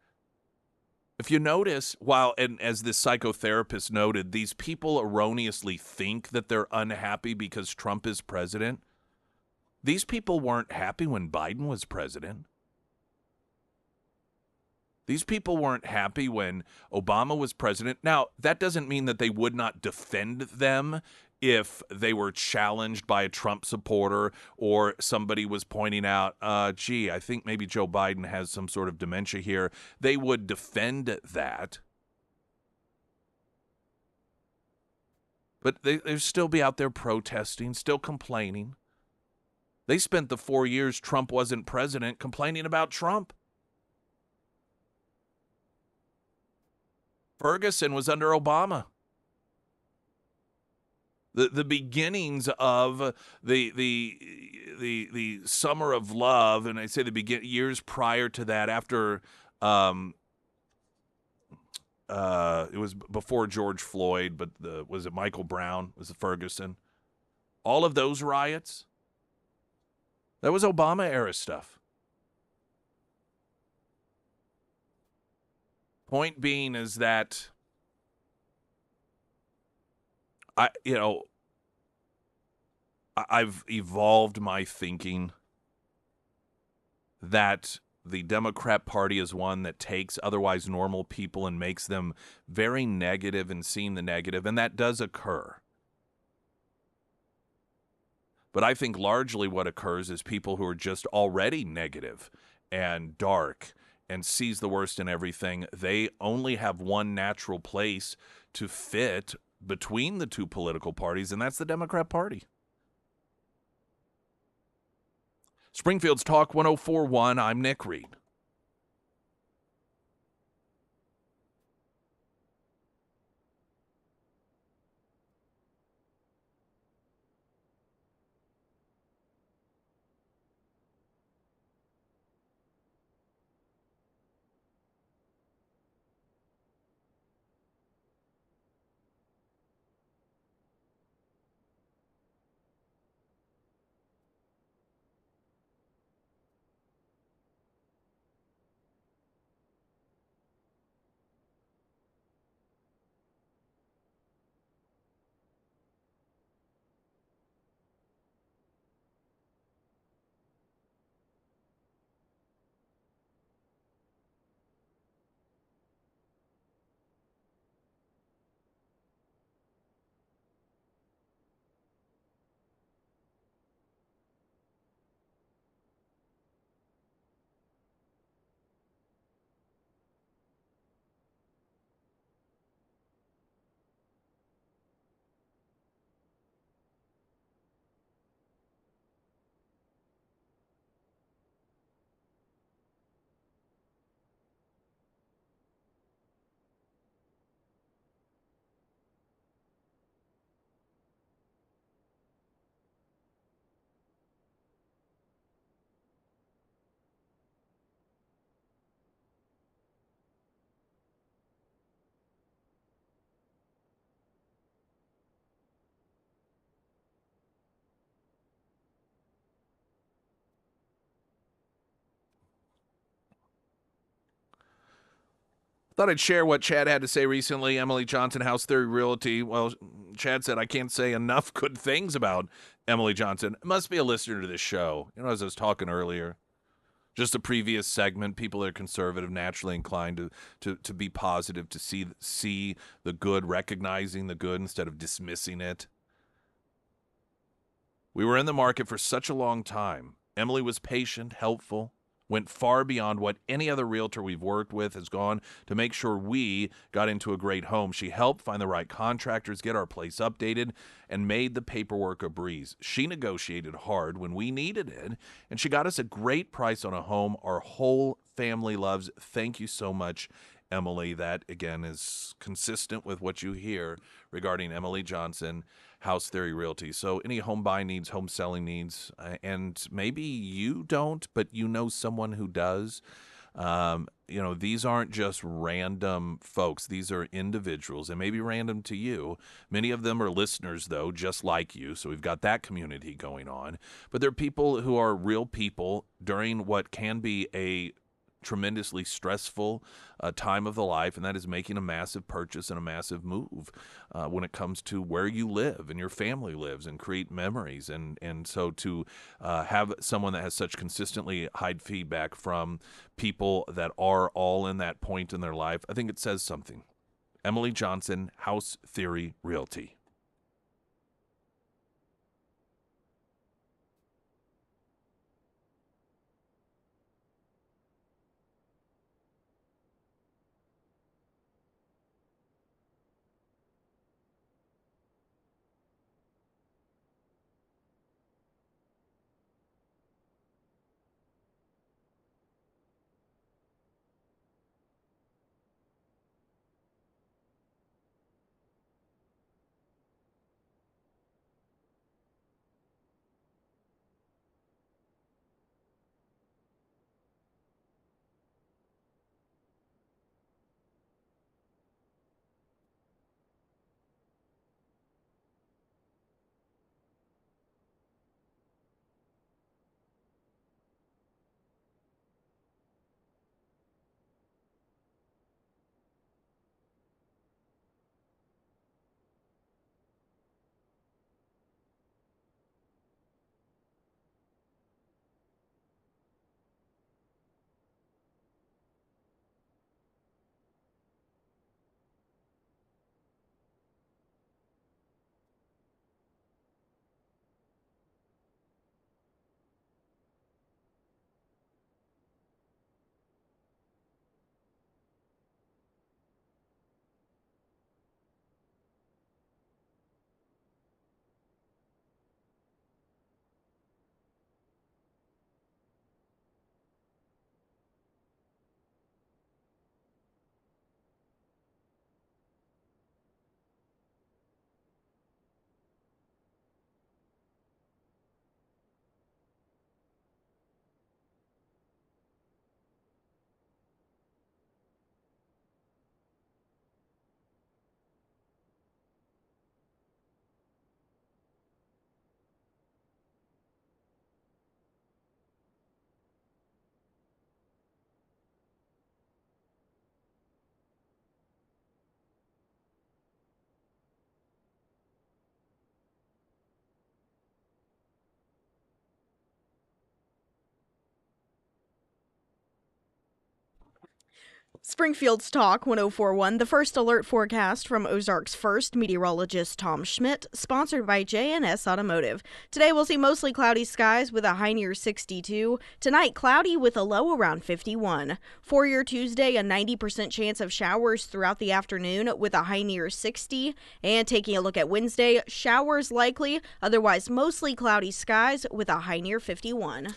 if you notice, and as this psychotherapist noted, these people erroneously think that they're unhappy because Trump is president. These people weren't happy when Biden was president. These people weren't happy when Obama was president. Now, that doesn't mean that they would not defend them if they were challenged by a Trump supporter or somebody was pointing out, I think maybe Joe Biden has some sort of dementia here. They would defend that. But they'd still be out there protesting, still complaining. They spent the 4 years Trump wasn't president complaining about Trump. Ferguson was under Obama. The beginnings of the summer of love, and I say years prior to that, after it was before George Floyd, but was it Michael Brown? Was it Ferguson? All of those riots, that was Obama era stuff. Point being is that I've evolved my thinking that the Democrat Party is one that takes otherwise normal people and makes them very negative and seeing the negative, and that does occur. But I think largely what occurs is people who are just already negative and dark and sees the worst in everything, they only have one natural place to fit between the two political parties, and that's the Democrat Party. Springfield's Talk 1041, I'm Nick Reed. Thought I'd share what Chad had to say recently. Emily Johnson, House Theory Realty. Well, Chad said, I can't say enough good things about Emily Johnson. Must be a listener to this show. You know, as I was talking earlier, just a previous segment, people that are conservative, naturally inclined to be positive, to see the good, recognizing the good instead of dismissing it. We were in the market for such a long time. Emily was patient, helpful, went far beyond what any other realtor we've worked with has gone to make sure we got into a great home. She helped find the right contractors, get our place updated, and made the paperwork a breeze. She negotiated hard when we needed it, and she got us a great price on a home our whole family loves. Thank you so much, Emily. That, again, is consistent with what you hear regarding Emily Johnson, House Theory Realty. So any home buying needs, home selling needs, and maybe you don't, but you know someone who does. These aren't just random folks. These are individuals, and maybe random to you. Many of them are listeners, though, just like you. So we've got that community going on. But they're people who are real people during what can be a tremendously stressful time of the life, and that is making a massive purchase and a massive move when it comes to where you live and your family lives and create memories. And so to have someone that has such consistently high feedback from people that are all in that point in their life, I think it says something. Emily Johnson, House Theory Realty.
Springfield's Talk 1041, the first alert forecast from Ozarks First meteorologist Tom Schmidt, sponsored by J&S Automotive. Today we'll see mostly cloudy skies with a high near 62. Tonight, cloudy with a low around 51. For your Tuesday, a 90% chance of showers throughout the afternoon with a high near 60. And taking a look at Wednesday, showers likely, otherwise mostly cloudy skies with a high near 51.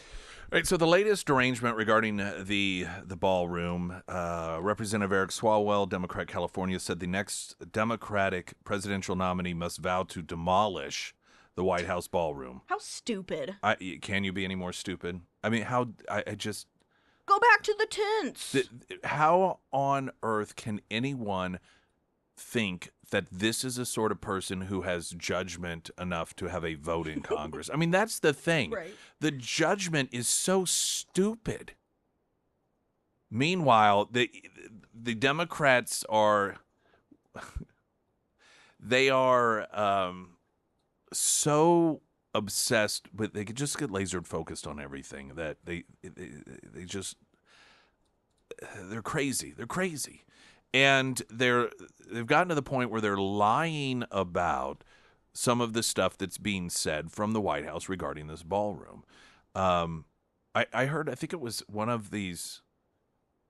All right, so the latest arrangement regarding the ballroom, Representative Eric Swalwell, Democrat California, said the next Democratic presidential nominee must vow to demolish the White House ballroom.
How stupid.
Can you be any more stupid? I mean, I just...
Go back to the tents.
How on earth can anyone think that this is a sort of person who has judgment enough to have a vote in Congress? I mean, that's the thing.
Right.
The judgment is so stupid. Meanwhile, the Democrats are they are so obsessed with, they could just get lasered focused on everything that they just, they're crazy. They're crazy. And they've gotten to the point where they're lying about some of the stuff that's being said from the White House regarding this ballroom. I heard, I think it was one of these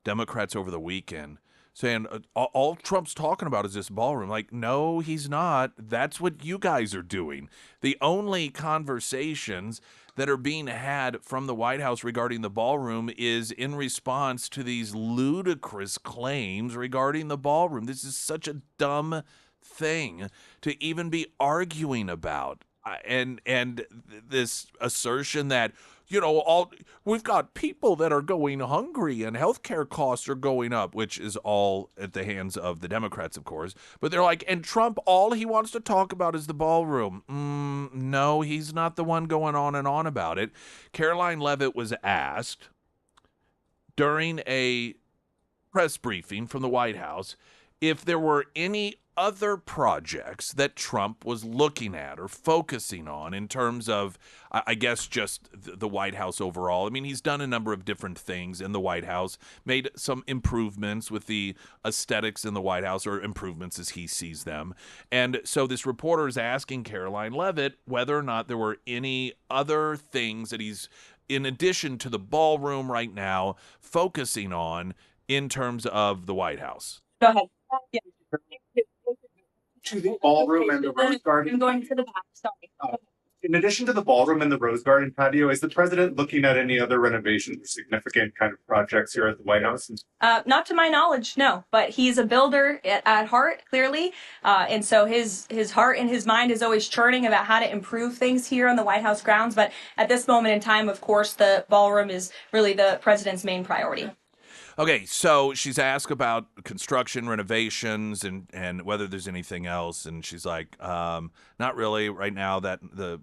Democrats over the weekend saying, all Trump's talking about is this ballroom. Like, no, he's not. That's what you guys are doing. The only conversations that are being had from the White House regarding the ballroom is in response to these ludicrous claims regarding the ballroom. This is such a dumb thing to even be arguing about. And this assertion that, you know, we've got people that are going hungry and healthcare costs are going up, which is all at the hands of the Democrats, of course. But they're like, and Trump, all he wants to talk about is the ballroom. No, he's not the one going on and on about it. Caroline Leavitt was asked during a press briefing from the White House if there were any other projects that Trump was looking at or focusing on in terms of, I guess, just the White House overall. I mean, he's done a number of different things in the White House, made some improvements with the aesthetics in the White House, or improvements as he sees them. And so this reporter is asking Caroline Leavitt whether or not there were any other things that he's, in addition to the ballroom right now, focusing on in terms of the White House.
Go ahead. Yeah.
To the ballroom and the Rose Garden.
I'm going to the back. Sorry.
In addition to the ballroom and the Rose Garden patio, is the president looking at any other renovations or significant kind of projects here at the White House?
Not to my knowledge, no. But he's a builder at heart, clearly, and so his heart and his mind is always churning about how to improve things here on the White House grounds. But at this moment in time, of course, the ballroom is really the president's main priority.
Okay, so she's asked about construction, renovations, and whether there's anything else, and she's like, not really right now. That the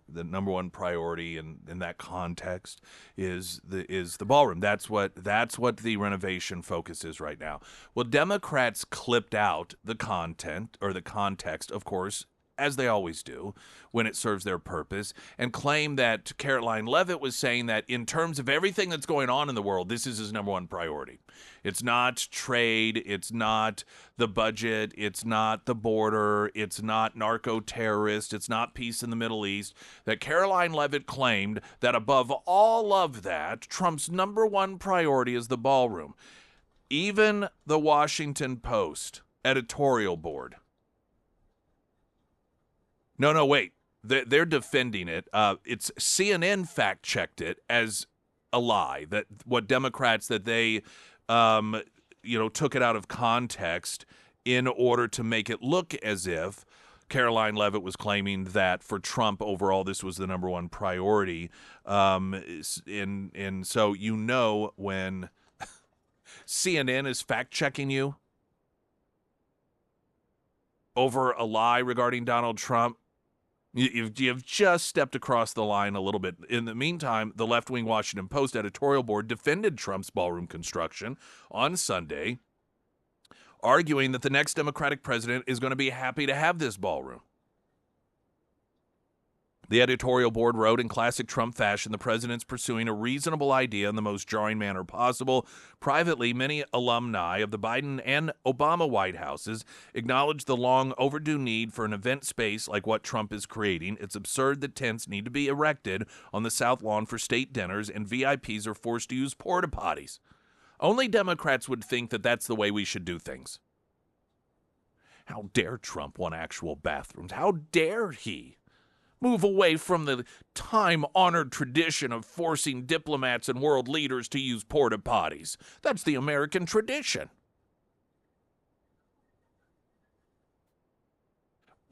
number one priority in that context is the ballroom. That's what the renovation focus is right now. Well, Democrats clipped out the content or the context, of course, as they always do when it serves their purpose, and claim that Caroline Leavitt was saying that in terms of everything that's going on in the world, this is his number one priority. It's not trade, it's not the budget, it's not the border, it's not narco-terrorists, it's not peace in the Middle East. That Caroline Leavitt claimed that above all of that, Trump's number one priority is the ballroom. Even the Washington Post editorial board. No, wait. They're defending it. It's CNN fact-checked it as a lie, that what Democrats, that they, took it out of context in order to make it look as if Caroline Leavitt was claiming that for Trump overall, this was the number one priority. And so, when CNN is fact-checking you over a lie regarding Donald Trump, you've just stepped across the line a little bit. In the meantime, the left-wing Washington Post editorial board defended Trump's ballroom construction on Sunday, arguing that the next Democratic president is going to be happy to have this ballroom. The editorial board wrote, in classic Trump fashion, the president's pursuing a reasonable idea in the most jarring manner possible. Privately, many alumni of the Biden and Obama White Houses acknowledged the long overdue need for an event space like what Trump is creating. It's absurd that tents need to be erected on the South Lawn for state dinners and VIPs are forced to use porta potties. Only Democrats would think that that's the way we should do things. How dare Trump want actual bathrooms? How dare he move away from the time-honored tradition of forcing diplomats and world leaders to use porta potties? That's the American tradition.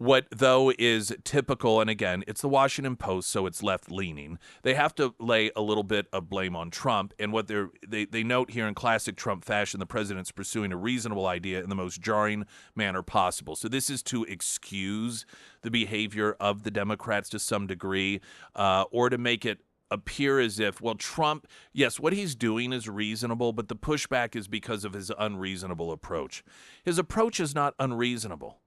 What, though, is typical, and again, it's the Washington Post, so it's left-leaning. They have to lay a little bit of blame on Trump, and what they note here in classic Trump fashion, the president's pursuing a reasonable idea in the most jarring manner possible. So this is to excuse the behavior of the Democrats to some degree, or to make it appear as if, well, Trump, yes, what he's doing is reasonable, but the pushback is because of his unreasonable approach. His approach is not unreasonable.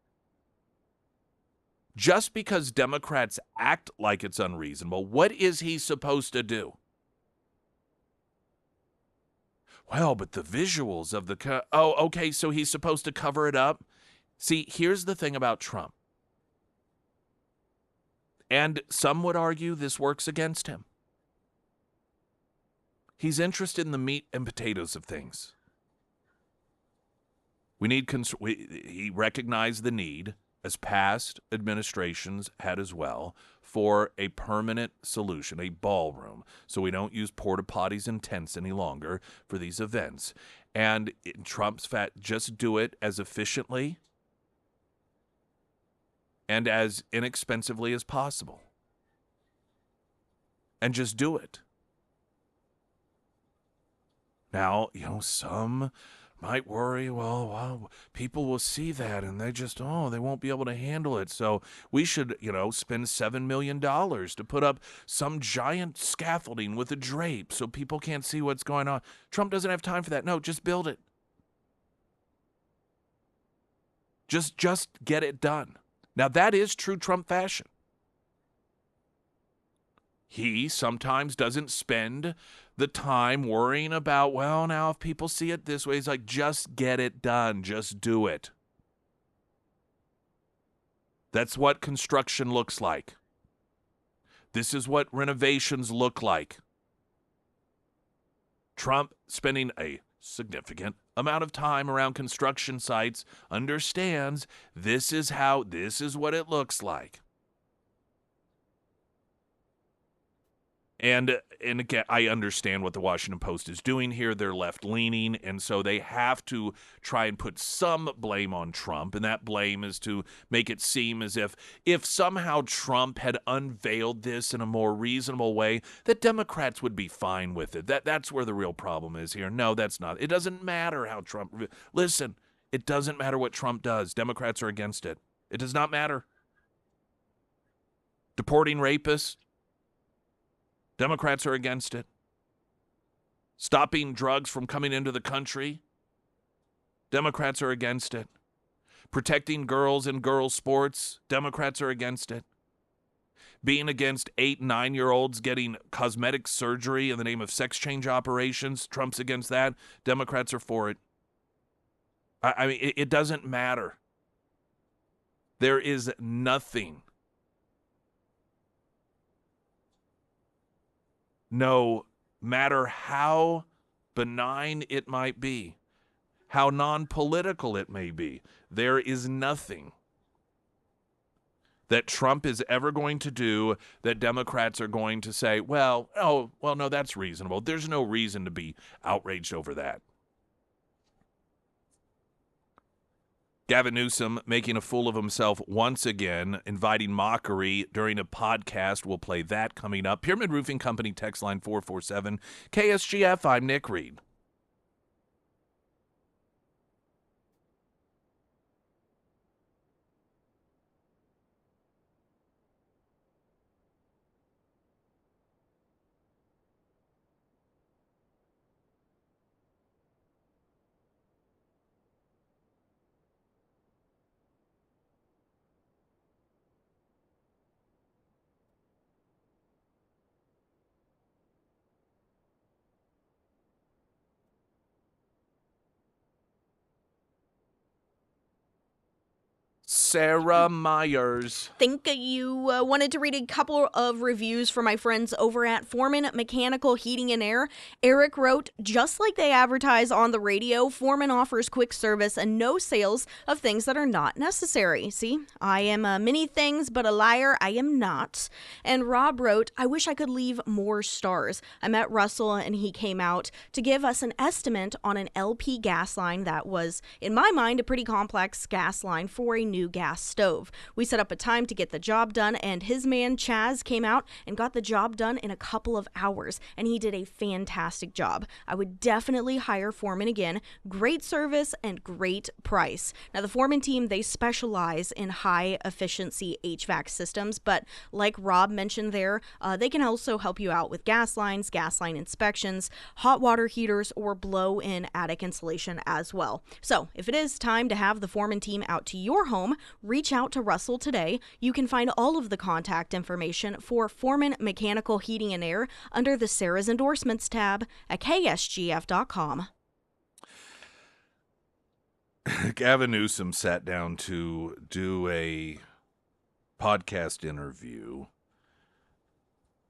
Just because Democrats act like it's unreasonable, what is he supposed to do? Well, but the visuals of the... okay, so he's supposed to cover it up? See, here's the thing about Trump. And some would argue this works against him. He's interested in the meat and potatoes of things. He recognized the need, as past administrations had as well, for a permanent solution, a ballroom, so we don't use porta potties and tents any longer for these events. And in Trump's just do it as efficiently and as inexpensively as possible. And just do it. Now, some might worry, well, people will see that and they won't be able to handle it. So we should, spend $7 million to put up some giant scaffolding with a drape so people can't see what's going on. Trump doesn't have time for that. No, just build it. Just get it done. Now, that is true Trump fashion. He sometimes doesn't spend the time worrying about, well, now if people see it this way, he's like, just get it done. Just do it. That's what construction looks like. This is what renovations look like. Trump, spending a significant amount of time around construction sites, understands this is what it looks like. And again, I understand what the Washington Post is doing here. They're left-leaning, and so they have to try and put some blame on Trump, and that blame is to make it seem as if somehow Trump had unveiled this in a more reasonable way, that Democrats would be fine with it. That's where the real problem is here. No, that's not. It doesn't matter how Trump... Listen, it doesn't matter what Trump does. Democrats are against it. It does not matter. Deporting rapists, Democrats are against it. Stopping drugs from coming into the country, Democrats are against it. Protecting girls in girls' sports, Democrats are against it. Being against 8- and 9-year-olds getting cosmetic surgery in the name of sex change operations, Trump's against that. Democrats are for it. I mean, it doesn't matter. There is nothing, no matter how benign it might be, how non-political it may be, there is nothing that Trump is ever going to do that Democrats are going to say, well, no, that's reasonable. There's no reason to be outraged over that. Gavin Newsom making a fool of himself once again, inviting mockery during a podcast. We'll play that coming up. Pyramid Roofing Company, text line 447. KSGF, I'm Nick Reed. Sarah Myers.
Think you wanted to read a couple of reviews from my friends over at Foreman Mechanical Heating and Air. Eric wrote, just like they advertise on the radio, Foreman offers quick service and no sales of things that are not necessary. See, I am many things, but a liar I am not. And Rob wrote, I wish I could leave more stars. I met Russell and he came out to give us an estimate on an LP gas line that was, in my mind, a pretty complex gas line for a new gas stove. We set up a time to get the job done, and his man Chaz came out and got the job done in a couple of hours, and he did a fantastic job. I would definitely hire Foreman again. Great service and great price. Now, the Foreman team, they specialize in high efficiency HVAC systems, but like Rob mentioned there, they can also help you out with gas lines, gas line inspections, hot water heaters, or blow-in attic insulation as well. So if it is time to have the Foreman team out to your home, reach out to Russell today. You can find all of the contact information for Foreman Mechanical Heating and Air under the Sarah's Endorsements tab at ksgf.com.
Gavin Newsom sat down to do a podcast interview,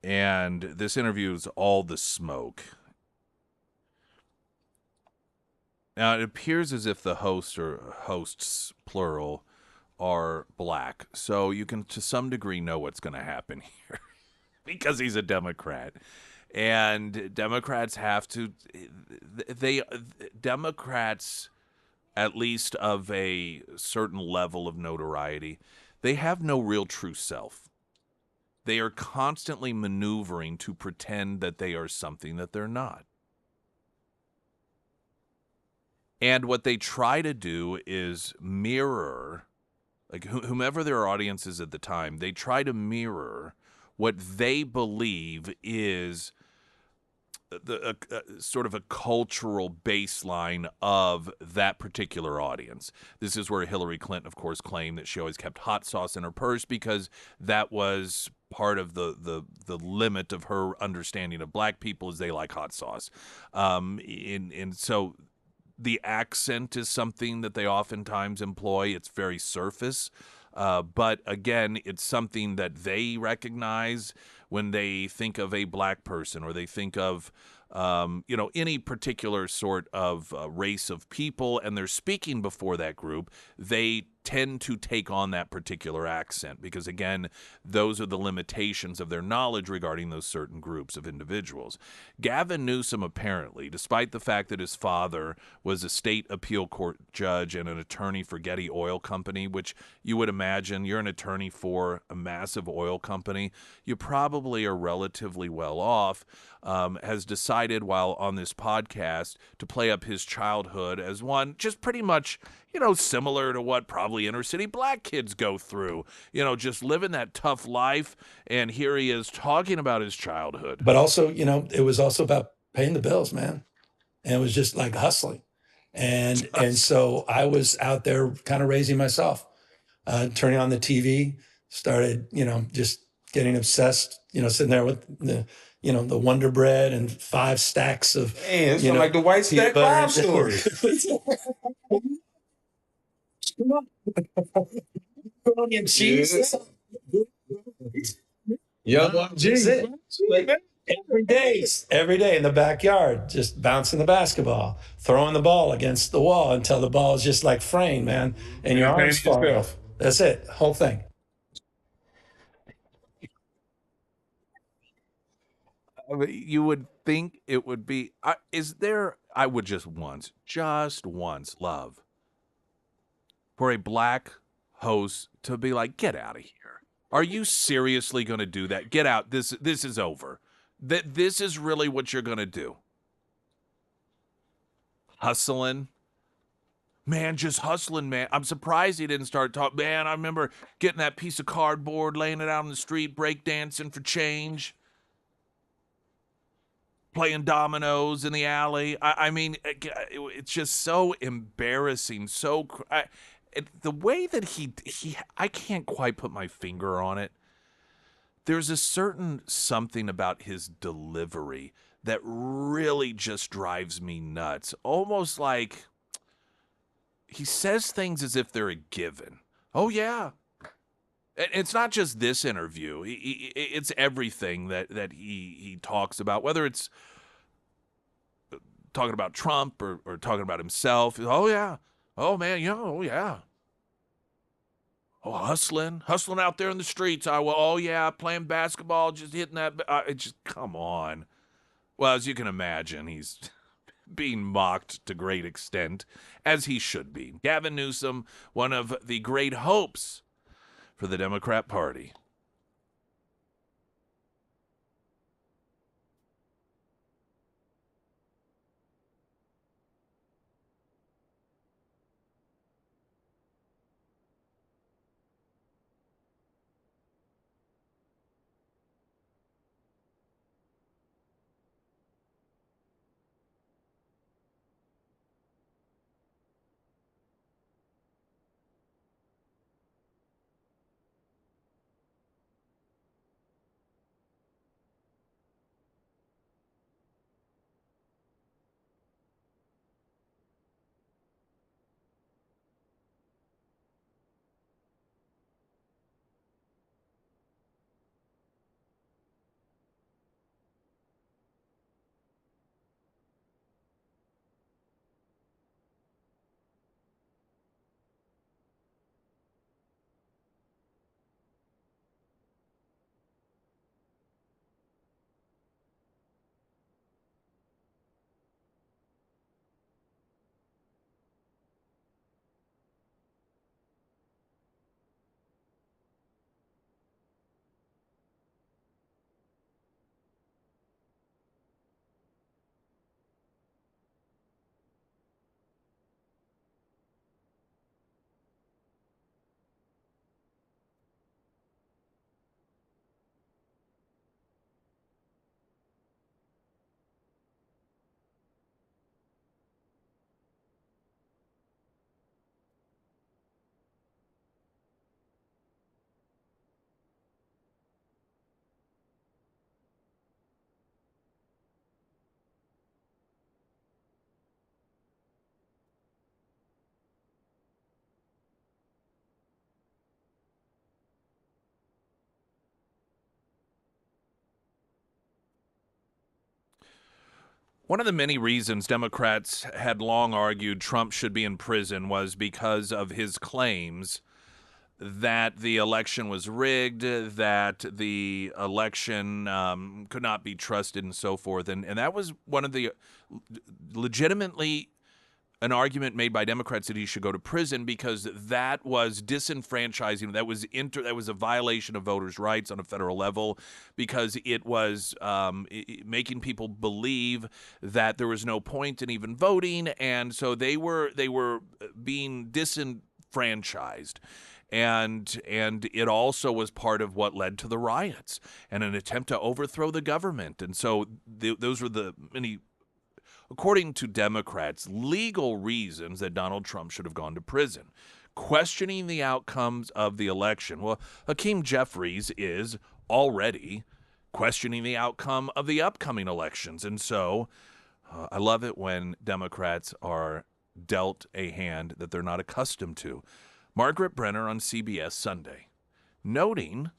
and this interview is all the smoke. Now, it appears as if the host or hosts, plural, are black. So you can, to some degree, know what's going to happen here because he's a Democrat. And Democrats have to, Democrats, at least of a certain level of notoriety, they have no real true self. They are constantly maneuvering to pretend that they are something that they're not. And what they try to do is mirror, like whomever their audience is at the time, they try to mirror what they believe is the sort of a cultural baseline of that particular audience. This is where Hillary Clinton, of course, claimed that she always kept hot sauce in her purse because that was part of the limit of her understanding of black people is they like hot sauce. And so the accent is something that they oftentimes employ. It's very surface. But again, it's something that they recognize when they think of a black person or they think of, any particular sort of race of people, and they're speaking before that group, they tend to take on that particular accent because, again, those are the limitations of their knowledge regarding those certain groups of individuals. Gavin Newsom, apparently, despite the fact that his father was a state appeal court judge and an attorney for Getty Oil Company, which you would imagine you're an attorney for a massive oil company, you probably are relatively well off, has decided while on this podcast to play up his childhood as one just pretty much, similar to what probably inner city black kids go through, just living that tough life. And here he is talking about his childhood.
But also, it was also about paying the bills, man. And it was just like hustling. And so I was out there kind of raising myself, turning on the TV, started, just getting obsessed, sitting there with the Wonder Bread and 5 stacks of,
it's like the White Stack 5 story.
And cheese.
Yeah,
every day in the backyard, just bouncing the basketball, throwing the ball against the wall until the ball is just like fraying, man, and your arms fall off. That's it, whole thing.
You would think it would be, I would just once love for a black host to be like, get out of here. Are you seriously going to do that? Get out. This is over. This is really what you're going to do. Hustling. Man, just hustling, man. I'm surprised he didn't start talking. Man, I remember getting that piece of cardboard, laying it out on the street, breakdancing for change. Playing dominoes in the alley. I mean, it's just so embarrassing. The way that he I can't quite put my finger on it. There's a certain something about his delivery that really just drives me nuts. Almost like he says things as if they're a given. Oh, yeah. It's not just this interview. It's everything that he talks about, whether it's talking about Trump or talking about himself. Oh, yeah. Oh, man, oh, yeah. Oh, hustling out there in the streets. Oh, yeah, playing basketball, just hitting that. Come on. Well, as you can imagine, he's being mocked to great extent, as he should be. Gavin Newsom, one of the great hopes for the Democrat Party. One of the many reasons Democrats had long argued Trump should be in prison was because of his claims that the election was rigged, that the election could not be trusted, and so forth. And that was one of the legitimately an argument made by Democrats that he should go to prison because that was disenfranchising. That was a violation of voters' rights on a federal level because it was making people believe that there was no point in even voting, and so they were being disenfranchised. And it also was part of what led to the riots and an attempt to overthrow the government. And so those were the many, according to Democrats, legal reasons that Donald Trump should have gone to prison. Questioning the outcomes of the election. Well, Hakeem Jeffries is already questioning the outcome of the upcoming elections. And so I love it when Democrats are dealt a hand that they're not accustomed to. Margaret Brenner on CBS Sunday, noting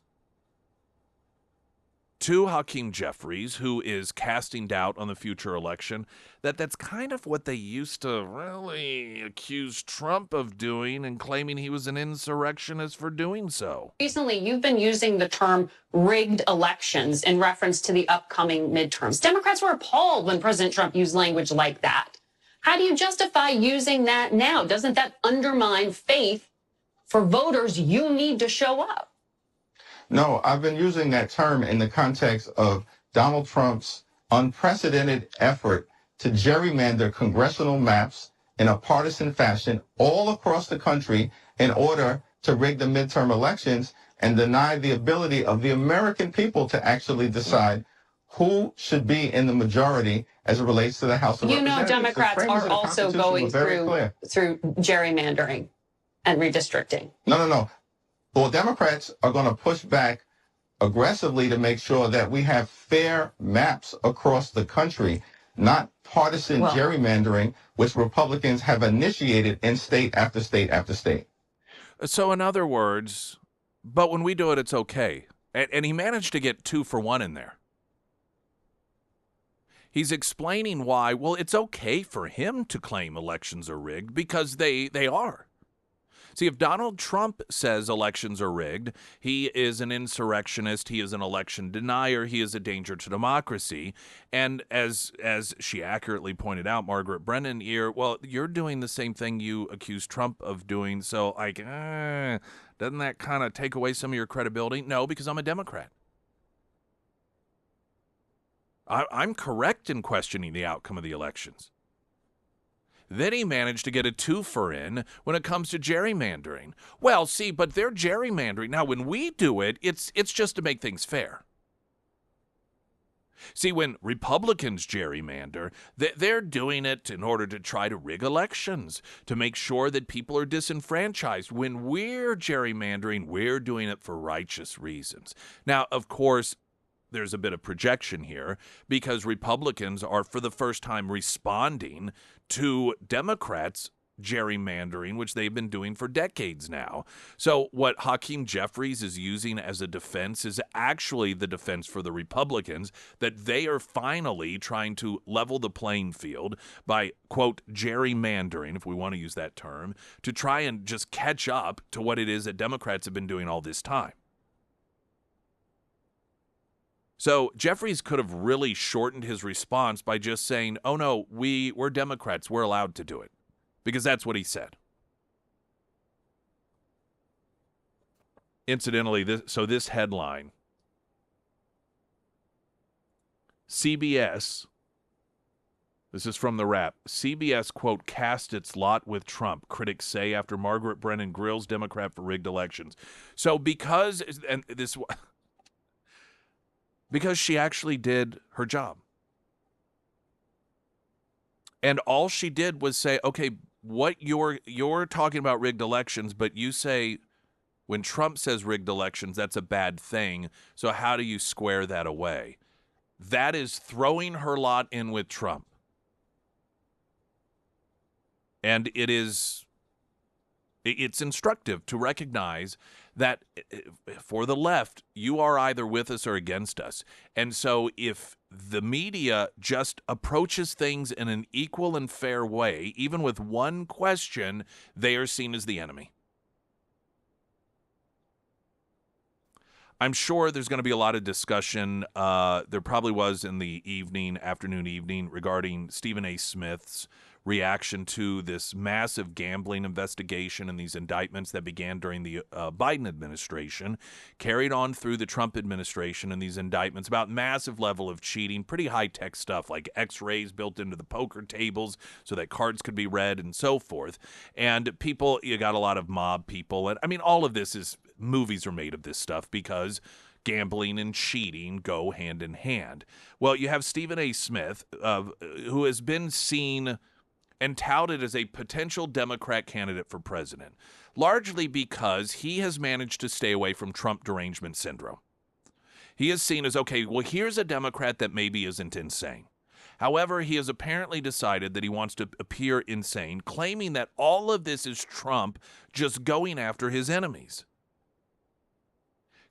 to Hakeem Jeffries, who is casting doubt on the future election, that's kind of what they used to really accuse Trump of doing and claiming he was an insurrectionist for doing so.
Recently, you've been using the term rigged elections in reference to the upcoming midterms. Democrats were appalled when President Trump used language like that. How do you justify using that now? Doesn't that undermine faith for voters? You need to show up.
No, I've been using that term in the context of Donald Trump's unprecedented effort to gerrymander congressional maps in a partisan fashion all across the country in order to rig the midterm elections and deny the ability of the American people to actually decide who should be in the majority as it relates to the House of Representatives.
You know, Democrats are also going through gerrymandering and redistricting.
No. Well, Democrats are going to push back aggressively to make sure that we have fair maps across the country, not partisan gerrymandering, which Republicans have initiated in state after state after state.
So in other words, but when we do it, it's okay. And he managed to get 2 for 1 in there. He's explaining why, well, it's okay for him to claim elections are rigged because they are. See, if Donald Trump says elections are rigged, he is an insurrectionist, he is an election denier, he is a danger to democracy. And as she accurately pointed out, Margaret Brennan, you're doing the same thing you accused Trump of doing, so doesn't that kind of take away some of your credibility? No, because I'm a Democrat. I'm correct in questioning the outcome of the elections. Then he managed to get a 2 in when it comes to gerrymandering. Well, see, but they're gerrymandering. Now, when we do it, it's just to make things fair. See, when Republicans gerrymander, they're doing it in order to try to rig elections, to make sure that people are disenfranchised. When we're gerrymandering, we're doing it for righteous reasons. Now, of course, there's a bit of projection here because Republicans are for the first time responding to Democrats gerrymandering, which they've been doing for decades now. So what Hakeem Jeffries is using as a defense is actually the defense for the Republicans, that they are finally trying to level the playing field by, quote, gerrymandering, if we want to use that term, to try and just catch up to what it is that Democrats have been doing all this time. So Jeffries could have really shortened his response by just saying, oh, no, we're Democrats. We're allowed to do it, because that's what he said. Incidentally, this headline, CBS, this is from The Wrap, CBS, quote, cast its lot with Trump, critics say, after Margaret Brennan grills Democrat for rigged elections. So because she actually did her job. And all she did was say, okay, what you're talking about rigged elections, but you say when Trump says rigged elections, that's a bad thing. So how do you square that away? That is throwing her lot in with Trump. And it's instructive to recognize that for the left, you are either with us or against us. And so if the media just approaches things in an equal and fair way, even with one question, they are seen as the enemy. I'm sure there's going to be a lot of discussion. There probably was in the afternoon, evening, regarding Stephen A. Smith's reaction to this massive gambling investigation and these indictments that began during the Biden administration, carried on through the Trump administration, and these indictments about massive level of cheating, pretty high-tech stuff like x-rays built into the poker tables so that cards could be read and so forth. And people, you got a lot of mob people. And I mean, all of this is, movies are made of this stuff because gambling and cheating go hand in hand. Well, you have Stephen A. Smith, who has been seen and touted as a potential Democrat candidate for president, largely because he has managed to stay away from Trump derangement syndrome. He is seen as, okay, well, here's a Democrat that maybe isn't insane. However, he has apparently decided that he wants to appear insane, claiming that all of this is Trump just going after his enemies.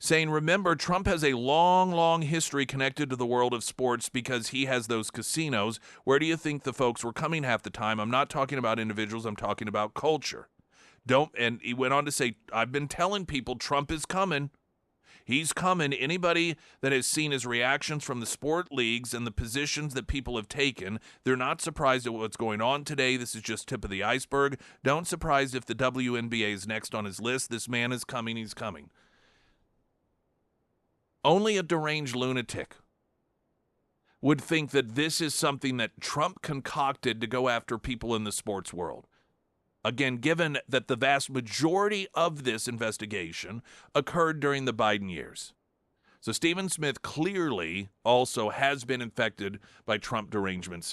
Saying, remember, Trump has a long, long history connected to the world of sports because he has those casinos. Where do you think the folks were coming half the time? I'm not talking about individuals. I'm talking about culture. And he went on to say, I've been telling people Trump is coming. He's coming. Anybody that has seen his reactions from the sport leagues and the positions that people have taken, they're not surprised at what's going on today. This is just tip of the iceberg. Don't surprise if the WNBA is next on his list. This man is coming. He's coming. Only a deranged lunatic would think that this is something that Trump concocted to go after people in the sports world. Again, given that the vast majority of this investigation occurred during the Biden years. So Stephen Smith clearly also has been infected by Trump derangement syndrome.